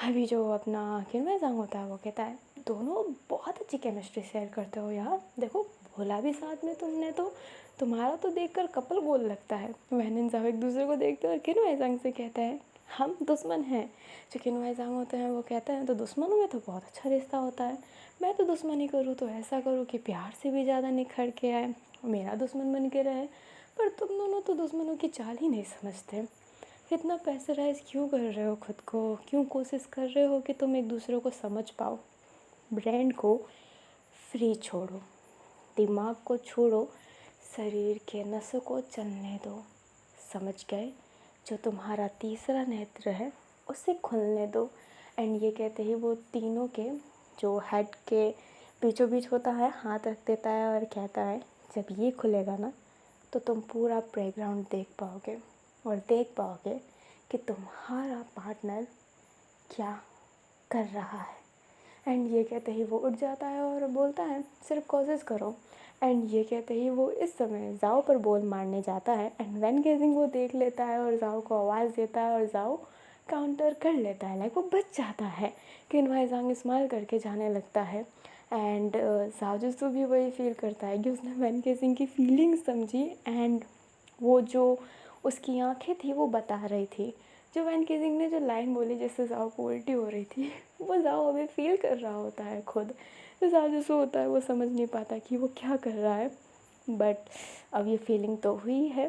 अभी जो अपना किन्हुआज़ांग होता है वो कहता है दोनों बहुत अच्छी केमिस्ट्री शेयर करते हो यार, देखो बोला भी साथ में तुमने, तो तुम्हारा तो देखकर कपल गोल लगता है। वैन एंड ज़ाओ एक दूसरे को देखते हैं और किन्हुआज़ांग से कहता है हम दुश्मन हैं। जो किन्हुआज़ांग होते हैं वो कहते हैं तो दुश्मनों में तो बहुत अच्छा रिश्ता होता है, मैं तो दुश्मनी करूँ तो ऐसा करूँ कि प्यार से भी ज़्यादा निखर के आए, मेरा दुश्मन बन के रहे। पर तुम दोनों तो दुश्मनों की चाल ही नहीं समझते। इतना प्रेशराइज क्यों कर रहे हो खुद को, क्यों कोशिश कर रहे हो कि तुम एक दूसरे को समझ पाओ। ब्रेन को फ्री छोड़ो, दिमाग को छोड़ो, शरीर के नसों को चलने दो, समझ गए। जो तुम्हारा तीसरा नेत्र है उसे खुलने दो। एंड ये कहते ही वो तीनों के जो हेड के बीचों बीच होता है हाथ रख देता है और कहता है जब ये खुलेगा ना तो तुम पूरा प्लेग्राउंड देख पाओगे और देख पाओगे कि तुम्हारा पार्टनर क्या कर रहा है। एंड ये कहते ही वो उठ जाता है और बोलता है सिर्फ कोशिश करो। एंड ये कहते ही वो इस समय ज़ाओ पर बॉल मारने जाता है एंड वैन गेजिंग वो देख लेता है और ज़ाओ को आवाज़ देता है और ज़ाओ काउंटर कर लेता है, लाइक वो बच जाता है। किन्हुआज़ांग स्माइल करके जाने लगता है एंड ज़ाओ जिसू भी वही फील करता है कि उसने वैन गेजिंग की फीलिंग समझी एंड वो जो उसकी आंखें थी वो बता रही थी। जो वैन केजिंग ने जो लाइन बोली जिससे ज़ाओ को उल्टी हो रही थी वो ज़ाओ अभी फील कर रहा होता है खुद। तो ज़ाओ जैसे होता है वो समझ नहीं पाता कि वो क्या कर रहा है, बट अब ये फीलिंग तो हुई है।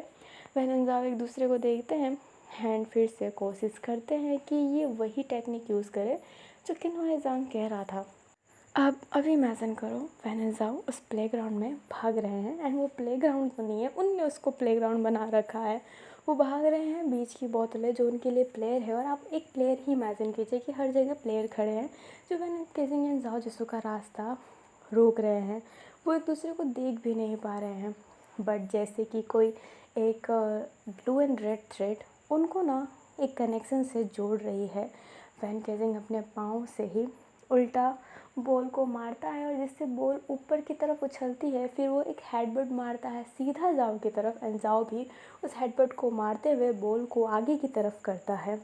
वैन एंड ज़ाओ एक दूसरे को देखते हैं एंड फिर से कोशिश करते हैं कि ये वही टेक्निक यूज़ करे जो किन्हुआज़ांग कह रहा था। अब अभी इमेजिन करो वैन एंड ज़ाओ उस प्लेग्राउंड में भाग रहे हैं एंड वो प्लेग्राउंड तो नहीं है, उनने उसको प्लेग्राउंड बना रखा है। वो भाग रहे हैं, बीच की बोतलें जो उनके लिए प्लेयर है और आप एक प्लेयर ही इमेजिन कीजिए कि हर जगह प्लेयर खड़े हैं जो वैन केजिंग एंड ज़ाओ जिसू का रास्ता रोक रहे हैं। वो एक दूसरे को देख भी नहीं पा रहे हैं, बट जैसे कि कोई एक ब्लू एंड रेड थ्रेड उनको ना एक कनेक्शन से जोड़ रही है। वैन केजिंग अपने पाँव से ही उल्टा बॉल को मारता है और जिससे बॉल ऊपर की तरफ उछलती है, फिर वो एक हेडबट मारता है सीधा ज़ाओ की तरफ एंड ज़ाओ भी उस हेडबट को मारते हुए बॉल को आगे की तरफ करता है।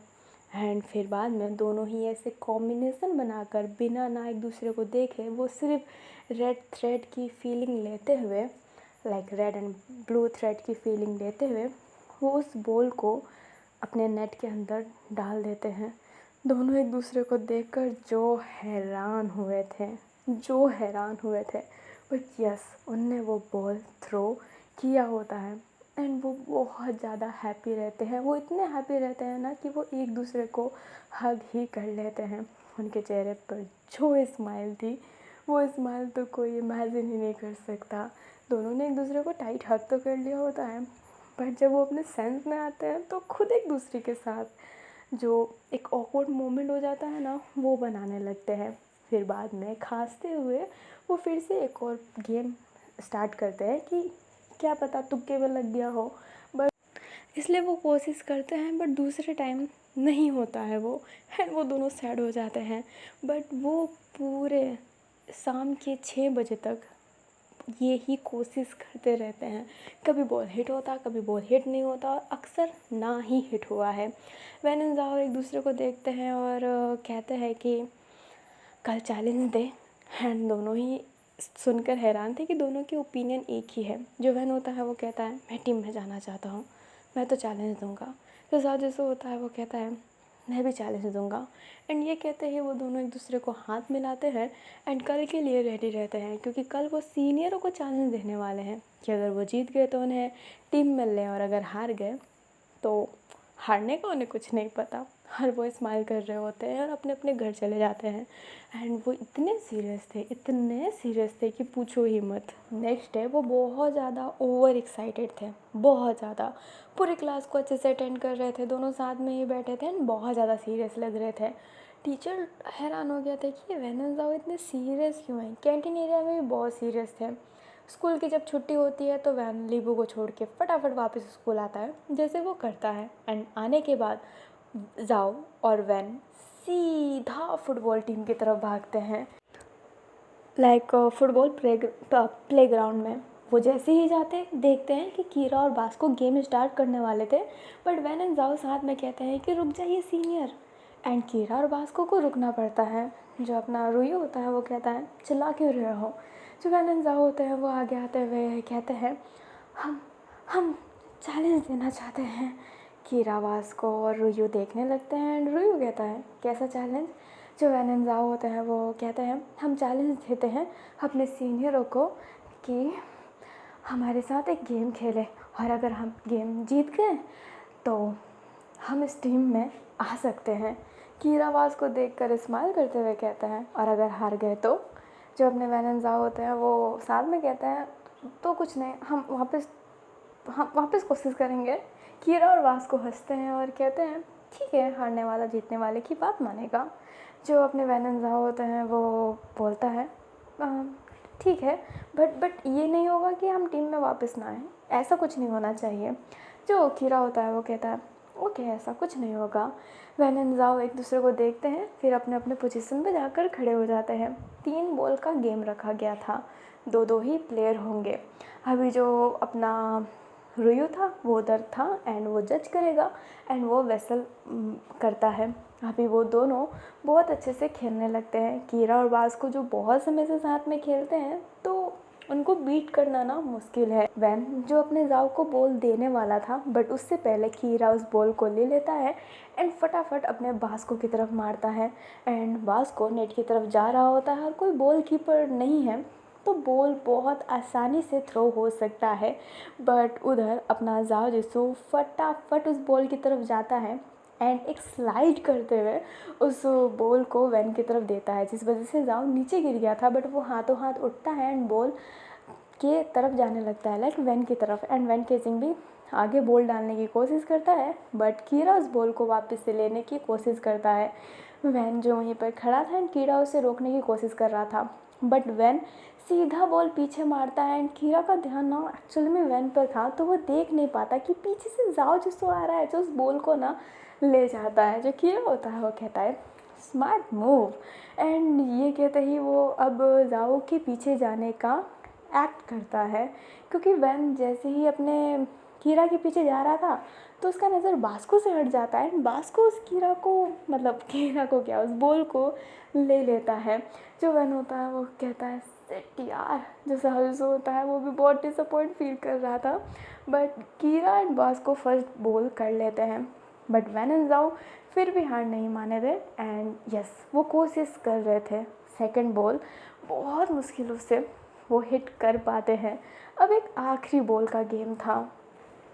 एंड फिर बाद में दोनों ही ऐसे कॉम्बिनेशन बनाकर बिना ना एक दूसरे को देखे वो सिर्फ रेड थ्रेड की फीलिंग लेते हुए, like red and blue thread की फीलिंग लेते हुए वो उस बॉल को अपने नेट के अंदर डाल देते हैं। दोनों एक दूसरे को देखकर जो हैरान हुए थे, बट यस उनने वो बॉल थ्रो किया होता है एंड वो बहुत ज़्यादा हैप्पी रहते हैं। वो इतने हैप्पी रहते हैं ना कि वो एक दूसरे को हग ही कर लेते हैं। उनके चेहरे पर जो स्माइल थी वो स्माइल तो कोई इमेजिन ही नहीं कर सकता। दोनों ने एक दूसरे को टाइट हग तो कर लिया होता है, बट जब वो अपने सेंस में आते हैं तो खुद एक दूसरे के साथ जो एक ऑकवर्ड मोमेंट हो जाता है ना, वो बनाने लगते हैं। फिर बाद में खांसते हुए वो फिर से एक और गेम स्टार्ट करते हैं कि क्या पता तुक्के में लग गया हो, बट इसलिए वो कोशिश करते हैं, बट दूसरे टाइम नहीं होता है वो, एंड वो दोनों सैड हो जाते हैं। बट वो पूरे शाम के 6 बजे तक ये ही कोशिश करते रहते हैं। कभी बॉल हिट होता, कभी बॉल हिट नहीं होता, और अक्सर ना ही हिट हुआ है। वैन एंड ज़ाओ एक दूसरे को देखते हैं और कहते हैं कि कल चैलेंज दे। एंड दोनों ही सुनकर हैरान थे कि दोनों की ओपिनियन एक ही है। जो वैन होता है वो कहता है मैं टीम में जाना चाहता हूँ, मैं तो चैलेंज दूँगा। तो ज़ाओ जैसे होता है वो कहता है मैं भी चैलेंज दूँगा। एंड ये कहते ही वो दोनों एक दूसरे को हाथ मिलाते हैं एंड कल के लिए रेडी रहते हैं, क्योंकि कल वो सीनियरों को चैलेंज देने वाले हैं कि अगर वो जीत गए तो उन्हें टीम मिल लें, और अगर हार गए तो हारने का उन्हें कुछ नहीं पता। हर वो स्माइल कर रहे होते हैं और अपने अपने घर चले जाते हैं। एंड वो इतने सीरियस थे कि पूछो ही मत। नेक्स्ट डे वो बहुत ज़्यादा ओवर एक्साइटेड थे, बहुत ज़्यादा। पूरी क्लास को अच्छे से अटेंड कर रहे थे, दोनों साथ में ही बैठे थे एंड बहुत ज़्यादा सीरियस लग रहे थे। टीचर हैरान हो गया था कि ये वैन एंड ज़ाओ इतने सीरियस क्यों हैं। कैंटीन एरिया में भी बहुत सीरियस थे। स्कूल की जब छुट्टी होती है तो वैन लीबू को छोड़ के फटाफट वापस स्कूल आता है, जैसे वो करता है। एंड आने के बाद ज़ाओ और वैन सीधा फुटबॉल टीम की तरफ भागते हैं, लाइक फुटबॉल प्लेग्राउंड में। वो जैसे ही जाते देखते हैं कि कीरा और बास्को गेम स्टार्ट करने वाले थे, बट वैन एंड ज़ाओ साथ में कहते हैं कि रुक जाइए सीनियर। एंड कीरा और बास्को को रुकना पड़ता है। जो अपना रुइयो होता है वो कहता है चिल्ला क्यों रहे हो। जो वैन एंड ज़ाओ होते हैं वो आगे आते हुए कहते हैं हम हम चैलेंज देना चाहते हैं। कीरा बास्को और रुइयो देखने लगते हैं एंड रुइयो कहता है कैसा चैलेंज। जो वैन एंड ज़ाओ होते हैं वो कहते हैं हम चैलेंज देते हैं अपने सीनियरों को कि हमारे साथ एक गेम खेलें, और अगर हम गेम जीत गए तो हम इस टीम में आ सकते हैं। कीरा बास्को देखकर स्माइल करते हुए कहता है और अगर हार गए तो। जो अपने वैन एंड ज़ाओ होते हैं वो साथ में कहते हैं तो कुछ नहीं, हम वापस कोशिश करेंगे। कीरा और बास्को हंसते हैं और कहते हैं ठीक है, हारने वाला जीतने वाले की बात मानेगा। जो अपने वैन एंड ज़ाओ होते हैं वो बोलता है ठीक है, बट ये नहीं होगा कि हम टीम में वापस ना आए, ऐसा कुछ नहीं होना चाहिए। जो कीरा होता है वो कहता है ओके, ऐसा कुछ नहीं होगा। वैन एंड ज़ाओ एक दूसरे को देखते हैं, फिर अपने अपने पोजीशन पे जाकर खड़े हो जाते हैं। 3 बॉल का गेम रखा गया था, 2-2 ही प्लेयर होंगे। अभी जो अपना रुइयो था वो उधर था एंड वो जज करेगा एंड वो वेसल करता है। अभी वो दोनों बहुत अच्छे से खेलने लगते हैं। कीरा और बास्को जो बहुत समय से साथ में खेलते हैं तो उनको बीट करना ना मुश्किल है। वैन जो अपने ज़ाओ को बॉल देने वाला था, बट उससे पहले कीरा उस बॉल को ले लेता है एंड फटाफट अपने बास्को की तरफ मारता है। एंड बास्को नेट की तरफ जा रहा होता है और कोई बॉल कीपर नहीं है, तो बॉल बहुत आसानी से थ्रो हो सकता है। बट उधर अपना ज़ाओ जिसो फटाफट उस बॉल की तरफ जाता है एंड एक स्लाइड करते हुए उस बॉल को वैन की तरफ देता है, जिस वजह से ज़ाओ नीचे गिर गया था। बट वो हाथों हाथ उठता है एंड बॉल के तरफ जाने लगता है, लाइक वैन की तरफ। एंड वैन केजिंग भी आगे बॉल डालने की कोशिश करता है, बट कीरा उस बॉल को वापस से लेने की कोशिश करता है। वैन जो वहीं पर खड़ा था एंड कीरा उसे रोकने की कोशिश कर रहा था, बट वैन सीधा बॉल पीछे मारता है एंड कीरा का ध्यान ना एक्चुअली में वैन पर था, तो वो देख नहीं पाता कि पीछे से ज़ाओ जिसो आ रहा है जो उस बॉल को ना ले जाता है। जो कीरा होता है वो कहता है स्मार्ट मूव। एंड ये कहते ही वो अब ज़ाओ के पीछे जाने का एक्ट करता है, क्योंकि वैन जैसे ही अपने कीरा के पीछे जा रहा था तो उसका नज़र बास्को से हट जाता है। बास्को उस कीरा को क्या उस बॉल को ले लेता है। जो वैन होता है वो कहता है सेट यार। जो सहजो होता है वो भी बहुत डिसअपॉइंट फील कर रहा था, but Kira and Basco first ball कर लेते हैं। बट वैन एंड ज़ाओ फिर भी हार नहीं माने थे एंड यस वो कोशिश कर रहे थे। सेकंड बॉल बहुत मुश्किलों से वो हिट कर पाते हैं। अब एक आखिरी बॉल का गेम था,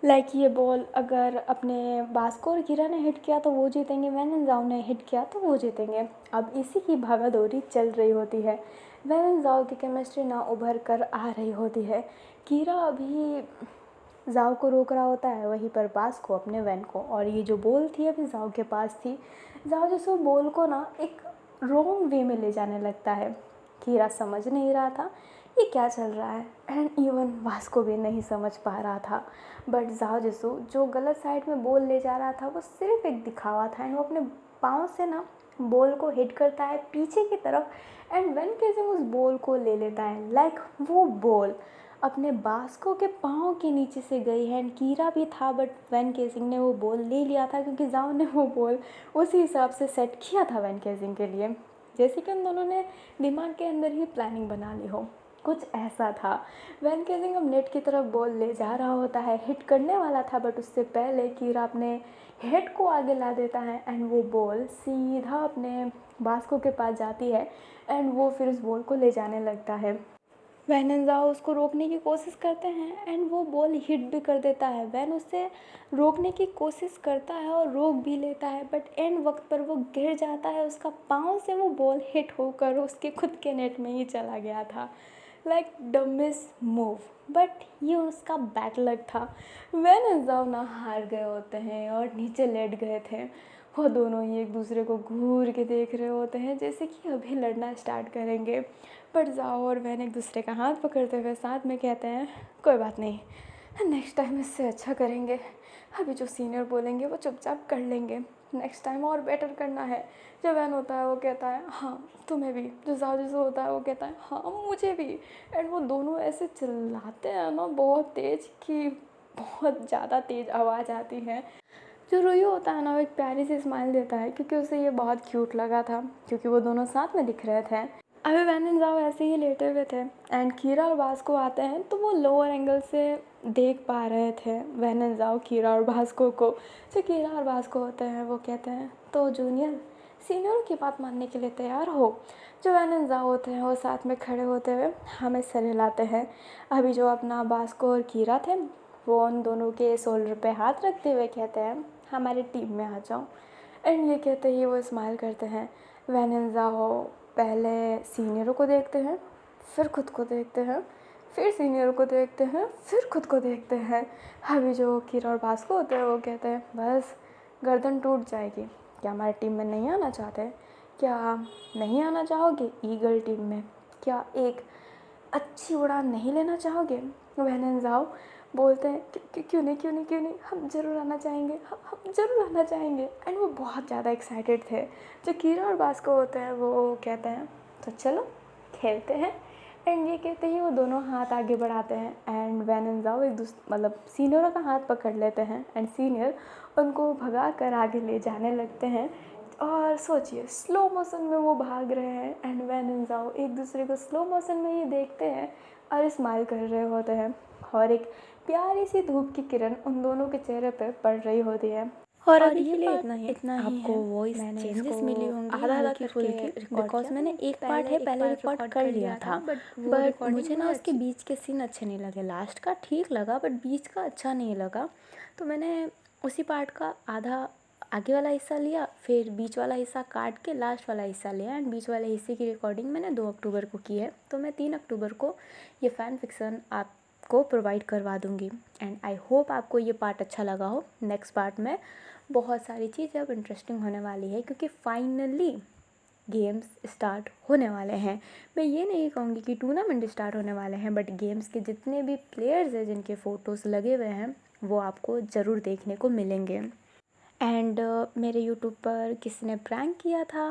लाइक ये बॉल अगर अपने बास्को और कीरा ने हिट किया तो वो जीतेंगे, वैन एंड ज़ाओ ने हिट किया तो वो जीतेंगे। अब इसी की भागादौड़ी चल रही होती है। वैन एंड ज़ाओ की केमिस्ट्री ना उभर कर आ रही होती है। कीरा अभी जाओ को रोक रहा होता है, वहीं पर बास्को अपने वैन को। और ये जो बॉल थी अभी जाओ के पास थी। जाओ जैसे बॉल को ना एक रॉन्ग वे में ले जाने लगता है। कीरा समझ नहीं रहा था ये क्या चल रहा है, एंड इवन वास्को भी नहीं समझ पा रहा था। बट जाओ जैसो जो गलत साइड में बॉल ले जा रहा था वो सिर्फ एक दिखावा था, एंड वो अपने पाँव से ना बॉल को हिट करता है पीछे की तरफ, एंड वैन केजिंग उस बॉल को ले लेता है। लाइक वो बॉल अपने बास्को के पाँव के नीचे से गई है, एंड कीरा भी था बट वैन केजिंग ने वो बॉल ले लिया था क्योंकि जाओ ने वो बॉल उसी हिसाब से सेट किया था वैन केजिंग के लिए, जैसे कि उन दोनों ने दिमाग के अंदर ही प्लानिंग बना ली हो। कुछ ऐसा था। वैन केजिंग अब नेट की तरफ बॉल ले जा रहा होता है, हिट करने वाला था बट उससे पहले कीरा अपने हेड को आगे ला देता है, एंड वो बॉल सीधा अपने बास्को के पास जाती है, एंड वो फिर उस बॉल को ले जाने लगता है। वैन एंड जाओ उसको रोकने की कोशिश करते हैं, एंड वो बॉल हिट भी कर देता है। वैन उससे रोकने की कोशिश करता है और रोक भी लेता है, बट एंड वक्त पर वो गिर जाता है। उसका पाँव से वो बॉल हिट होकर उसके खुद के नेट में ही चला गया था। लाइक डमिस्ट मूव, बट ये उसका बैड लक था। वैन एंड जाओ ना हार गए होते हैं और नीचे लेट गए थे। वो दोनों ही एक दूसरे को घूर के देख रहे होते हैं जैसे कि अभी लड़ना स्टार्ट करेंगे। पर जाओ और वैन एक दूसरे का हाथ पकड़ते हुए साथ में कहते हैं कोई बात नहीं, नेक्स्ट टाइम इससे अच्छा करेंगे। अभी जो सीनियर बोलेंगे वो चुपचाप कर लेंगे, नेक्स्ट टाइम और बेटर करना है। जो वैन होता है वो कहता है हाँ तुम्हें भी। जो जाओ जैसे होता है वो कहता है हाँ मुझे भी। एंड वो दोनों ऐसे चिल्लाते हैं ना बहुत तेज़ कि बहुत ज़्यादा तेज़ आवाज़ आती है। जो रुई होता है ना वो एक प्यारी सी स्माइल देता है क्योंकि उसे ये बहुत क्यूट लगा था, क्योंकि वो दोनों साथ में दिख रहे थे। अभी वैन एंड जाओ ऐसे ही लेटे हुए थे, एंड कीरा और बास्को आते हैं तो वो लोअर एंगल से देख पा रहे थे वैन एंड जाओ कीरा और बास्को को। जो कीरा और बास्को होते हैं वो कहते हैं तो जूनियर सीनियरों की बात मानने के लिए तैयार हो। जो वैन एंड जाओ होते हैं वो साथ में खड़े होते हुए हमें सर हिलाते हैं। अभी जो अपना बास्को और कीरा थे वो उन दोनों के शोल्डर पे हाथ रखते हुए कहते हैं हमारी टीम में आ जाओ। एंड ये कहते ही वो स्माइल करते हैं। वैन एंड जाओ पहले सीनियरों को देखते हैं, फिर खुद को देखते हैं, फिर सीनियरों को देखते हैं, फिर खुद को देखते हैं। अभी जो कीरा और बास्को होते हैं वो कहते हैं बस गर्दन टूट जाएगी, क्या हमारी टीम में नहीं आना चाहते? क्या नहीं आना चाहोगे ईगल टीम में? क्या एक अच्छी उड़ान नहीं लेना चाहोगे? वैन एंड जाओ बोलते हैं क्यों नहीं क्यों नहीं क्यों नहीं, हम ज़रूर आना चाहेंगे, हम ज़रूर आना चाहेंगे। एंड वो बहुत ज़्यादा एक्साइटेड थे। जो कीरा और बास्को होते हैं वो कहते हैं तो चलो खेलते हैं। एंड ये कहते ही वो दोनों हाथ आगे बढ़ाते हैं, एंड वैन एंड जाओ एक दूसरे मतलब सीनियरों का हाथ पकड़ लेते हैं, एंड सीनियर उनको भगा कर आगे ले जाने लगते हैं। और सोचिए स्लो मोशन में वो भाग रहे हैं, एंड वैन एंड जाओ एक दूसरे को स्लो मोशन में ही देखते हैं और स्माइल कर रहे होते हैं, और एक प्यारी सी धूप की किरण उन दोनों के चेहरे पे पड़ रही होती है। और अभी के लिए इतना ही
आपको
है।
वॉइस
मैंने
चेंजेस
इसको
मिली होंगी
आधा
हल्की
करके
फुल्की,
बिकॉज मैंने एक पार्ट है पहले रिकॉर्ड कर लिया था, बट मुझे ना उसके बीच के सीन अच्छे नहीं लगे। लास्ट का ठीक लगा बट बीच का अच्छा नहीं लगा, तो मैंने उसी पार्ट का आधा आगे वाला हिस्सा लिया, फिर बीच वाला हिस्सा काट के लास्ट वाला हिस्सा लिया, एंड बीच वाले हिस्से की रिकॉर्डिंग मैंने 2 अक्टूबर को की है। तो मैं 3 अक्टूबर को ये फ़ैन फिक्सन आपको प्रोवाइड करवा दूँगी, एंड आई होप आपको ये पार्ट अच्छा लगा हो। नेक्स्ट पार्ट में बहुत सारी चीज़ें अब इंटरेस्टिंग होने वाली है क्योंकि फाइनली गेम्स स्टार्ट होने वाले हैं। मैं ये नहीं कहूँगी कि टूर्नामेंट स्टार्ट होने वाले हैं, बट गेम्स के जितने भी प्लेयर्स हैं जिनके फ़ोटोज़ लगे हुए हैं वो आपको ज़रूर देखने को मिलेंगे। एंड मेरे यूट्यूब पर किसी ने प्रैंक किया था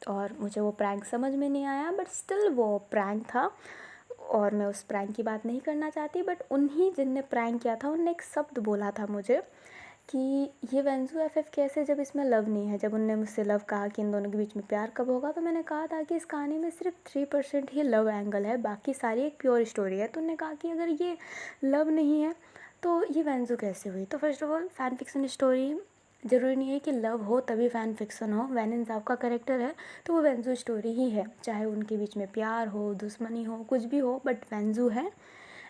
और मुझे वो प्रैंक समझ में नहीं आया, बट स्टिल वो प्रैंक था और मैं उस प्रैंक की बात नहीं करना चाहती। बट उन्हीं जिनने प्रैंक किया था उनने एक शब्द बोला था मुझे कि ये वेंजू एफएफ कैसे जब इसमें लव नहीं है। जब उनने मुझसे लव कहा कि इन दोनों के बीच में प्यार कब होगा, तो मैंने कहा था कि इस कहानी में सिर्फ 3% ही लव एंगल है, बाकी सारी एक प्योर स्टोरी है। तो उन्होंने कहा कि अगर ये लव नहीं है तो ये वेंजू कैसे हुई? तो first of all fan fiction story ज़रूरी नहीं है कि लव हो तभी फ़ैन फिक्सन हो। वैन एंड जाओ का कैरेक्टर है तो वो वेंजू स्टोरी ही है, चाहे उनके बीच में प्यार हो, दुश्मनी हो, कुछ भी हो, बट वेंजू है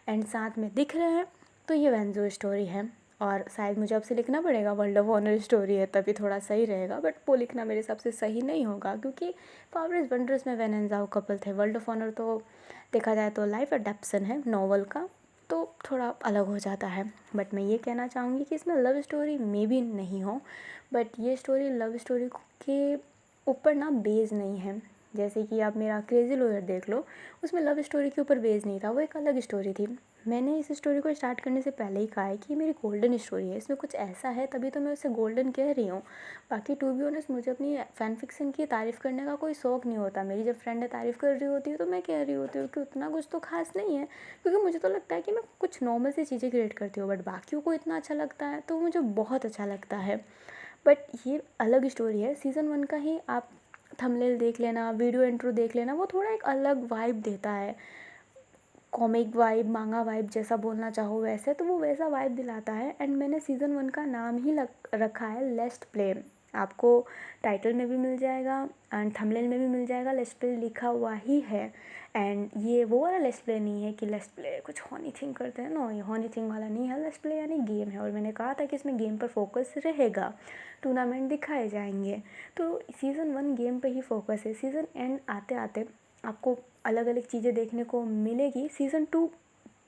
एंड साथ में दिख रहे हैं तो ये वेंजू स्टोरी है। और शायद मुझे अब से लिखना पड़ेगा वर्ल्ड ऑफ ऑनर स्टोरी है तभी थोड़ा सही रहेगा, बट वो लिखना मेरे हिसाब से सही नहीं होगा क्योंकि पावर इज़ वंडर्स में वैन एंड जाओ कपल थे। वर्ल्ड ऑफ ऑनर तो देखा जाए तो लाइव अडेप्शन है नॉवल का, तो थोड़ा अलग हो जाता है। बट मैं ये कहना चाहूँगी कि इसमें लव स्टोरी मे बी नहीं हो, बट ये स्टोरी लव स्टोरी के ऊपर ना बेस्ड नहीं है। जैसे कि आप मेरा क्रेज़ी लॉयर देख लो, उसमें लव स्टोरी के ऊपर बेस्ड नहीं था, वो एक अलग स्टोरी थी। मैंने इस स्टोरी को स्टार्ट करने से पहले ही कहा है कि मेरी गोल्डन स्टोरी है, इसमें कुछ ऐसा है तभी तो मैं उसे गोल्डन कह रही हूँ। बाकी टू बी ऑनेस्ट मुझे अपनी फ़ैन फिक्शन की तारीफ़ करने का कोई शौक़ नहीं होता। मेरी जब फ्रेंड तारीफ़ कर रही होती है तो मैं कह रही होती हूँ कि उतना कुछ तो ख़ास नहीं है, क्योंकि मुझे तो लगता है कि मैं कुछ नॉर्मल सी चीज़ें क्रिएट करती हूँ, बट बाकियों को इतना अच्छा लगता है तो मुझे बहुत अच्छा लगता है। बट ये अलग स्टोरी है। सीज़न 1 का ही आप थंबनेल देख लेना, वीडियो इंट्रो देख लेना, वो थोड़ा एक अलग वाइब देता है। कॉमिक वाइब, मांगा वाइब जैसा बोलना चाहो वैसे, तो वो वैसा वाइब दिलाता है। एंड मैंने सीज़न 1 का नाम ही रखा है लेट्स प्ले। आपको टाइटल में भी मिल जाएगा एंड थंबनेल में भी मिल जाएगा, लेट्स प्ले लिखा हुआ ही है। एंड ये वो वाला लेट्स प्ले नहीं है कि लेट्स प्ले कुछ हॉनी थिंग करते हैं, नो, ये हॉनी थिंग वाला नहीं है। लेट्स प्ले यानी गेम है, और मैंने कहा था कि इसमें गेम पर फोकस रहेगा, टूर्नामेंट दिखाए जाएंगे। तो सीज़न 1 गेम पे ही फोकस है। सीज़न एंड आते आते आपको अलग अलग चीज़ें देखने को मिलेगी। सीज़न 2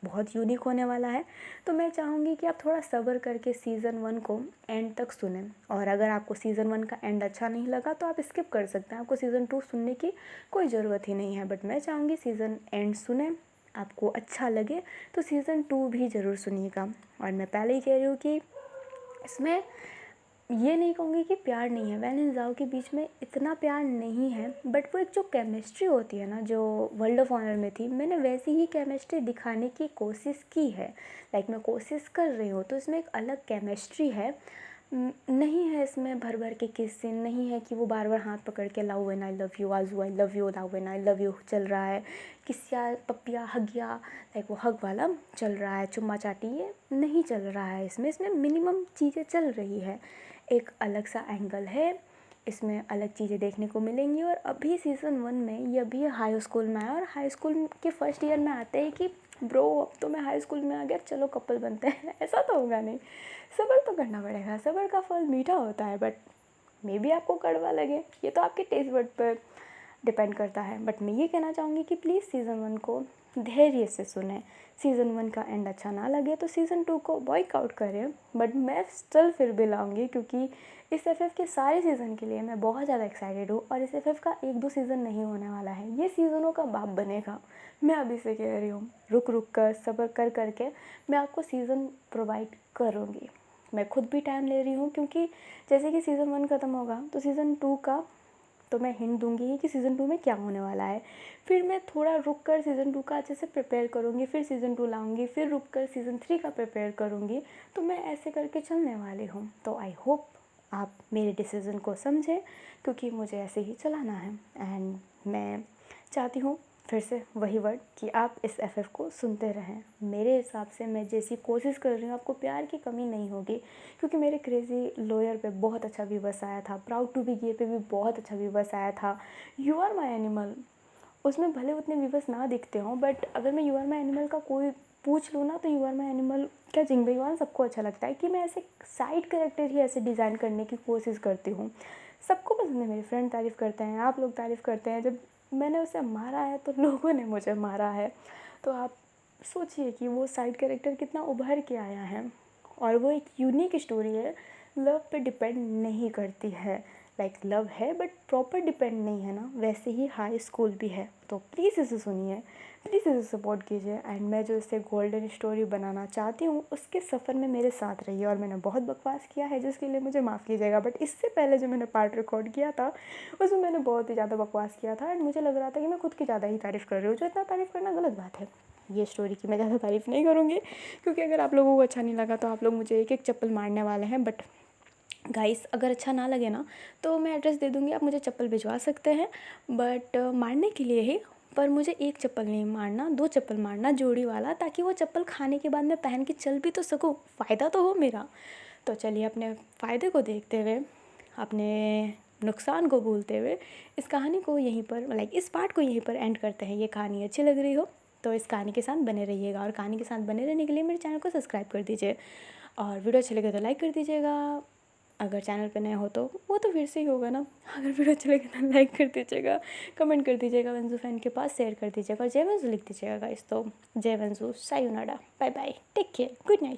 बहुत यूनिक होने वाला है, तो मैं चाहूँगी कि आप थोड़ा सब्र करके सीज़न 1 को एंड तक सुनें। और अगर आपको सीज़न 1 का एंड अच्छा नहीं लगा तो आप स्किप कर सकते हैं, आपको सीज़न 2 सुनने की कोई ज़रूरत ही नहीं है। बट मैं चाहूँगी सीज़न एंड सुनें, आपको अच्छा लगे तो सीज़न 2 भी ज़रूर सुनिएगा। और मैं पहले ही कह रही हूँ कि इसमें ये नहीं कहूँगी कि प्यार नहीं है, वैन एंड ज़ाओ के बीच में इतना प्यार नहीं है, बट वो एक जो केमिस्ट्री होती है ना, जो वर्ल्ड ऑफ ऑनर में थी, मैंने वैसी ही केमिस्ट्री दिखाने की कोशिश की है। लाइक मैं कोशिश कर रही हूँ, तो इसमें एक अलग केमिस्ट्री है। नहीं है इसमें भर भर के किस सीन, नहीं है कि वो बार बार हाथ पकड़ के love and I love you, आजू I love you, love and I love you चल रहा है, किसिया पपिया हगिया, लाइक वो हग वाला चल रहा है, चुम्मा चाटी, ये नहीं चल रहा है इसमें मिनिमम चीज़ें चल रही है। एक अलग सा एंगल है, इसमें अलग चीज़ें देखने को मिलेंगी। और अभी सीज़न 1 में ये अभी हाई स्कूल में आया, और हाई स्कूल के फर्स्ट ईयर में आते ही कि ब्रो अब तो मैं हाई स्कूल में आ गया, चलो कपल बनते हैं, ऐसा तो होगा नहीं। सब्र तो करना पड़ेगा, सब्र का फल मीठा होता है, बट मे बी आपको कड़वा लगे, ये तो आपके टेस्ट बड पर डिपेंड करता है। बट मैं ये कहना चाहूँगी कि प्लीज़ सीज़न 1 को धैर्य से सुने। सीज़न 1 का एंड अच्छा ना लगे तो सीज़न 2 को बॉयकआउट करें, बट मैं स्टिल फिर भी लाऊंगी, क्योंकि इस एफएफ के सारे सीज़न के लिए मैं बहुत ज़्यादा एक्साइटेड हूँ। और इस एफएफ का 1-2 सीज़न नहीं होने वाला है, ये सीज़नों का बाप बनेगा। मैं अभी से कह रही हूँ, रुक रुक कर सब्र कर करके मैं आपको सीज़न प्रोवाइड करूँगी। मैं खुद भी टाइम ले रही हूँ, क्योंकि जैसे कि सीज़न 1 ख़त्म होगा तो सीज़न 2 का तो मैं हिंट दूंगी ही कि सीज़न 2 में क्या होने वाला है। फिर मैं थोड़ा रुक कर सीज़न 2 का अच्छे से प्रिपेयर करूँगी, फिर सीज़न 2 लाऊंगी, फिर रुक कर सीज़न 3 का प्रिपेयर करूँगी। तो मैं ऐसे करके चलने वाली हूँ। तो आई होप आप मेरे डिसीज़न को समझें, क्योंकि मुझे ऐसे ही चलाना है। एंड मैं चाहती हूँ फिर से वही वर्ड कि आप इस एफएफ को सुनते रहें। मेरे हिसाब से मैं जैसी कोशिश कर रही हूँ, आपको प्यार की कमी नहीं होगी, क्योंकि मेरे क्रेज़ी लॉयर पे बहुत अच्छा व्यूवर्स आया था, प्राउड टू बी गे पे भी बहुत अच्छा व्यूवर्स आया था, यू आर माई एनिमल उसमें भले उतने व्यूवर्स ना दिखते हों, बट अगर मैं यू आर माई एनिमल का कोई पूछ लूँ ना, तो यू आर माई एनिमल क्या जिंगबई वाला सबको अच्छा लगता है कि मैं ऐसे साइड कैरेक्टर ही ऐसे डिज़ाइन करने की कोशिश करती हूँ। सबको पसंद है, मेरे फ्रेंड तारीफ़ करते हैं, आप लोग तारीफ़ करते हैं। जब मैंने उसे मारा है तो लोगों ने मुझे मारा है, तो आप सोचिए कि वो साइड कैरेक्टर कितना उभर के आया है। और वो एक यूनिक स्टोरी है, लव पे डिपेंड नहीं करती है। लाइक लव है बट प्रॉपर डिपेंड नहीं है ना, वैसे ही हाई स्कूल भी है। तो प्लीज़ इसे सुनिए, प्लीज़ इसे सपोर्ट कीजिए। एंड मैं जो इसे गोल्डन स्टोरी बनाना चाहती हूँ उसके सफ़र में मेरे साथ रहिए। और मैंने बहुत बकवास किया है जिसके लिए मुझे माफ़ कीजिएगा, बट इससे पहले जो मैंने पार्ट रिकॉर्ड किया था उसमें मैंने बहुत ही ज़्यादा बकवास किया था। एंड मुझे लग रहा था कि मैं खुद की ज़्यादा ही तारीफ़ कर रही हूँ, जो इतना तारीफ़ करना गलत बात है। ये स्टोरी की मैं ज़्यादा तारीफ़ नहीं करूँगी, क्योंकि अगर आप लोगों को अच्छा नहीं लगा तो आप लोग मुझे एक एक चप्पल मारने वाले हैं। बट गाइस अगर अच्छा ना लगे ना तो मैं एड्रेस दे दूँगी, आप मुझे चप्पल भिजवा सकते हैं, बट मारने के लिए ही। पर मुझे एक चप्पल नहीं मारना, 2 चप्पल मारना जोड़ी वाला, ताकि वो चप्पल खाने के बाद मैं पहन के चल भी तो सकूँ, फ़ायदा तो हो मेरा। तो चलिए अपने फ़ायदे को देखते हुए, अपने नुकसान को भूलते हुए इस कहानी को यहीं पर इस पार्ट को यहीं पर एंड करते हैं। ये कहानी अच्छी लग रही हो तो इस कहानी के साथ बने रहिएगा, और कहानी के साथ बने रहने के लिए मेरे चैनल को सब्सक्राइब कर दीजिए, और वीडियो अच्छी लगे तो लाइक कर दीजिएगा। अगर चैनल पे नए हो तो वो तो फिर से ही होगा ना। अगर वीडियो अच्छा लगे तो लाइक कर दीजिएगा, कमेंट कर दीजिएगा, वंजू फैन के पास शेयर कर दीजिएगा और जय वंजू लिख दीजिएगा गाइस। तो जय वंजू, sayonara, bye bye, take care, good night.